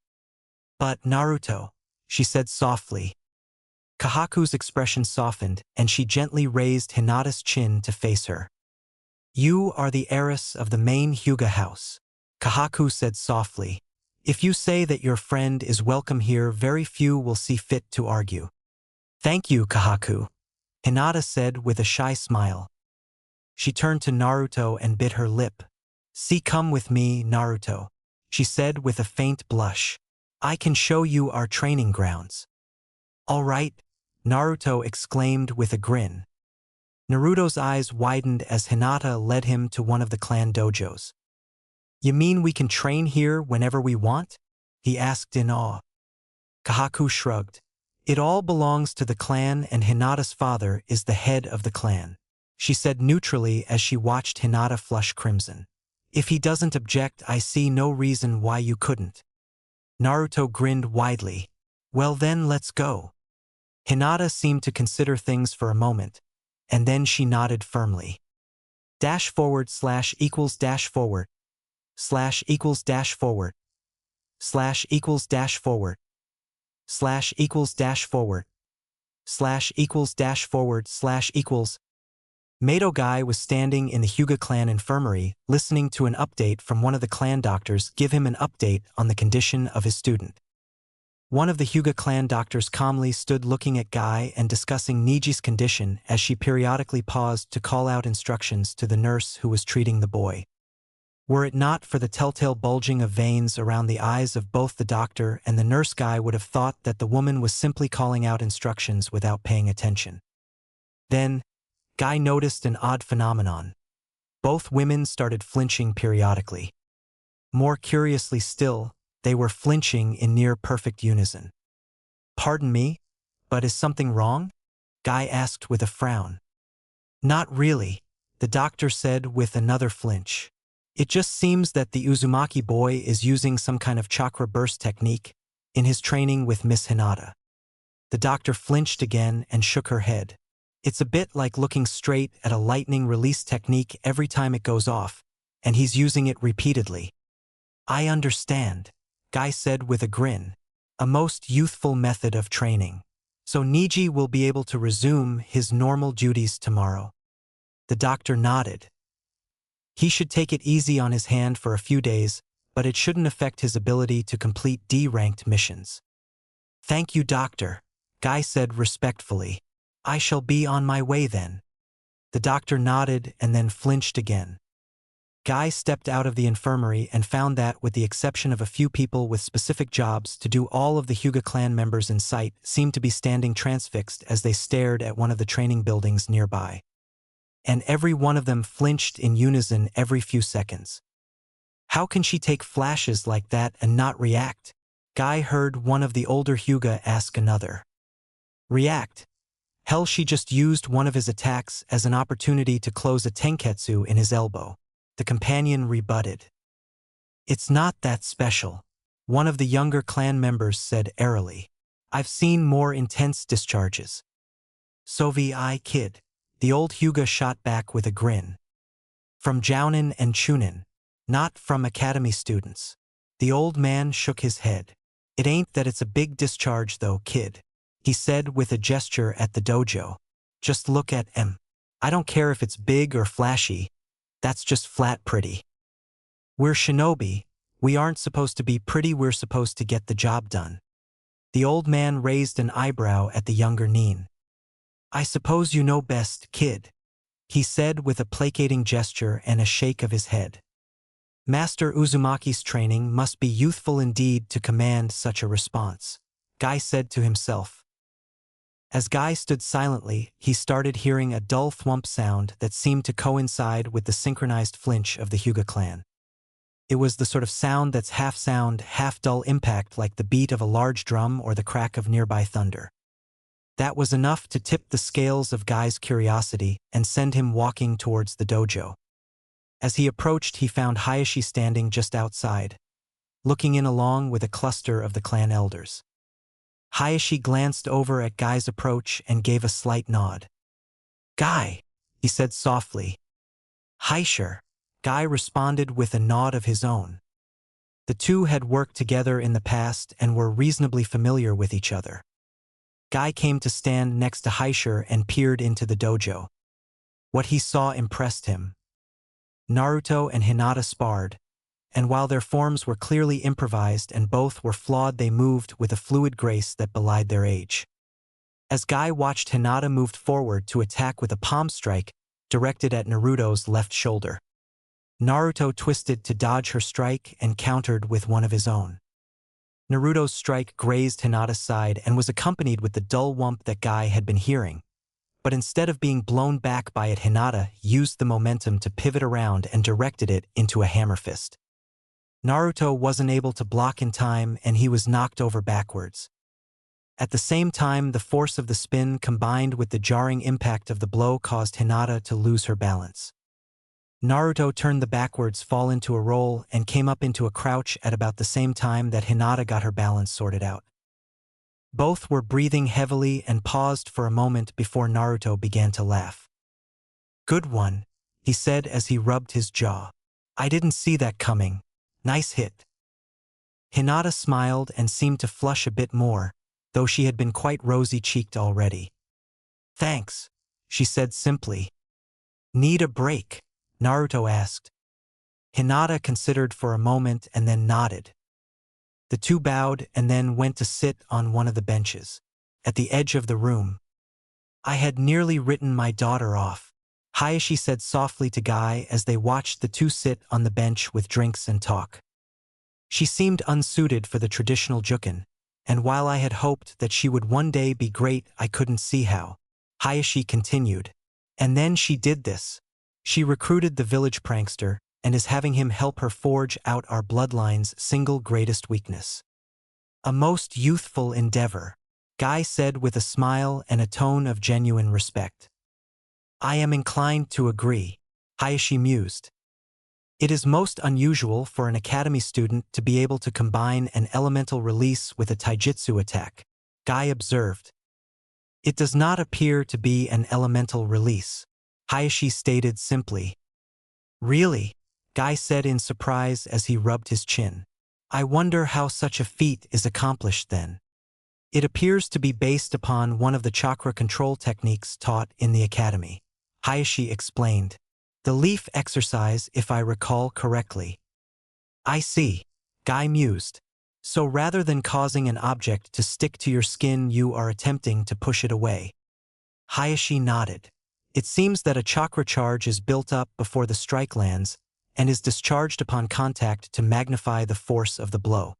But Naruto, she said softly. Kahaku's expression softened and she gently raised Hinata's chin to face her. You are the heiress of the main Hyuga house, Kahaku said softly. If you say that your friend is welcome here, very few will see fit to argue. Thank you, Kahaku, Hinata said with a shy smile. She turned to Naruto and bit her lip. See, come with me, Naruto, she said with a faint blush. I can show you our training grounds. All right, Naruto exclaimed with a grin. Naruto's eyes widened as Hinata led him to one of the clan dojos. You mean we can train here whenever we want? He asked in awe. Kahaku shrugged. It all belongs to the clan and Hinata's father is the head of the clan. she said neutrally as she watched Hinata flush crimson. If he doesn't object, I see no reason why you couldn't. Naruto grinned widely. Well then, let's go. Hinata seemed to consider things for a moment, and then she nodded firmly. Dash forward slash equals dash forward. Slash equals dash forward. Slash equals dash forward. Slash equals dash forward. Slash equals dash forward slash equals. Mato Guy was standing in the Hyuga clan infirmary, listening to an update from one of the clan doctors give him an update on the condition of his student. One of the Hyuga clan doctors calmly stood looking at Guy and discussing Niji's condition as she periodically paused to call out instructions to the nurse who was treating the boy. Were it not for the telltale bulging of veins around the eyes of both the doctor and the nurse, Guy would have thought that the woman was simply calling out instructions without paying attention. Then, Guy noticed an odd phenomenon. Both women started flinching periodically. More curiously still, they were flinching in near-perfect unison. Pardon me, but is something wrong? Guy asked with a frown. Not really, the doctor said with another flinch. It just seems that the Uzumaki boy is using some kind of chakra burst technique in his training with Miss Hinata. The doctor flinched again and shook her head. It's a bit like looking straight at a lightning release technique every time it goes off, and he's using it repeatedly. I understand, Guy said with a grin. A most youthful method of training. So Niji will be able to resume his normal duties tomorrow. The doctor nodded. He should take it easy on his hand for a few days, but it shouldn't affect his ability to complete D-ranked missions. Thank you, doctor, Guy said respectfully. I shall be on my way then. The doctor nodded and then flinched again. Guy stepped out of the infirmary and found that, with the exception of a few people with specific jobs to do, all of the Hyuga clan members in sight seemed to be standing transfixed as they stared at one of the training buildings nearby. And every one of them flinched in unison every few seconds. How can she take flashes like that and not react? Guy heard one of the older Hyuga ask another. React? Hell, she just used one of his attacks as an opportunity to close a tenketsu in his elbow. The companion rebutted. It's not that special, one of the younger clan members said airily. I've seen more intense discharges. So kid, the old Hyuga shot back with a grin. From Jounin and Chunin, not from academy students. The old man shook his head. It ain't that it's a big discharge though, kid, he said with a gesture at the dojo. Just look at M. I don't care if it's big or flashy. That's just flat pretty. We're shinobi. We aren't supposed to be pretty, we're supposed to get the job done. The old man raised an eyebrow at the younger Nin. I suppose you know best, kid, he said with a placating gesture and a shake of his head. Master Uzumaki's training must be youthful indeed to command such a response, Guy said to himself. As Guy stood silently, he started hearing a dull thwump sound that seemed to coincide with the synchronized flinch of the Hyuga clan. It was the sort of sound that's half sound, half dull impact, like the beat of a large drum or the crack of nearby thunder. That was enough to tip the scales of Guy's curiosity and send him walking towards the dojo. As he approached, he found Hayashi standing just outside, looking in along with a cluster of the clan elders. Hayashi glanced over at Guy's approach and gave a slight nod. Guy, he said softly. Hi, sure. Guy responded with a nod of his own. The two had worked together in the past and were reasonably familiar with each other. Guy came to stand next to Haisher and peered into the dojo. What he saw impressed him. Naruto and Hinata sparred, and while their forms were clearly improvised and both were flawed, they moved with a fluid grace that belied their age. As Guy watched, Hinata moved forward to attack with a palm strike directed at Naruto's left shoulder. Naruto twisted to dodge her strike and countered with one of his own. Naruto's strike grazed Hinata's side and was accompanied with the dull whump that Guy had been hearing. But instead of being blown back by it, Hinata used the momentum to pivot around and directed it into a hammer fist. Naruto wasn't able to block in time and he was knocked over backwards. At the same time, the force of the spin combined with the jarring impact of the blow caused Hinata to lose her balance. Naruto turned the backwards fall into a roll and came up into a crouch at about the same time that Hinata got her balance sorted out. Both were breathing heavily and paused for a moment before Naruto began to laugh. "Good one," he said as he rubbed his jaw. "I didn't see that coming. Nice hit." Hinata smiled and seemed to flush a bit more, though she had been quite rosy-cheeked already. "Thanks," she said simply. "Need a break?" Naruto asked. Hinata considered for a moment and then nodded. The two bowed and then went to sit on one of the benches, at the edge of the room. "I had nearly written my daughter off," Hayashi said softly to Guy as they watched the two sit on the bench with drinks and talk. "She seemed unsuited for the traditional jukin, and while I had hoped that she would one day be great, I couldn't see how," Hayashi continued. "And then she did this. She recruited the village prankster and is having him help her forge out our bloodline's single greatest weakness. A most youthful endeavor," Guy said with a smile and a tone of genuine respect. "I am inclined to agree," Hayashi mused. "It is most unusual for an academy student to be able to combine an elemental release with a taijutsu attack," Guy observed. "It does not appear to be an elemental release," Hayashi stated simply. "Really?" Guy said in surprise as he rubbed his chin. "I wonder how such a feat is accomplished then." "It appears to be based upon one of the chakra control techniques taught in the academy," Hayashi explained. "The leaf exercise, if I recall correctly." "I see," Guy mused. "So rather than causing an object to stick to your skin, you are attempting to push it away." Hayashi nodded. "It seems that a chakra charge is built up before the strike lands and is discharged upon contact to magnify the force of the blow.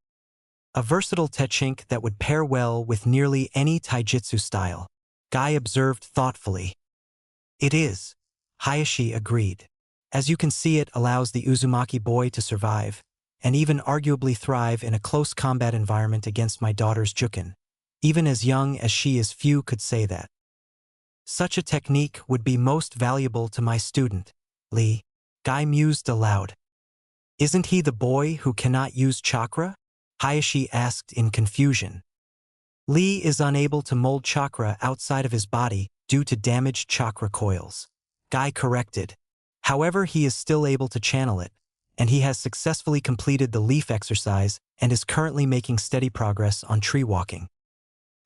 A versatile technique that would pair well with nearly any taijutsu style," Guy observed thoughtfully. "It is," Hayashi agreed. "As you can see, it allows the Uzumaki boy to survive, and even arguably thrive in a close combat environment against my daughter's jukin. Even as young as she is, few could say that. Such a technique would be most valuable to my student, Lee," Guy mused aloud. "Isn't he the boy who cannot use chakra?" Hayashi asked in confusion. "Lee is unable to mold chakra outside of his body due to damaged chakra coils," Guy corrected. "However, he is still able to channel it, and he has successfully completed the leaf exercise and is currently making steady progress on tree walking."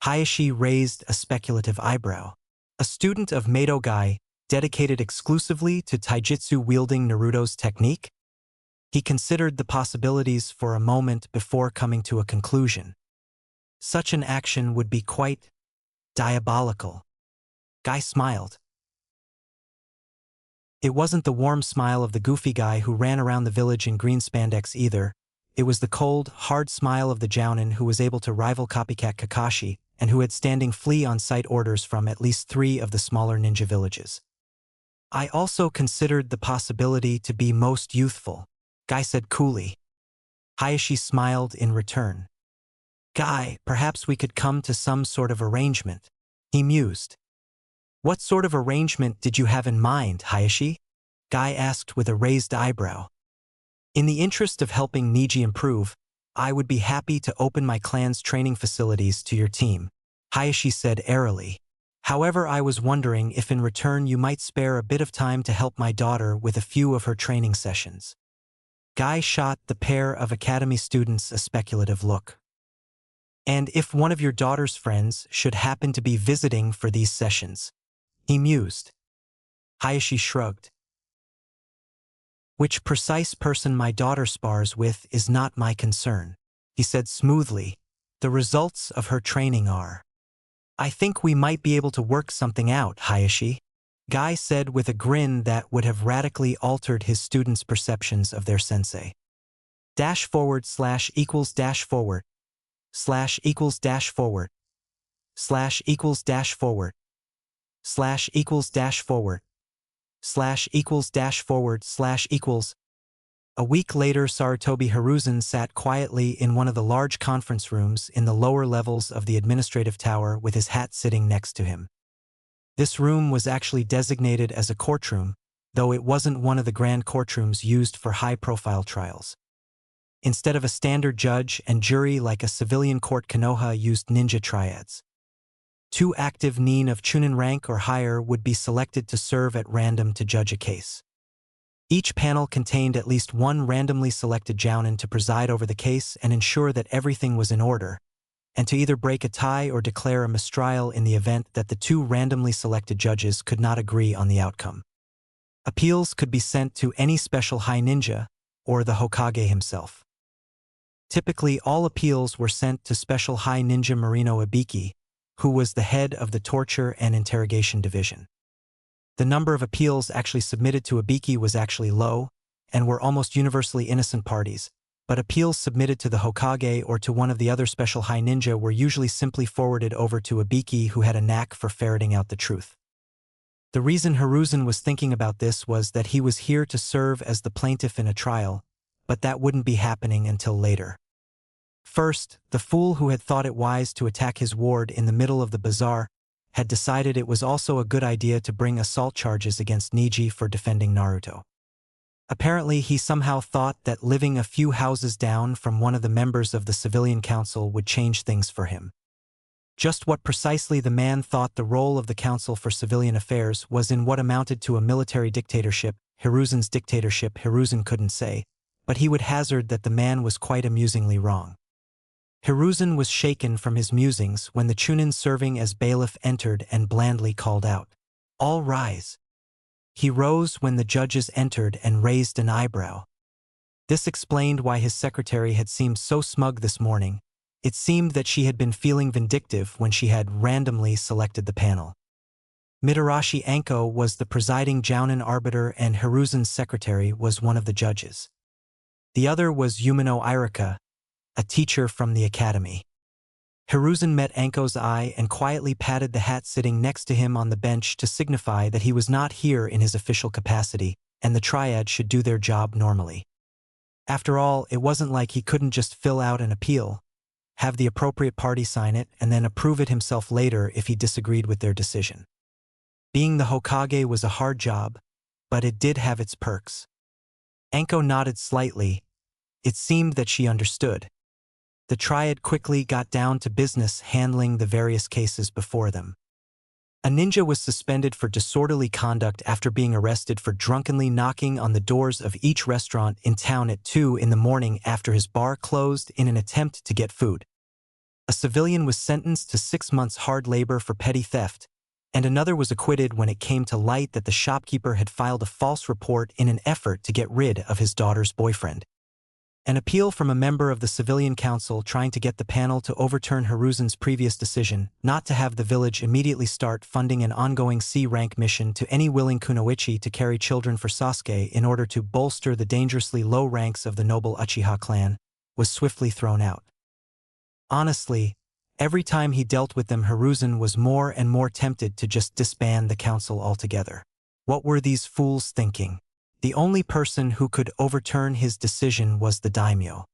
Hayashi raised a speculative eyebrow. "A student of Mado Guy, dedicated exclusively to taijutsu wielding Naruto's technique?" He considered the possibilities for a moment before coming to a conclusion. "Such an action would be quite diabolical." Guy smiled. It wasn't the warm smile of the goofy guy who ran around the village in green spandex either. It was the cold, hard smile of the jounin who was able to rival copycat Kakashi and who had standing flee on-site orders from at least 3 of the smaller ninja villages. "I also considered the possibility to be most youthful," Guy said coolly. Hayashi smiled in return. "Guy, perhaps we could come to some sort of arrangement," he mused. "What sort of arrangement did you have in mind, Hayashi?" Guy asked with a raised eyebrow. "In the interest of helping Niji improve, I would be happy to open my clan's training facilities to your team," Hayashi said airily. "However, I was wondering if in return you might spare a bit of time to help my daughter with a few of her training sessions." Guy shot the pair of academy students a speculative look. "And if one of your daughter's friends should happen to be visiting for these sessions?" he mused. Hayashi shrugged. "Which precise person my daughter spars with is not my concern," he said smoothly. "The results of her training are." "I think we might be able to work something out, Hayashi," Guy said with a grin that would have radically altered his students' perceptions of their sensei. // forward / forward / forward / forward / forward / forward / A week later, Sarutobi Hiruzen sat quietly in one of the large conference rooms in the lower levels of the administrative tower with his hat sitting next to him. This room was actually designated as a courtroom, though it wasn't one of the grand courtrooms used for high-profile trials. Instead of a standard judge and jury like a civilian court, Konoha used ninja triads. 2 active nin of Chunin rank or higher would be selected to serve at random to judge a case. Each panel contained at least 1 randomly selected jounin to preside over the case and ensure that everything was in order, and to either break a tie or declare a mistrial in the event that the 2 randomly selected judges could not agree on the outcome. Appeals could be sent to any special high ninja, or the Hokage himself. Typically, all appeals were sent to Special High Ninja Marino Ibiki, who was the head of the Torture and Interrogation Division. The number of appeals actually submitted to Ibiki was actually low, and were almost universally innocent parties, but appeals submitted to the Hokage or to one of the other Special High Ninja were usually simply forwarded over to Ibiki, who had a knack for ferreting out the truth. The reason Hiruzen was thinking about this was that he was here to serve as the plaintiff in a trial, but that wouldn't be happening until later. First, the fool who had thought it wise to attack his ward in the middle of the bazaar had decided it was also a good idea to bring assault charges against Niji for defending Naruto. Apparently, he somehow thought that living a few houses down from one of the members of the civilian council would change things for him. Just what precisely the man thought the role of the Council for Civilian Affairs was in what amounted to a military dictatorship, Hiruzen's dictatorship, Hiruzen couldn't say, but he would hazard that the man was quite amusingly wrong. Hiruzen was shaken from his musings when the Chunin serving as bailiff entered and blandly called out, "All rise." He rose when the judges entered and raised an eyebrow. This explained why his secretary had seemed so smug this morning. It seemed that she had been feeling vindictive when she had randomly selected the panel. Mitarashi Anko was the presiding jounin arbiter and Hiruzen's secretary was one of the judges. The other was Yumino Irika, a teacher from the academy. Hiruzen met Anko's eye and quietly patted the hat sitting next to him on the bench to signify that he was not here in his official capacity, and the triad should do their job normally. After all, it wasn't like he couldn't just fill out an appeal, have the appropriate party sign it, and then approve it himself later if he disagreed with their decision. Being the Hokage was a hard job, but it did have its perks. Anko nodded slightly. It seemed that she understood. The triad quickly got down to business handling the various cases before them. A ninja was suspended for disorderly conduct after being arrested for drunkenly knocking on the doors of each restaurant in town at 2 in the morning after his bar closed in an attempt to get food. A civilian was sentenced to 6 months hard labor for petty theft, and another was acquitted when it came to light that the shopkeeper had filed a false report in an effort to get rid of his daughter's boyfriend. An appeal from a member of the civilian council trying to get the panel to overturn Hiruzen's previous decision not to have the village immediately start funding an ongoing C-rank mission to any willing kunoichi to carry children for Sasuke in order to bolster the dangerously low ranks of the noble Uchiha clan was swiftly thrown out. Honestly, every time he dealt with them, Hiruzen was more and more tempted to just disband the council altogether. What were these fools thinking? The only person who could overturn his decision was the daimyo.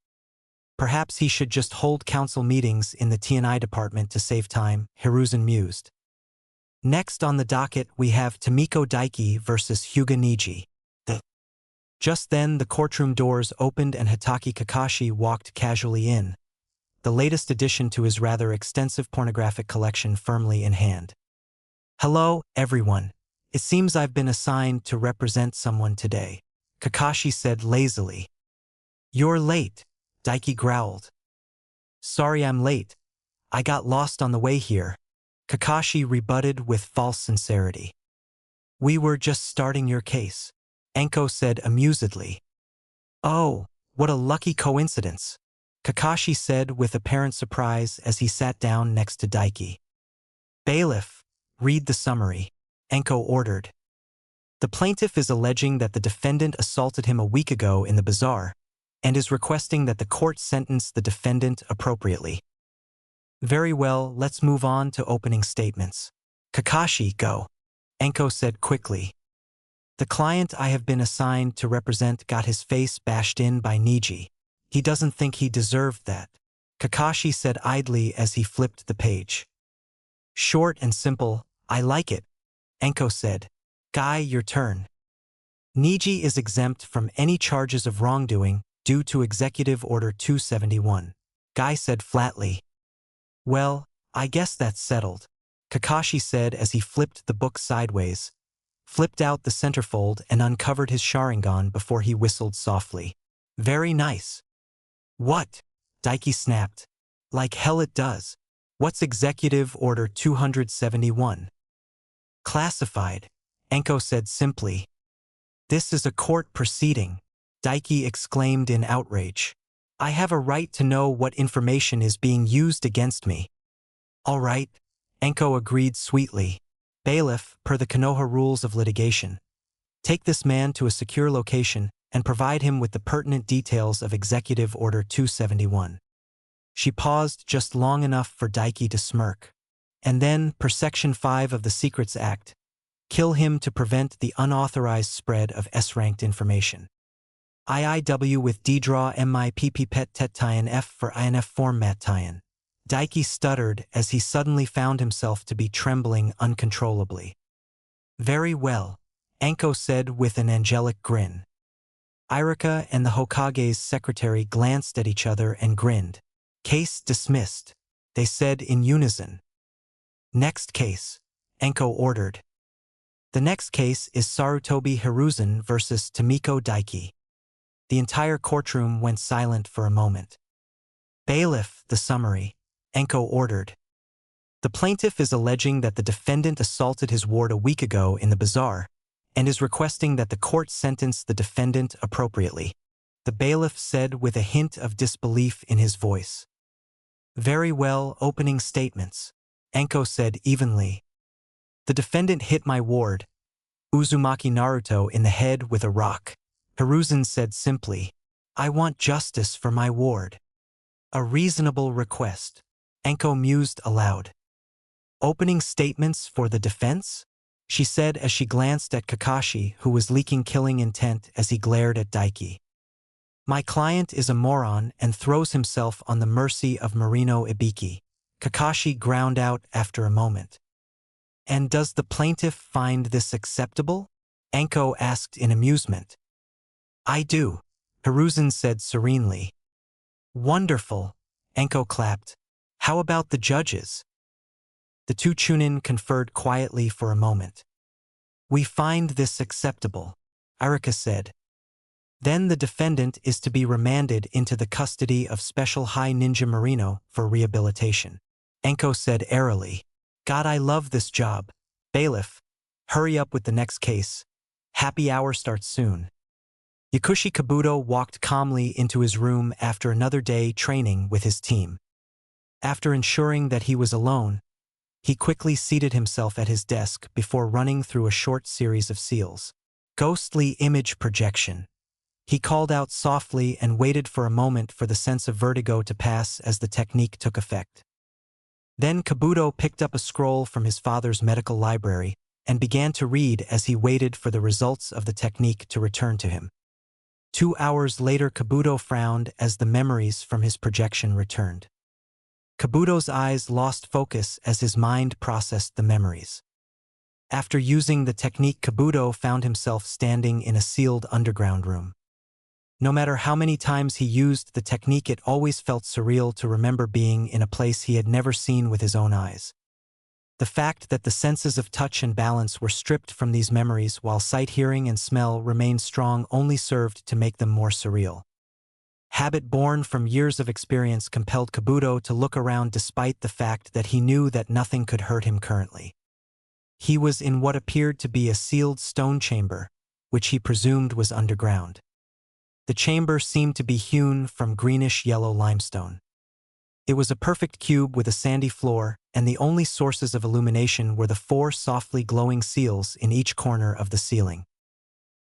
Perhaps he should just hold council meetings in the T&I department to save time, Hiruzen mused. Next on the docket we have Tomiko Daiki versus Hyuga Niji. Just then the courtroom doors opened and Hitaki Kakashi walked casually in, the latest addition to his rather extensive pornographic collection firmly in hand. "Hello, everyone. It seems I've been assigned to represent someone today," Kakashi said lazily. "You're late," Daiki growled. "Sorry I'm late. I got lost on the way here," Kakashi rebutted with false sincerity. "We were just starting your case," Anko said amusedly. "Oh, what a lucky coincidence," Kakashi said with apparent surprise as he sat down next to Daiki. "Bailiff, read the summary," Anko ordered. "The plaintiff is alleging that the defendant assaulted him a week ago in the bazaar, and is requesting that the court sentence the defendant appropriately." "Very well, let's move on to opening statements." "Kakashi, go," Anko said quickly. The client I have been assigned to represent got his face bashed in by Niji. He doesn't think he deserved that, Kakashi said idly as he flipped the page. Short and simple, I like it, Enko said. Guy, your turn. Niji is exempt from any charges of wrongdoing due to Executive Order 271, Guy said flatly. Well, I guess that's settled, Kakashi said as he flipped the book sideways, flipped out the centerfold and uncovered his Sharingan before he whistled softly. Very nice. What? Daiki snapped. Like hell it does. What's Executive Order 271? Classified, Enko said simply. This is a court proceeding, Daiki exclaimed in outrage. I have a right to know what information is being used against me. All right, Enko agreed sweetly. Bailiff, per the Konoha rules of litigation. Take this man to a secure location and provide him with the pertinent details of Executive Order 271. She paused just long enough for Daiki to smirk. And then, per Section 5 of the Secrets Act, kill him to prevent the unauthorized spread of S-ranked information. IIW with D-draw MIPP pet tet tien F for INF format tien. Daiki stuttered as he suddenly found himself to be trembling uncontrollably. Very well, Enko said with an angelic grin. Irika and the Hokage's secretary glanced at each other and grinned. Case dismissed, they said in unison. Next case, Enko ordered. The next case is Sarutobi Hiruzen versus Tomiko Daiki. The entire courtroom went silent for a moment. Bailiff, the summary, Enko ordered. The plaintiff is alleging that the defendant assaulted his ward a week ago in the bazaar and is requesting that the court sentence the defendant appropriately, the bailiff said with a hint of disbelief in his voice. Very well, opening statements, Enko said evenly. The defendant hit my ward, Uzumaki Naruto, in the head with a rock. Hiruzen said simply, I want justice for my ward. A reasonable request, Enko mused aloud. Opening statements for the defense? She said as she glanced at Kakashi, who was leaking killing intent as he glared at Daiki. My client is a moron and throws himself on the mercy of Marino Ibiki, Kakashi ground out after a moment. And does the plaintiff find this acceptable? Enko asked in amusement. I do, Hiruzen said serenely. Wonderful, Enko clapped. How about the judges? The two Chunin conferred quietly for a moment. We find this acceptable, Irika said. Then the defendant is to be remanded into the custody of Special High Ninja Marino for rehabilitation, Enko said airily. God, I love this job. Bailiff, hurry up with the next case. Happy hour starts soon. Yakushi Kabuto walked calmly into his room after another day training with his team. After ensuring that he was alone, he quickly seated himself at his desk before running through a short series of seals. Ghostly image projection. He called out softly and waited for a moment for the sense of vertigo to pass as the technique took effect. Then Kabuto picked up a scroll from his father's medical library and began to read as he waited for the results of the technique to return to him. 2 hours later, Kabuto frowned as the memories from his projection returned. Kabuto's eyes lost focus as his mind processed the memories. After using the technique, Kabuto found himself standing in a sealed underground room. No matter how many times he used the technique, it always felt surreal to remember being in a place he had never seen with his own eyes. The fact that the senses of touch and balance were stripped from these memories while sight, hearing, and smell remained strong only served to make them more surreal. Habit born from years of experience compelled Kabuto to look around despite the fact that he knew that nothing could hurt him currently. He was in what appeared to be a sealed stone chamber, which he presumed was underground. The chamber seemed to be hewn from greenish-yellow limestone. It was a perfect cube with a sandy floor, and the only sources of illumination were the 4 softly glowing seals in each corner of the ceiling.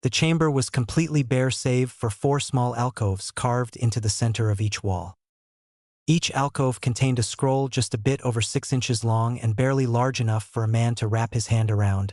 The chamber was completely bare save for 4 small alcoves carved into the center of each wall. Each alcove contained a scroll just a bit over 6 inches long and barely large enough for a man to wrap his hand around,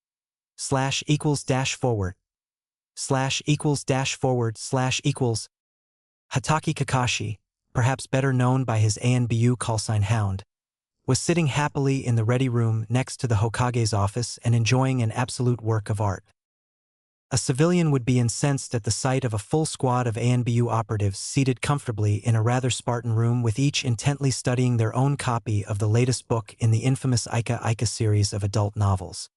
slash equals dash forward slash equals dash forward slash equals Hatake Kakashi, perhaps better known by his ANBU callsign Hound, was sitting happily in the ready room next to the Hokage's office and enjoying an absolute work of art. A civilian would be incensed at the sight of a full squad of ANBU operatives seated comfortably in a rather Spartan room with each intently studying their own copy of the latest book in the infamous Ika Ika series of adult novels.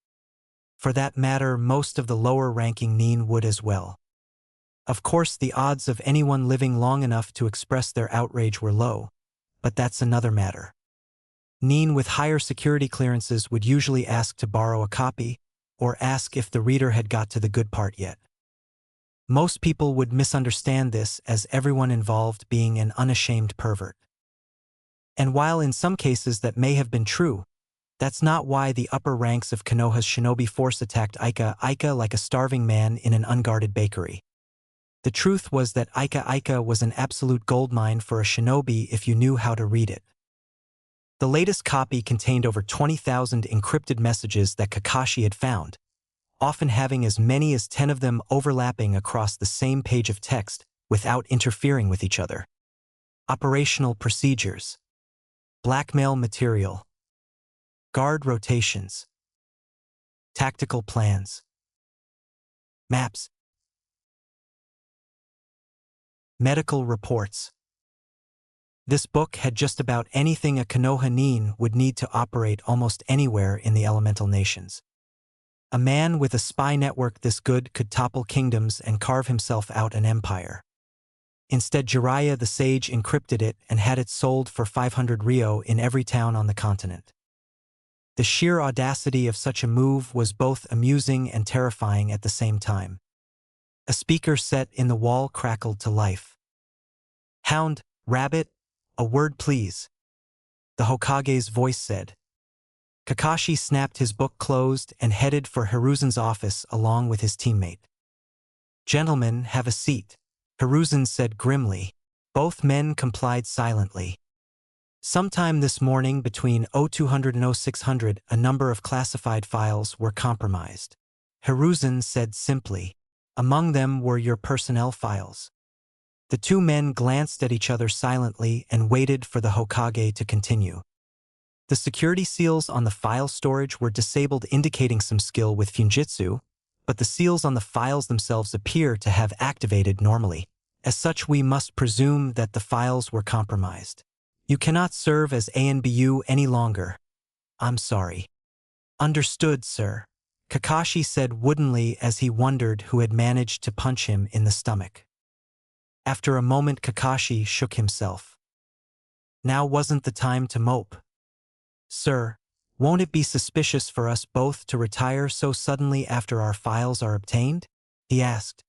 For that matter, most of the lower-ranking Nin would as well. Of course, the odds of anyone living long enough to express their outrage were low, but that's another matter. Nin with higher security clearances would usually ask to borrow a copy, or ask if the reader had got to the good part yet. Most people would misunderstand this as everyone involved being an unashamed pervert. And while in some cases that may have been true, that's not why the upper ranks of Konoha's shinobi force attacked Ika Ika like a starving man in an unguarded bakery. The truth was that Ika Ika was an absolute goldmine for a shinobi if you knew how to read it. The latest copy contained over 20,000 encrypted messages that Kakashi had found, often having as many as 10 of them overlapping across the same page of text without interfering with each other. Operational procedures, blackmail material, guard rotations, tactical plans, maps, medical reports. This book had just about anything a Konoha Nin would need to operate almost anywhere in the elemental nations. A man with a spy network this good could topple kingdoms and carve himself out an empire. Instead, Jiraiya the sage encrypted it and had it sold for 500 Rio in every town on the continent. The sheer audacity of such a move was both amusing and terrifying at the same time. A speaker set in the wall crackled to life. "Hound, rabbit, a word please," the Hokage's voice said. Kakashi snapped his book closed and headed for Hiruzen's office along with his teammate. "Gentlemen, have a seat," Hiruzen said grimly. Both men complied silently. Sometime this morning between 0200 and 0600, a number of classified files were compromised. Hiruzen said simply, "Among them were your personnel files." The two men glanced at each other silently and waited for the Hokage to continue. The security seals on the file storage were disabled, indicating some skill with Funjitsu, but the seals on the files themselves appear to have activated normally. As such, we must presume that the files were compromised. You cannot serve as ANBU any longer. I'm sorry. Understood, sir, Kakashi said woodenly as he wondered who had managed to punch him in the stomach. After a moment, Kakashi shook himself. Now wasn't the time to mope. Sir, won't it be suspicious for us both to retire so suddenly after our files are obtained? He asked.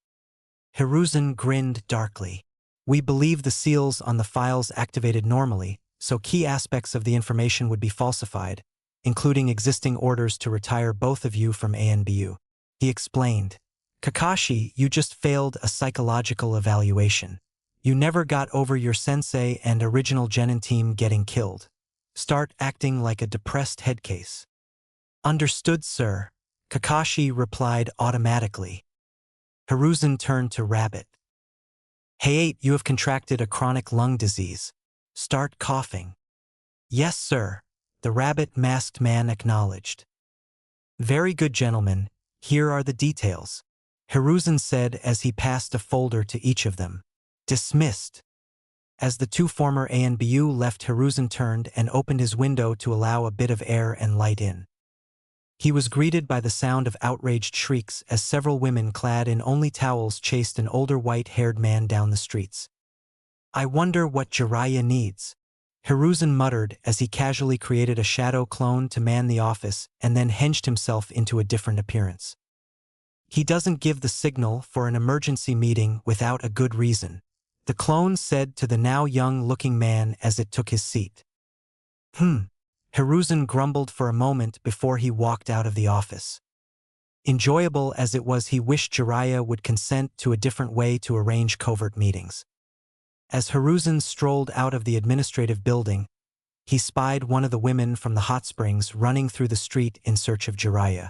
Hiruzen grinned darkly. We believe the seals on the files activated normally, so key aspects of the information would be falsified, including existing orders to retire both of you from ANBU. He explained. Kakashi, you just failed a psychological evaluation. You never got over your sensei and original Genin team getting killed. Start acting like a depressed headcase. Understood, sir, Kakashi replied automatically. Hiruzen turned to Rabbit. Hey 8, you have contracted a chronic lung disease. Start coughing. Yes, sir, the rabbit-masked man acknowledged. Very good, gentlemen, here are the details, Hiruzen said as he passed a folder to each of them. Dismissed. As the two former ANBU left, Hiruzen turned and opened his window to allow a bit of air and light in. He was greeted by the sound of outraged shrieks as several women clad in only towels chased an older white-haired man down the streets. I wonder what Jiraiya needs, Hiruzen muttered as he casually created a shadow clone to man the office and then hinged himself into a different appearance. He doesn't give the signal for an emergency meeting without a good reason, the clone said to the now young-looking man as it took his seat. Hiruzen grumbled for a moment before he walked out of the office. Enjoyable as it was, he wished Jiraiya would consent to a different way to arrange covert meetings. As Hiruzen strolled out of the administrative building, he spied one of the women from the hot springs running through the street in search of Jiraiya.